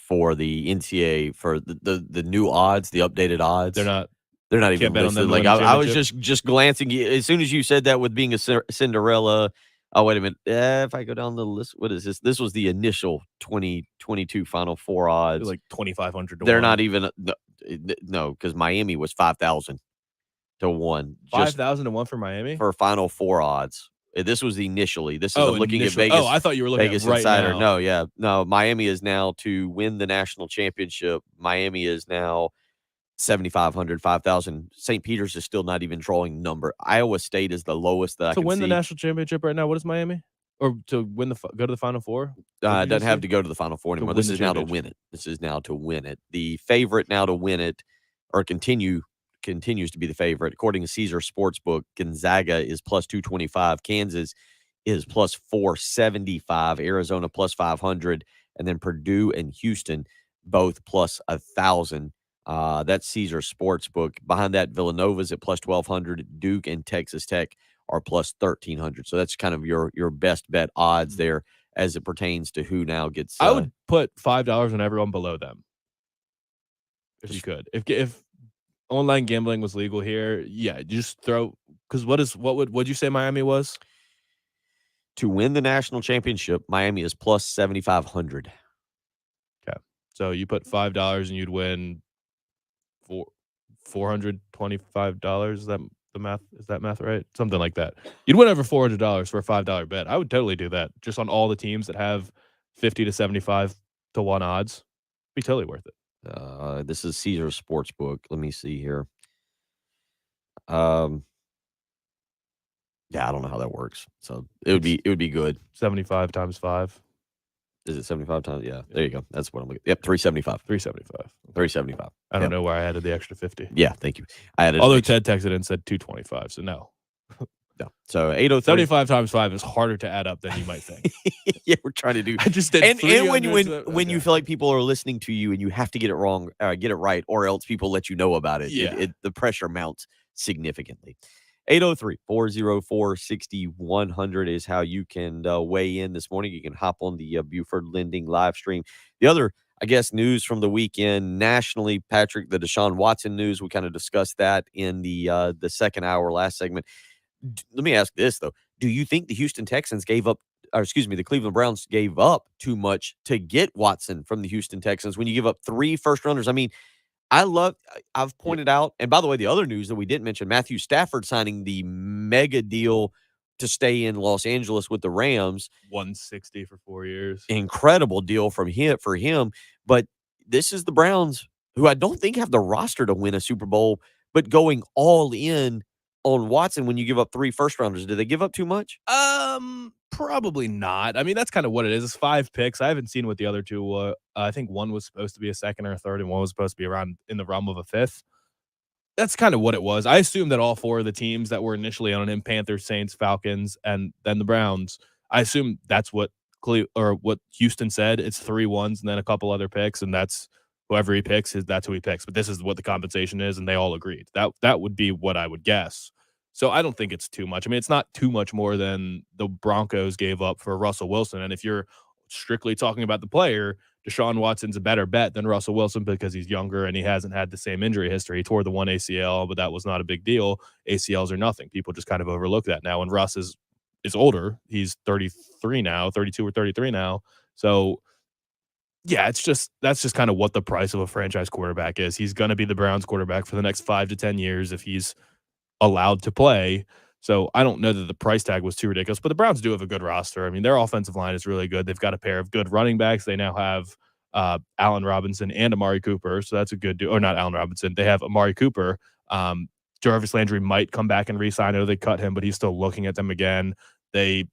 the NCAA for the new odds, the updated odds. They're not even listed. Like I was just glancing as soon as you said that with being a Cinderella. Oh, wait a minute. If I go down the list, what is this? This was the initial 2022 Final Four odds. Like 2,500 to 1. They're not even no, because Miami was 5,000 to 1. 5,000 to 1 for Miami for Final Four odds. This was initially. This is I'm looking at Vegas. Oh, I thought you were looking Vegas at right Insider. now. No. Miami is now to win the national championship. Miami is now 7,500, 5,000. St. Peter's is still not even drawing number. Iowa State is the lowest that I can see. To win the national championship right now, what is Miami? Or to win go to the Final Four? It doesn't have to go to the Final Four anymore. This is now to win it. This is now to win it. The favorite now to win it, or continues to be the favorite. According to Caesar Sportsbook, Gonzaga is plus 225. Kansas is plus 475. Arizona plus 500. And then Purdue and Houston both plus 1,000. That's Caesar Sportsbook. Behind that, Villanova's at plus 1,200. Duke and Texas Tech are plus 1,300. So that's kind of your best bet odds there as it pertains to who now gets. I would put $5 on everyone below them if you could. If online gambling was legal here, yeah, just throw. Because what'd you say Miami was? To win the national championship, Miami is plus 7,500. Okay, so you put $5 and you'd win $425. Is that the math? Is that math right? Something like that. You'd win over $400 for a $5 bet. I would totally do that just on all the teams that have 50 to 75 to 1 odds. Be totally worth it. This is Caesar Sportsbook. Let me see here. Yeah, I don't know how that works. So it would be good. 75 times 5. Is it 75 times? Yeah, there you go. That's what I'm looking. Yep, 375. 375. I don't know where I added the extra 50. Yeah, thank you. I added. Although Ted texted and said 225, so no. No. So 803. 75 times 5 is harder to add up than you might think. Yeah, we're trying to do. I just did. And when you feel like people are listening to you and you have to get it wrong, get it right, or else people let you know about it. Yeah. The pressure mounts significantly. 803-404-6100 is how you can weigh in this morning. You can hop on the Buford Lending live stream. The other, I guess, news from the weekend nationally, Patrick, the Desean Watson news. We kind of discussed that in the second hour last segment. Let me ask this, though. Do you think the Houston Texans gave up the Cleveland Browns gave up too much to get Watson from the Houston Texans when you give up 3 first rounders. I mean, I've pointed out, and by the way, the other news that we didn't mention, Matthew Stafford signing the mega deal to stay in Los Angeles with the Rams. 160 for 4 years. Incredible deal for him. But this is the Browns, who I don't think have the roster to win a Super Bowl, but going all in on Watson when you give up 3 first rounders. Did they give up too much? Probably not. I mean, that's kind of what it is. It's 5 picks. I haven't seen what the other 2 I think one was supposed to be a second or a third, and one was supposed to be around in the realm of a fifth. That's kind of what it was. I assume that all 4 of the teams that were initially on him, Panthers, Saints, Falcons, and then the Browns, I assume that's what what Houston said. It's 3 ones and then a couple other picks, and that's whoever he picks that's who he picks. But this is what the compensation is, and they all agreed. That would be what I would guess. So I don't think it's too much. I mean, it's not too much more than the Broncos gave up for Russell Wilson. And if you're strictly talking about the player, Deshaun Watson's a better bet than Russell Wilson because he's younger and he hasn't had the same injury history. He tore the one ACL, but that was not a big deal. ACLs are nothing. People just kind of overlook that now. And Russ is older. He's 33 now, 32 or 33 now. So yeah, that's just kind of what the price of a franchise quarterback is. He's going to be the Browns quarterback for the next 5 to 10 years if he's allowed to play. So I don't know that the price tag was too ridiculous, but the Browns do have a good roster. I mean, their offensive line is really good. They've got a pair of good running backs. They now have Allen Robinson and Amari Cooper. So that's a good or not Allen Robinson. They have Amari Cooper. Jarvis Landry might come back and re-sign. I know they cut him, but he's still looking at them again. They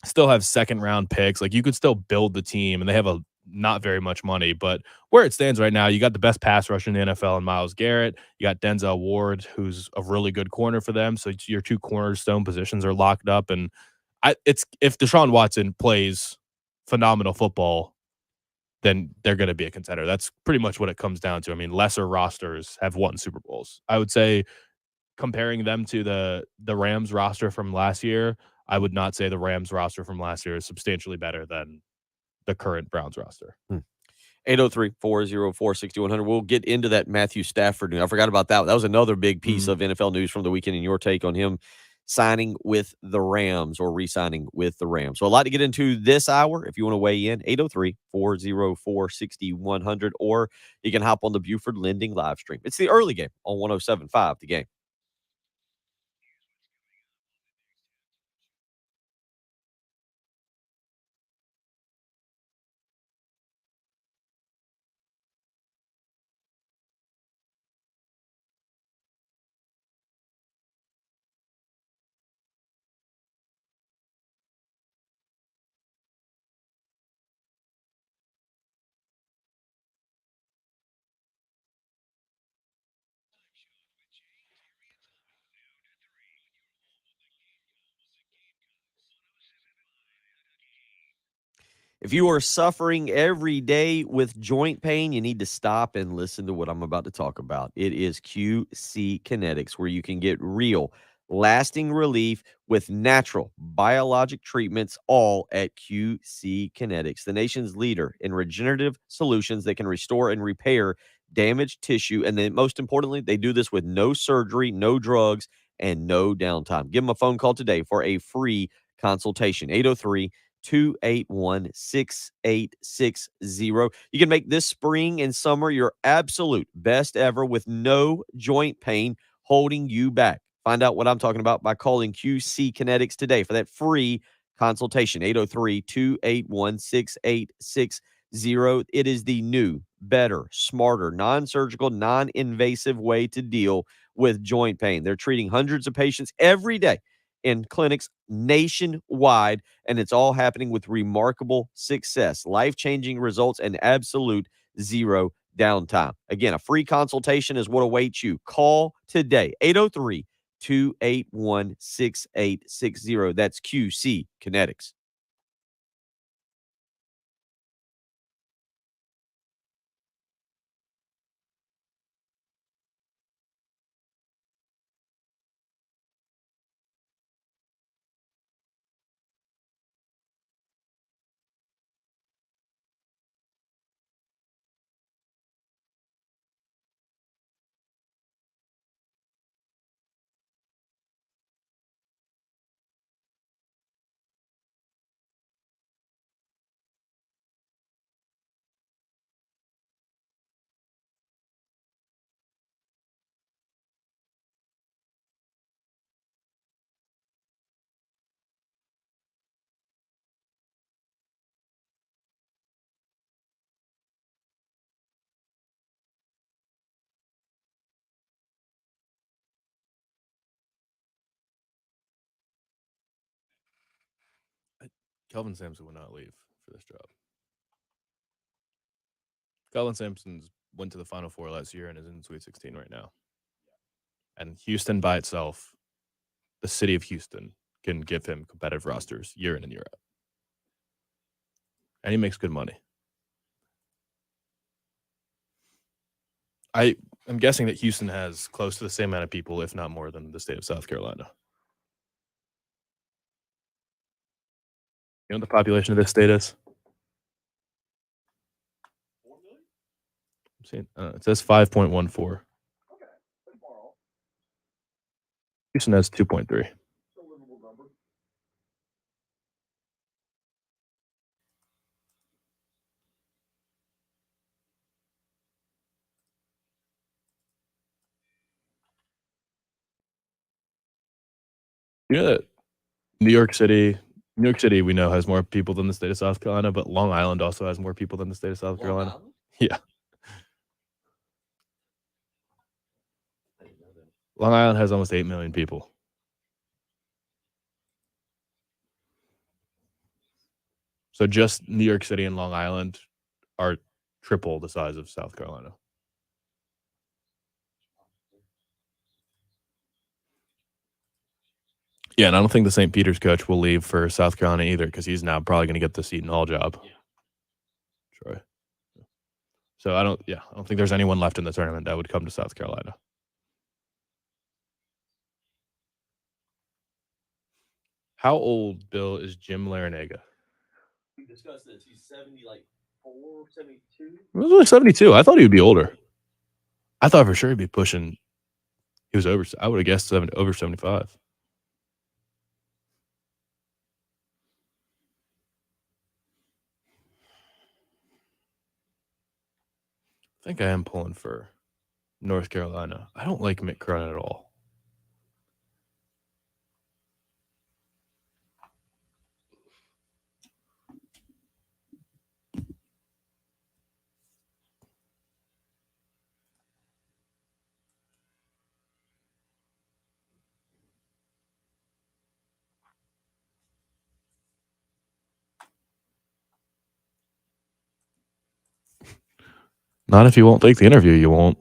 still have second round picks. Like, you could still build the team, and they have not very much money, but where it stands right now, you got the best pass rusher in the NFL in Myles Garrett. You got Denzel Ward, who's a really good corner for them. So your 2 cornerstone positions are locked up. And if Deshaun Watson plays phenomenal football, then they're going to be a contender. That's pretty much what it comes down to. I mean, lesser rosters have won Super Bowls. I would say, comparing them to the Rams roster from last year, I would not say the Rams roster from last year is substantially better than the current Browns roster. 803-404-6100. We'll get into that Matthew Stafford news. I forgot about that. That was another big piece of NFL news from the weekend, and your take on him signing with the Rams or re-signing with the Rams. So a lot to get into this hour. If you want to weigh in, 803-404-6100, or you can hop on the Buford Lending live stream. It's the early game on 107.5 The Game. If you are suffering every day with joint pain, you need to stop and listen to what I'm about to talk about. It is QC Kinetics, where you can get real, lasting relief with natural biologic treatments, all at QC Kinetics, the nation's leader in regenerative solutions that can restore and repair damaged tissue. And then, most importantly, they do this with no surgery, no drugs, and no downtime. Give them a phone call today for a free consultation. 803-281-6860. You can make this spring and summer your absolute best ever with no joint pain holding you back. Find out what I'm talking about by calling QC Kinetics today for that free consultation. 803-281-6860. It is the new, better, smarter, non-surgical, non-invasive way to deal with joint pain. They're treating hundreds of patients every day in clinics nationwide, and it's all happening with remarkable success, life-changing results, and absolute zero downtime. Again, a free consultation is what awaits you. Call today, 803-281-6860. That's QC Kinetics. Kelvin Sampson would not leave for this job. Kelvin Sampson went to the Final Four last year and is in Sweet 16 right now. And Houston by itself, the city of Houston, can give him competitive rosters year in and year out. And he makes good money. I'm guessing that Houston has close to the same amount of people, if not more, than the state of South Carolina. You know what the population of this state is? 4 million? I'm seeing, it says 5.14. Houston has 2.3. You know that New York City, we know has more people than the state of South Carolina, but Long Island also has more people than the state of South Carolina. Yeah. Long Island has almost 8 million people. So just New York City and Long Island are triple the size of South Carolina. Yeah, and I don't think the St. Peter's coach will leave for South Carolina either because he's now probably going to get the Seton Hall job. Troy. So I don't think there's anyone left in the tournament that would come to South Carolina. How old, Bill, is Jim Larinaga? We discussed this. He's 74, 72. He was only 72. I thought he would be older. I thought for sure he'd be pushing. He was over. I would have guessed over 75. I think I am pulling for North Carolina. I don't like Mick Cronin at all. Not if you won't take the interview, you won't.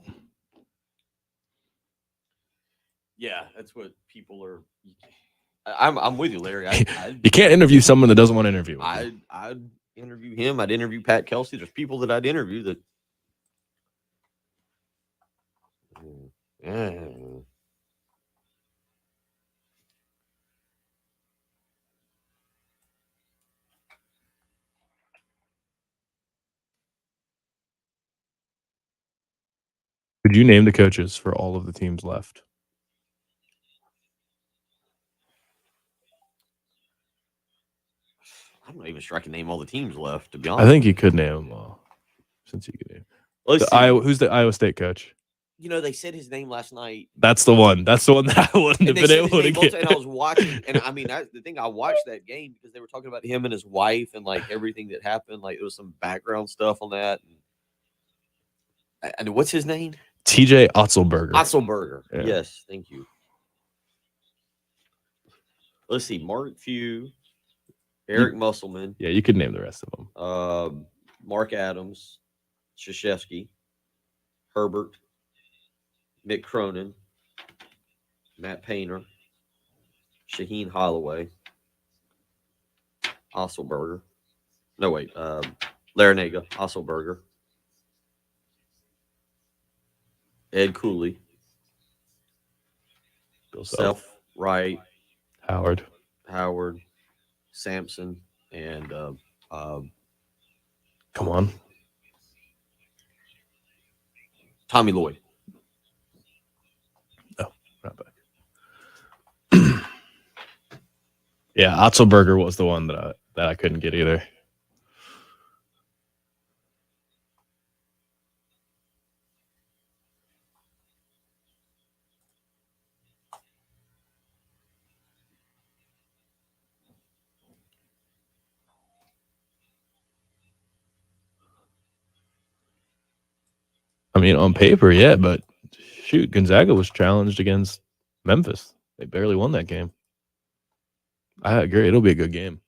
Yeah, that's what people are. I'm with you, Larry. You can't interview someone that doesn't want to interview. I'd interview him. I'd interview Pat Kelsey. There's people that I'd interview that. Could you name the coaches for all of the teams left? I'm not even sure I can name all the teams left, to be honest. I think you could name them all. Since you could name. Who's the Iowa State coach? You know, they said his name last night. That's the one. That's the one that I wouldn't have been able to get. And I was watching, and I mean, the thing I watched that game because they were talking about him and his wife and like everything that happened. Like there was some background stuff on that. And what's his name? TJ Otzelberger. Otzelberger. Yeah. Yes, thank you. Let's see. Mark Few, Eric Musselman. Yeah, you could name the rest of them. Mark Adams, Krzyzewski, Herbert, Mick Cronin, Matt Painter, Shaheen Holloway, Otzelberger. No, wait. Larinaga, Otzelberger, Ed Cooley, Bill Self, Wright, Howard, Sampson, and come on, Tommy Lloyd. No, not back. Yeah, Otzelberger was the one that I couldn't get either. I mean, on paper, yeah, but shoot, Gonzaga was challenged against Memphis. They barely won that game. I agree. It'll be a good game.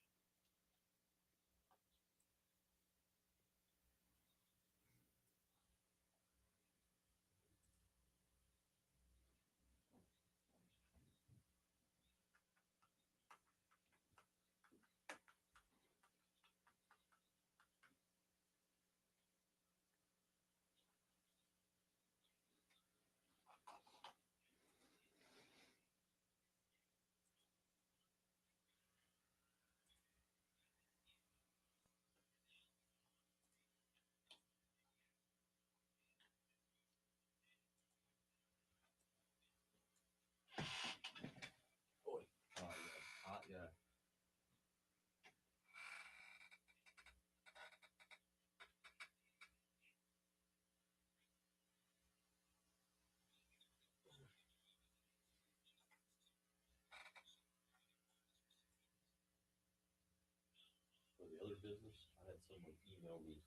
other business, I had someone email me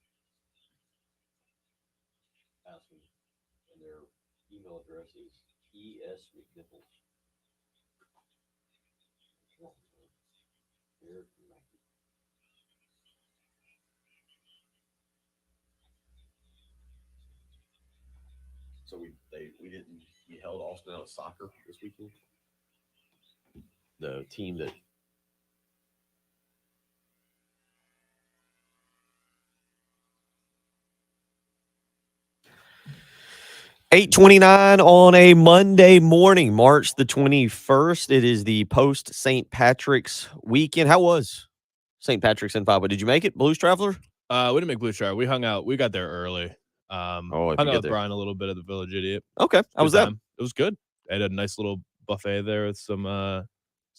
asking, and their email address is ES McNichols. So we held Austin out of soccer this weekend. The team that 8:29 on a Monday morning, March the 21st. It is the post St. Patrick's weekend. How was St. Patrick's in Papa? Did you make it, Blues Traveler? We didn't make Blues Traveler. We hung out. We got there early. Hung out with Brian a little bit at the Village Idiot. Okay, how was that? It was good. I had a nice little buffet there with some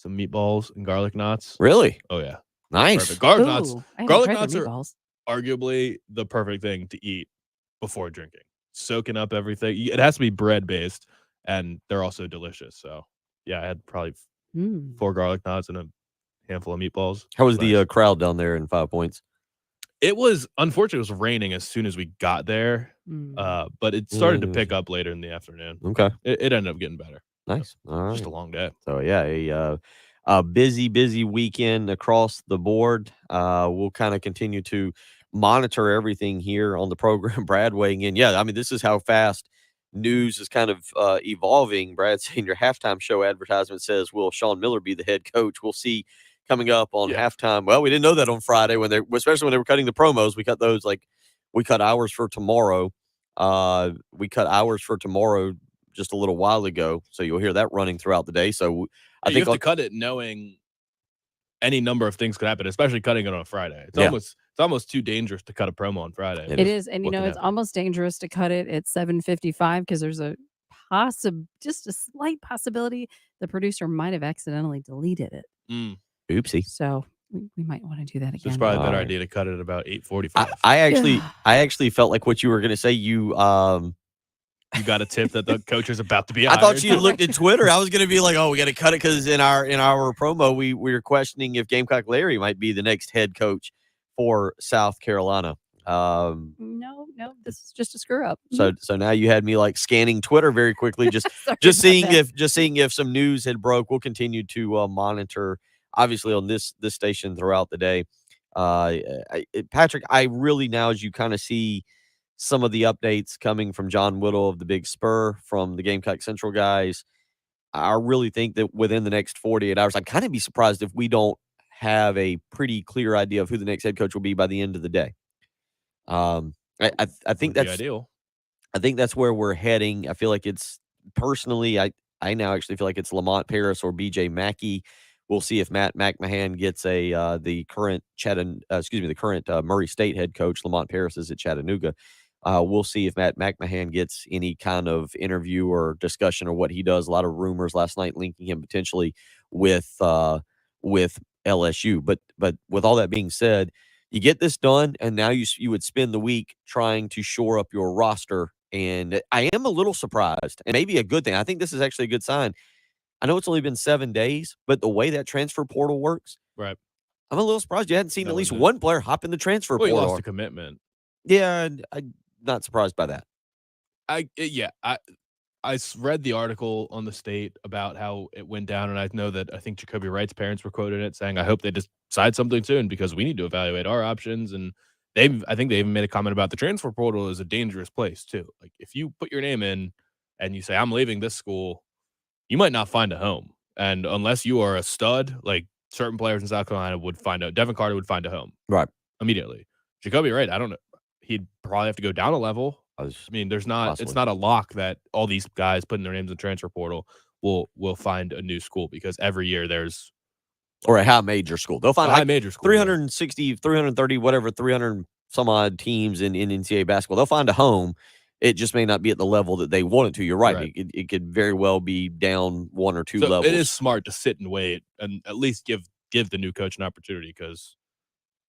meatballs and garlic knots. Really? Oh yeah, nice. Perfect. Garlic knots. Garlic knots are meatballs. arguably the perfect thing to eat before drinking. Soaking up everything. It has to be bread based, and they're also delicious. So yeah, I had probably 4 garlic knots and a handful of meatballs. How was the crowd down there in 5 Points? It was unfortunately it was raining as soon as we got there, but it started to pick up later in the afternoon. Okay, it ended up getting better. Nice. All right. Just a long day. So yeah, a busy weekend across the board. We'll kind of continue to monitor everything here on the program. Brad weighing in. Yeah, I mean, this is how fast news is kind of evolving. Brad saying your halftime show advertisement says, will Sean Miller be the head coach? We'll see coming up on halftime. Well, we didn't know that on Friday especially when they were cutting the promos. We cut those we cut hours for tomorrow. We cut hours for tomorrow just a little while ago. So you'll hear that running throughout the day. So I think you have to cut it knowing any number of things could happen, especially cutting it on a Friday. It's almost too dangerous to cut a promo on Friday. It is. And it's almost dangerous to cut it at 7:55 because there's just a slight possibility the producer might have accidentally deleted it. Oopsie. So we might want to do that again. So it's probably a better idea to cut it at about 8:45. I actually felt like what you were going to say. You got a tip that the coach is about to be I hired. thought you had looked at Twitter. I was going to be like, oh, we got to cut it because in our promo, we were questioning if Gamecock Larry might be the next head coach for South Carolina. No, this is just a screw up. So now you had me scanning Twitter very quickly, just seeing if some news had broke. We'll continue to monitor, obviously, on this station throughout the day. Patrick, I really now, as you kind of see some of the updates coming from John Whittle of the Big Spur, from the Gamecock Central guys, I really think that within the next 48 hours, I'd kind of be surprised if we don't have a pretty clear idea of who the next head coach will be by the end of the day. I think that's ideal. I think that's where we're heading. I feel like it's personally, I now actually feel like it's Lamont Paris or BJ Mackey. We'll see if Matt McMahon gets the current Murray State head coach. Lamont Paris is at Chattanooga. We'll see if Matt McMahon gets any kind of interview or discussion or what he does. A lot of rumors last night linking him potentially with LSU. But with all that being said, you get this done, and now you would spend the week trying to shore up your roster. And I am a little surprised, and maybe a good thing. I think this is actually a good sign. I know it's only been 7 days, but the way that transfer portal works, right? I'm a little surprised you hadn't seen at least one player hop in the transfer portal. He lost a commitment. Yeah, I'm not surprised by that. I read the article on the State about how it went down, and I know that I think Jacoby Wright's parents were quoted in it saying, "I hope they decide something soon because we need to evaluate our options." And I think they even made a comment about the transfer portal is a dangerous place too. Like if you put your name in and you say, "I'm leaving this school," you might not find a home. And unless you are a stud, like certain players in South Carolina would find Devin Carter would find a home immediately. Jacoby Wright, I don't know. He'd probably have to go down a level. I mean, it's not a lock that all these guys putting their names in the transfer portal will find a new school because every year there's or a high major school. They'll find a high major school. 360, 330, whatever, 300 some odd teams in NCAA basketball. They'll find a home. It just may not be at the level that they want it to. You're right. It could very well be down 1 or 2 levels. It is smart to sit and wait and at least give the new coach an opportunity because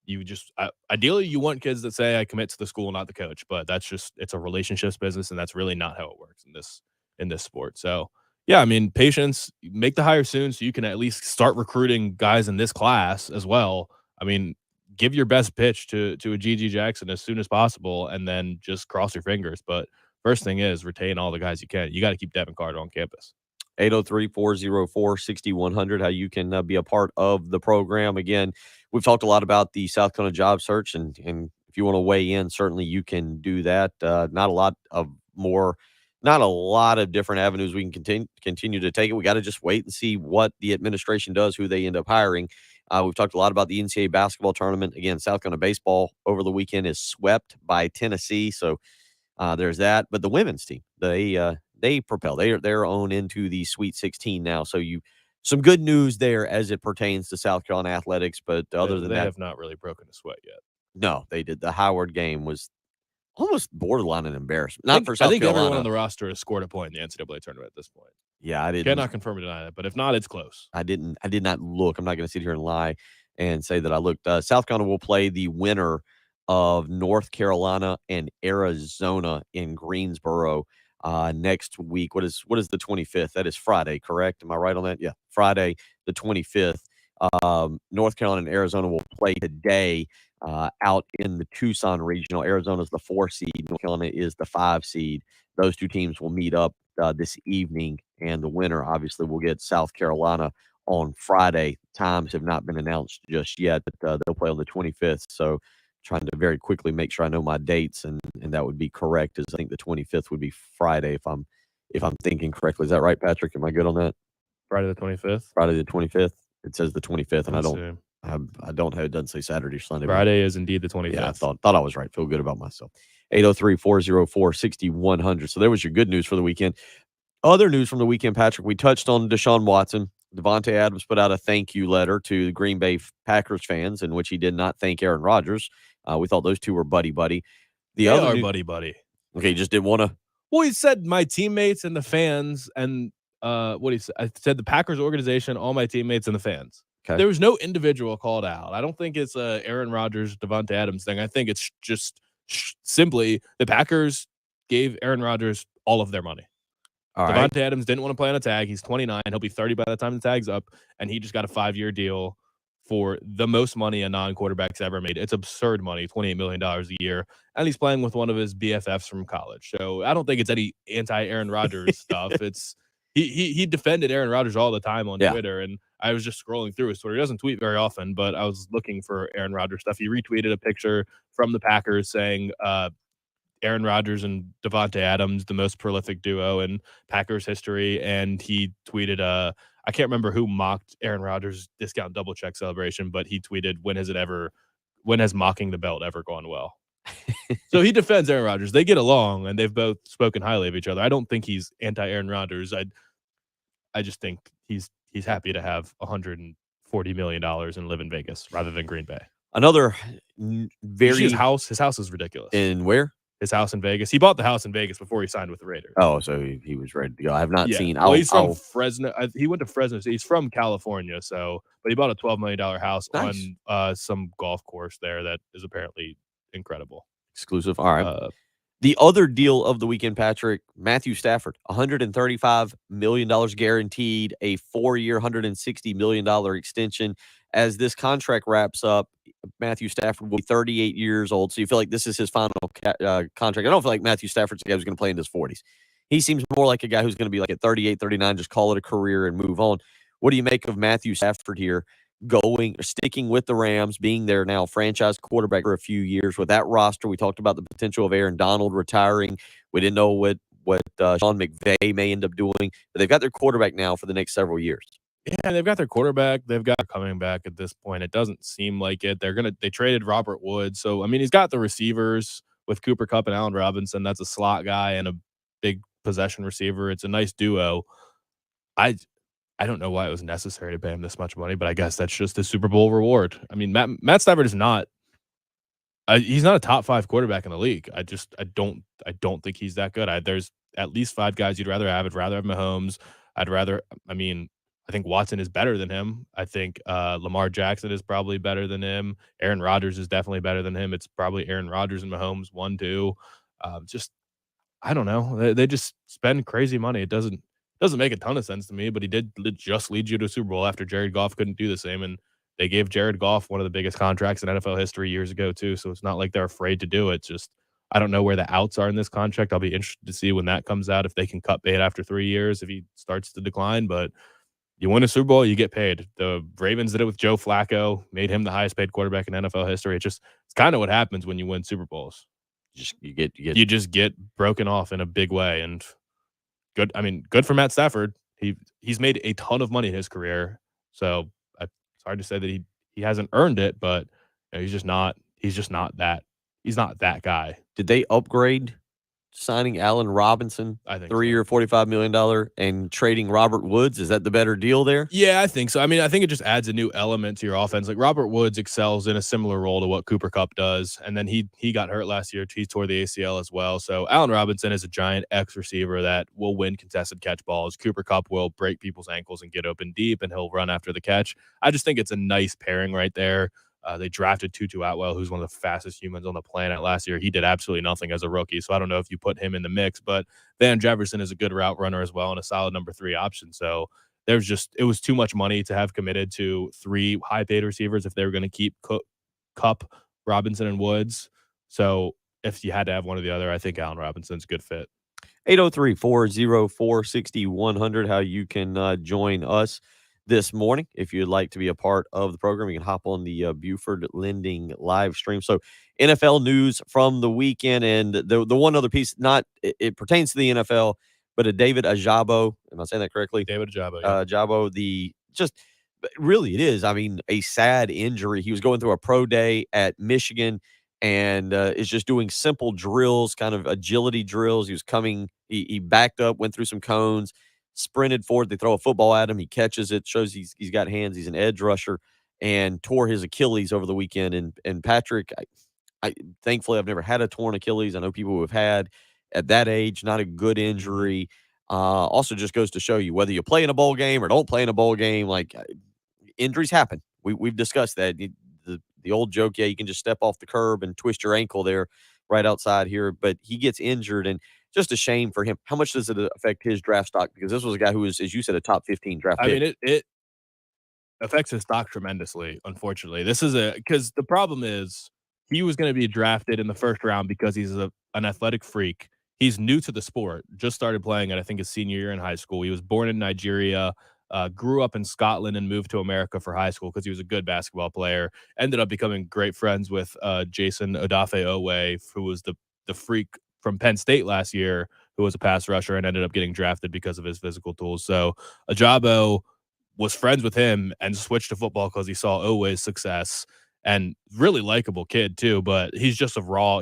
you just ideally you want kids that say I commit to the school, not the coach. But it's a relationships business, and that's really not how it works in this sport. So yeah, I mean, patience. Make the hire soon so you can at least start recruiting guys in this class as well. I mean, give your best pitch to a GG Jackson as soon as possible, and then just cross your fingers. But first thing is retain all the guys you can. You got to keep Devin Carter on campus. 803-404-6100, how you can be a part of the program. Again, we've talked a lot about the South Carolina job search, and if you want to weigh in, certainly you can do that. Not a lot of different avenues we can continue to take it. We got to just wait and see what the administration does, who they end up hiring. We've talked a lot about the NCAA basketball tournament. Again, South Carolina baseball over the weekend is swept by Tennessee, so there's that. But the women's team, they propel. They're on into the Sweet 16 now. So some good news there as it pertains to South Carolina athletics. But other than they that, have not really broken a sweat yet. No, they did. The Howard game was almost borderline an embarrassment. Not for South I think Carolina. Everyone on the roster has scored a point in the NCAA tournament at this point. Yeah, I cannot confirm or deny that, but if not, it's close. I did not look. I'm not going to sit here and lie and say that I looked. South Carolina will play the winner of North Carolina and Arizona in Greensboro next week. What is the 25th? That is Friday, correct? Am I right on that? Yeah, Friday the 25th. North Carolina and Arizona will play today out in the Tucson regional. Arizona is the 4 seed. North Carolina is the 5 seed. Those two teams will meet up this evening, and the winner obviously will get South Carolina on Friday. Times have not been announced just yet, but they'll play on the 25th. So trying to very quickly make sure I know my dates, and that would be correct, as I think the 25th would be Friday if I'm thinking correctly. Is that right, Patrick? Am I good on that? Friday the 25th? Friday the 25th. It says the 25th, and I don't have it doesn't say Saturday or Sunday. Friday is indeed the 25th. Yeah, I thought I was right. Feel good about myself. 803-404-6100. So there was your good news for the weekend. Other news from the weekend, Patrick, we touched on Desean Watson. Devontae Adams put out a thank you letter to the Green Bay Packers fans in which he did not thank Aaron Rodgers. We thought those two were buddy-buddy. They are buddy-buddy. Okay, he just didn't want to. Well, he said my teammates and the fans, and what he said, I said the Packers organization, all my teammates and the fans. Okay. There was no individual called out. I don't think it's a Aaron Rodgers, Devontae Adams thing. I think it's just simply the Packers gave Aaron Rodgers all of their money. Devontae Adams didn't want to play on a tag. He's 29. He'll be 30 by the time the tag's up, and he just got a 5-year deal for the most money a non-quarterback's ever made. It's absurd money, $28 million a year, and he's playing with one of his BFFs from college. So I don't think it's any anti-Aaron Rodgers stuff. It's he defended Aaron Rodgers all the time on Twitter, and I was just scrolling through his Twitter. He doesn't tweet very often, but I was looking for Aaron Rodgers stuff. He retweeted a picture from the Packers saying Aaron Rodgers and Devontae Adams, the most prolific duo in Packers history, and he tweeted I can't remember who mocked Aaron Rodgers' discount double check celebration, but he tweeted, when has mocking the belt ever gone well? So he defends Aaron Rodgers. They get along, and they've both spoken highly of each other. I don't think he's anti-Aaron Rodgers. I just think he's happy to have $140 million and live in Vegas rather than Green Bay. Another his house is ridiculous. In where? His house in Vegas. He bought the house in Vegas before he signed with the Raiders. Oh, so he was ready to go. I have not seen. Well, he's from Fresno. He went to Fresno. He's from California, but he bought a $12 million house on some golf course there that is apparently incredible. Exclusive. All right. The other deal of the weekend, Patrick, Matthew Stafford, $135 million guaranteed, a 4-year, $160 million extension. As this contract wraps up, Matthew Stafford will be 38 years old. So you feel like this is his final contract. I don't feel like Matthew Stafford's a guy who's going to play in his 40s. He seems more like a guy who's going to be like at 38, 39, just call it a career and move on. What do you make of Matthew Stafford here sticking with the Rams, being their now franchise quarterback for a few years with that roster? We talked about the potential of Aaron Donald retiring. We didn't know what Sean McVay may end up doing, but they've got their quarterback now for the next several years. Yeah, they've got their quarterback. They've got coming back at this point. It doesn't seem like it. They traded Robert Woods. So, I mean, he's got the receivers with Cooper Kupp and Allen Robinson. That's a slot guy and a big possession receiver. It's a nice duo. I don't know why it was necessary to pay him this much money, but I guess that's just a Super Bowl reward. I mean, Matt Stafford is not he's not a top 5 quarterback in the league. I don't think he's that good. There's at least 5 guys you'd rather have. I'd rather have Mahomes. I think Watson is better than him. I think Lamar Jackson is probably better than him. Aaron Rodgers is definitely better than him. It's probably Aaron Rodgers and Mahomes 1, 2. I don't know. They just spend crazy money. It doesn't make a ton of sense to me, but he did just lead you to a Super Bowl after Jared Goff couldn't do the same. And they gave Jared Goff one of the biggest contracts in NFL history years ago too. So it's not like they're afraid to do it. It's just I don't know where the outs are in this contract. I'll be interested to see when that comes out if they can cut bait after 3 years if he starts to decline. But you win a Super Bowl, you get paid. The Ravens did it with Joe Flacco, made him the highest paid quarterback in NFL history. It's kind of what happens when you win Super Bowls. You just get broken off in a big way. And good for Matt Stafford. He's made a ton of money in his career. So it's hard to say that he hasn't earned it, but he's just not that guy. Did they upgrade signing Allen Robinson, I think 3-year, $45 million, and trading Robert Woods? Is that the better deal there? Yeah, I think so. I think it just adds a new element to your offense. Like Robert Woods excels in a similar role to what Cooper Kupp does, and then he got hurt last year. He tore the ACL as well. So Allen Robinson is a giant X receiver that will win contested catch balls. Cooper Kupp will break people's ankles and get open deep, and he'll run after the catch. I just think it's a nice pairing right there. They drafted Tutu Atwell, who's one of the fastest humans on the planet last year. He did absolutely nothing as a rookie, so I don't know if you put him in the mix. But Van Jefferson is a good route runner as well and a solid number 3 option. So it was too much money to have committed to 3 high-paid receivers if they were going to keep Kupp, Robinson, and Woods. So if you had to have one or the other, I think Allen Robinson's a good fit. 803-404-6100, how you can join us this morning. If you'd like to be a part of the program, you can hop on the Buford Lending live stream. So NFL news from the weekend, and the one other piece, it pertains to the NFL, but a David Ajabo, am I saying that correctly? David Ajabo, yeah. Ajabo, really it is. A sad injury. He was going through a pro day at Michigan and is just doing simple drills, kind of agility drills. He was he backed up, went through some cones, sprinted forward. They throw a football at him. He catches it, shows he's got hands. He's an edge rusher, and tore his Achilles over the weekend. And Patrick, I thankfully I've never had a torn Achilles. I know people who have had at that age. Not a good injury. Also just goes to show you whether you play in a bowl game or don't play in a bowl game, injuries happen. We've discussed that. The old joke, you can just step off the curb and twist your ankle there right outside here. But he gets injured, and just a shame for him. How much does it affect his draft stock? Because this was a guy who was, as you said, a top 15 draft pick. It affects his stock tremendously, unfortunately. Because the problem is he was going to be drafted in the first round because he's an athletic freak. He's new to the sport, just started playing it, I think, his senior year in high school. He was born in Nigeria, grew up in Scotland, and moved to America for high school because he was a good basketball player. Ended up becoming great friends with Jason Odafe-Owe, who was the freak from Penn State last year, who was a pass rusher and ended up getting drafted because of his physical tools. So Ajabo was friends with him and switched to football because he saw Owe's success, and really likable kid too. But he's just a raw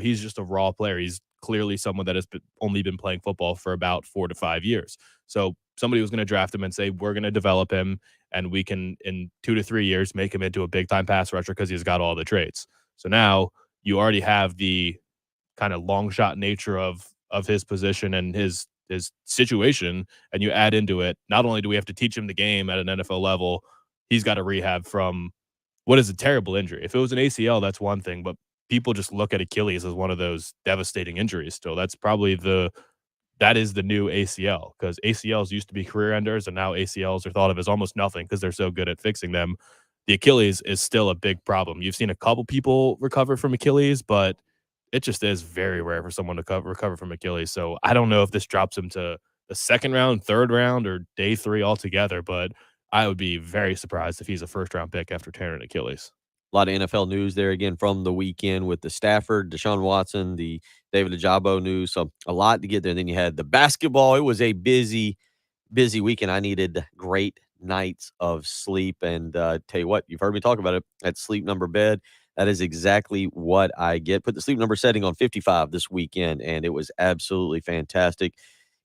player. He's clearly someone that has only been playing football for about 4 to 5 years. So somebody was going to draft him and say, we're going to develop him, and we can, in 2 to 3 years, make him into a big-time pass rusher because he's got all the traits. So now you already have the kind of long shot nature of his position and his situation, and you add into it, not only do we have to teach him the game at an NFL level, he's got to rehab from what is a terrible injury. If it was an ACL, that's one thing, but people just look at Achilles as one of those devastating injuries still. That is the new ACL, because ACLs used to be career enders, and now ACLs are thought of as almost nothing because they're so good at fixing them. The Achilles is still a big problem. You've seen a couple people recover from Achilles, but it just is very rare for someone to recover from Achilles. So I don't know if this drops him to the second round, third round, or day 3 altogether, but I would be very surprised if he's a first-round pick after tearing Achilles. A lot of NFL news there again from the weekend with the Stafford, Desean Watson, the David Ajabo news. So a lot to get there. And then you had the basketball. It was a busy weekend. I needed great nights of sleep. And tell you what, you've heard me talk about it. That Sleep Number bed, that is exactly what I get. Put the Sleep Number setting on 55 this weekend, and it was absolutely fantastic.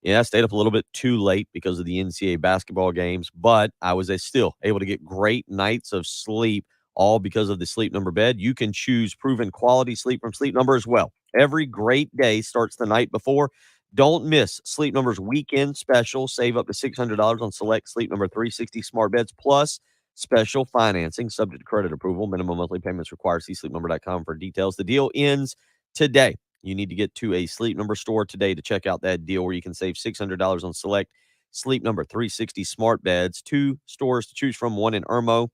Yeah, I stayed up a little bit too late because of the NCAA basketball games, but I was still able to get great nights of sleep, all because of the Sleep Number bed. You can choose proven quality sleep from Sleep Number as well. Every great day starts the night before. Don't miss Sleep Number's weekend special. Save up to $600 on select Sleep Number 360 smart beds, plus special financing subject to credit approval. Minimum monthly payments required. See sleepnumber.com for details. The deal ends today. You need to get to a Sleep Number store today to check out that deal where you can save $600 on select Sleep Number 360 smart beds. 2 stores to choose from, one in Irmo,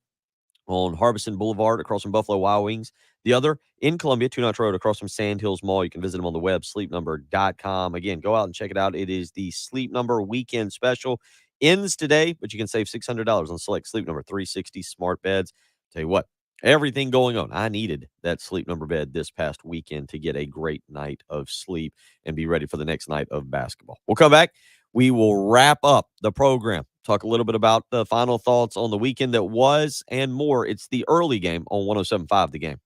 on Harbison Boulevard across from Buffalo Wild Wings. The other in Columbia, Two Notch Road across from Sand Hills Mall. You can visit them on the web, sleepnumber.com. Again, go out and check it out. It is the Sleep Number Weekend Special. Ends today, but you can save $600 on select Sleep Number 360 smart beds. Tell you what, everything going on. I needed that Sleep Number bed this past weekend to get a great night of sleep and be ready for the next night of basketball. We'll come back. We will wrap up the program, talk a little bit about the final thoughts on the weekend that was and more. It's the early game on 107.5 The Game.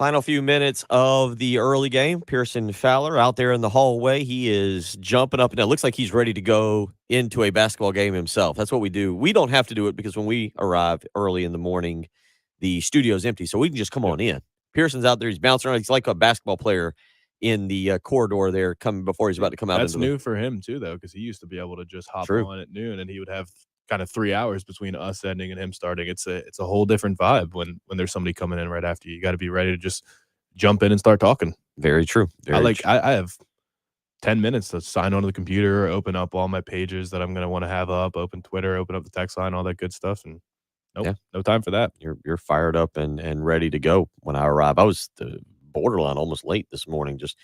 Final few minutes of the early game. Pearson Fowler out there in the hallway. He is jumping up and down. It looks like he's ready to go into a basketball game himself. That's what we do. We don't have to do it because when we arrive early in the morning, the studio's empty, so we can just come on in. Pearson's out there. He's bouncing around. He's like a basketball player in the corridor there coming before he's about to come out. That's new for him, too, though, because he used to be able to just hop on at noon, and he would have kind of 3 hours between us ending and him starting. It's a whole different vibe when there's somebody coming in right after you. You got to be ready to just jump in and start talking. Very true. I have 10 minutes to sign onto the computer, open up all my pages that I'm going to want to have up, open Twitter, open up the text line, all that good stuff. And no time for that. You're fired up and ready to go when I arrive. I was borderline almost late this morning, just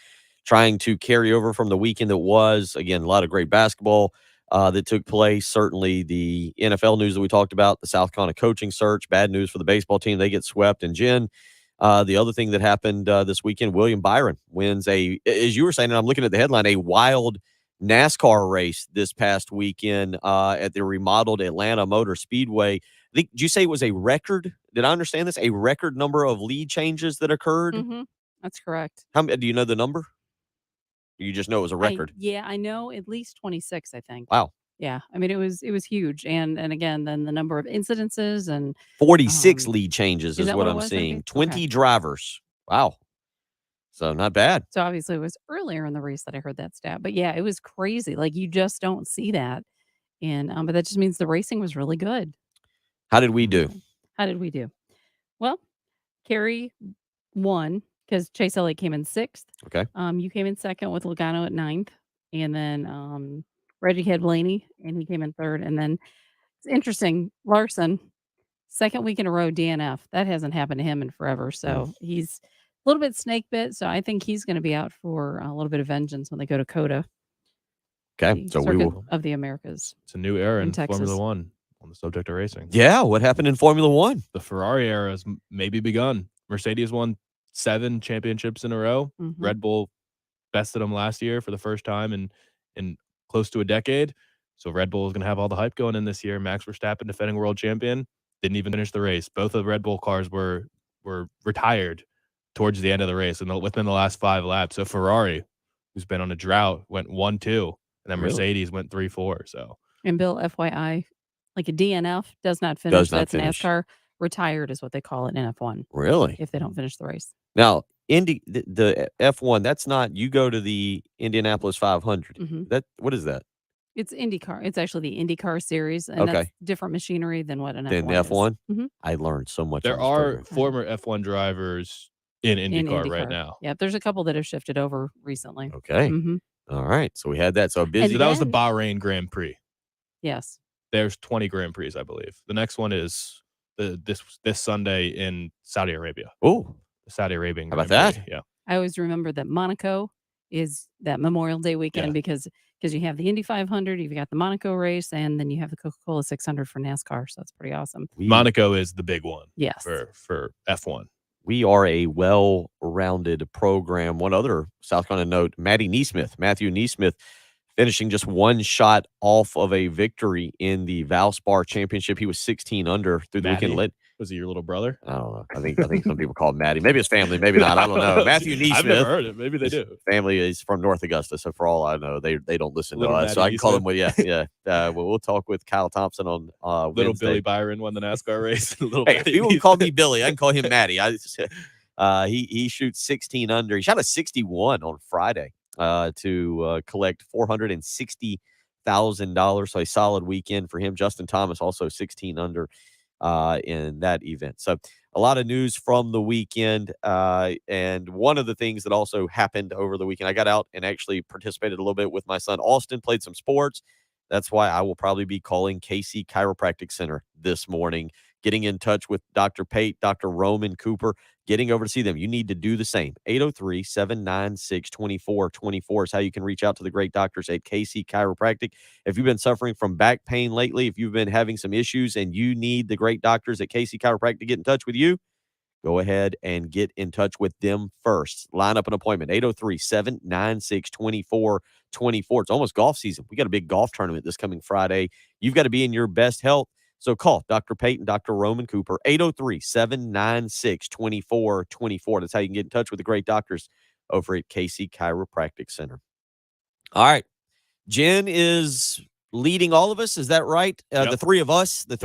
trying to carry over from the weekend that was. Again, a lot of great basketball that took place. Certainly the NFL news that we talked about, the South Carolina coaching search, bad news for the baseball team. They get swept. And Jen, the other thing that happened this weekend, William Byron wins as you were saying, and I'm looking at the headline, a wild NASCAR race this past weekend at the remodeled Atlanta Motor Speedway. Did you say it was a record? Did I understand this? A record number of lead changes that occurred? Mm-hmm. That's correct. Do you know the number? You just know it was a record. I know at least 26, I think. Wow. Yeah. I mean, it was huge. And again, then the number of incidences and 46 lead changes is what I'm was, seeing. maybe? 20 Okay. drivers. Wow. So not bad. So obviously it was earlier in the race that I heard that stat. But yeah, it was crazy. Like you just don't see that. And but that just means the racing was really good. How did we do? How did we do? Well, Kerry won because Chase Elliott came in 6th. Okay. You came in 2nd with Logano at 9th. And then Reggie had Blaney, and he came in 3rd. And then it's interesting, Larson, 2nd week in a row, DNF. That hasn't happened to him in forever. So he's a little bit snake bit. So I think he's going to be out for a little bit of vengeance when they go to COTA. Okay. So we will. Of the Americas. It's a new era in Texas. Formula One on the subject of racing. Yeah. What happened in Formula One? The Ferrari era has maybe begun. Mercedes won 7 championships in a row. Mm-hmm. Red Bull bested them last year for the first time in close to a decade. So Red Bull is going to have all the hype going in this year. Max Verstappen, defending world champion, didn't even finish the race. Both of the Red Bull cars were retired towards the end of the race and within the last 5 laps. So Ferrari, who's been on a drought, went 1-2, and then Mercedes went 3-4. So And Bill, FYI, like a DNF does not finish. That's NASCAR. Retired is what they call it in F1. Really? If they don't finish the race. Now, the F1, that's not, you go to the Indianapolis 500. Mm-hmm. What is that? It's IndyCar. It's actually the IndyCar series, and that's different machinery than what an F1 is. F1? Mm-hmm. I learned so much. There are former F1 drivers in IndyCar right now. Yeah, there's a couple that have shifted over recently. Okay. Mm-hmm. All right. So we had that. So busy. So that was the Bahrain Grand Prix. Yes. There's 20 Grand Prix, I believe. The next one is this Sunday in Saudi Arabia. Oh, the Saudi Arabian. How about Grand Prix. that? Yeah. I always remember that Monaco is that Memorial Day weekend because you have the Indy 500, you've got the Monaco race, and then you have the Coca-Cola 600 for NASCAR. So it's pretty awesome. Monaco is the big one. Yes. For F1. We are a well-rounded program. One other South Carolina note, Matthew Neesmith, finishing just one shot off of a victory in the Valspar Championship. He was 16 under through the weekend. Was he your little brother? I don't know. I think some people call him Matty. Maybe his family, maybe not. I don't know. Matthew Neesmith. I've never heard it. Maybe they do. Family is from North Augusta, so for all I know, they don't listen to us. Matty So I can call Neesmith. them. Well, we'll talk with Kyle Thompson on Little Wednesday. Billy Byron won the NASCAR race. Hey, people call me Billy. I can call him Matty. He shoots 16 under. He shot a 61 on Friday to collect $460,000. So a solid weekend for him. Justin Thomas also 16 under in that event. So a lot of news from the weekend. And one of the things that also happened over the weekend, I got out and actually participated a little bit with my son Austin, played some sports. That's why I will probably be calling KC Chiropractic Center this morning, getting in touch with Dr. Pate, Dr. Roman Cooper, getting over to see them. You need to do the same. 803-796-2424 is how you can reach out to the great doctors at KC Chiropractic. If you've been suffering from back pain lately, if you've been having some issues and you need the great doctors at KC Chiropractic to get in touch with you, go ahead and get in touch with them first. Line up an appointment, 803-796-2424. It's almost golf season. We got a big golf tournament this coming Friday. You've got to be in your best health. So call Dr. Peyton, Dr. Roman Cooper, 803-796-2424. That's how you can get in touch with the great doctors over at Casey Chiropractic Center. All right. Jen is leading all of us. Is that right? Yep. The three of us. So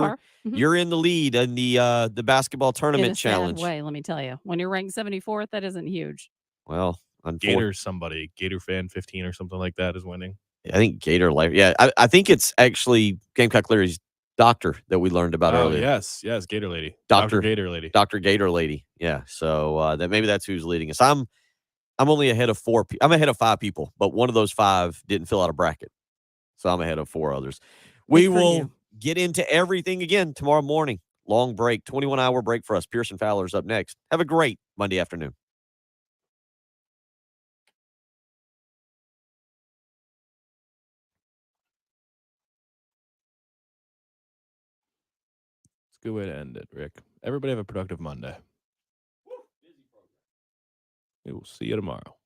far. Mhm. You're in the lead in the basketball In tournament a sad challenge. way, let me tell you. When you're ranked 74th, that isn't huge. Well, Gator fan 15 or something like that is winning. I think Gator Life. Yeah, I think it's actually Gamecock Leary's doctor that we learned about earlier. Yes, Gator Lady. Dr. Gator Lady. Dr. Gator Lady. Yeah. So maybe that's who's leading us. I'm only ahead of four. I'm ahead of five people, but one of those five didn't fill out a bracket. So I'm ahead of four others. We will get into everything again tomorrow morning. Long break, 21-hour break for us. Pearson Fowler's up next. Have a great Monday afternoon. It's a good way to end it, Rick. Everybody have a productive Monday. We will see you tomorrow.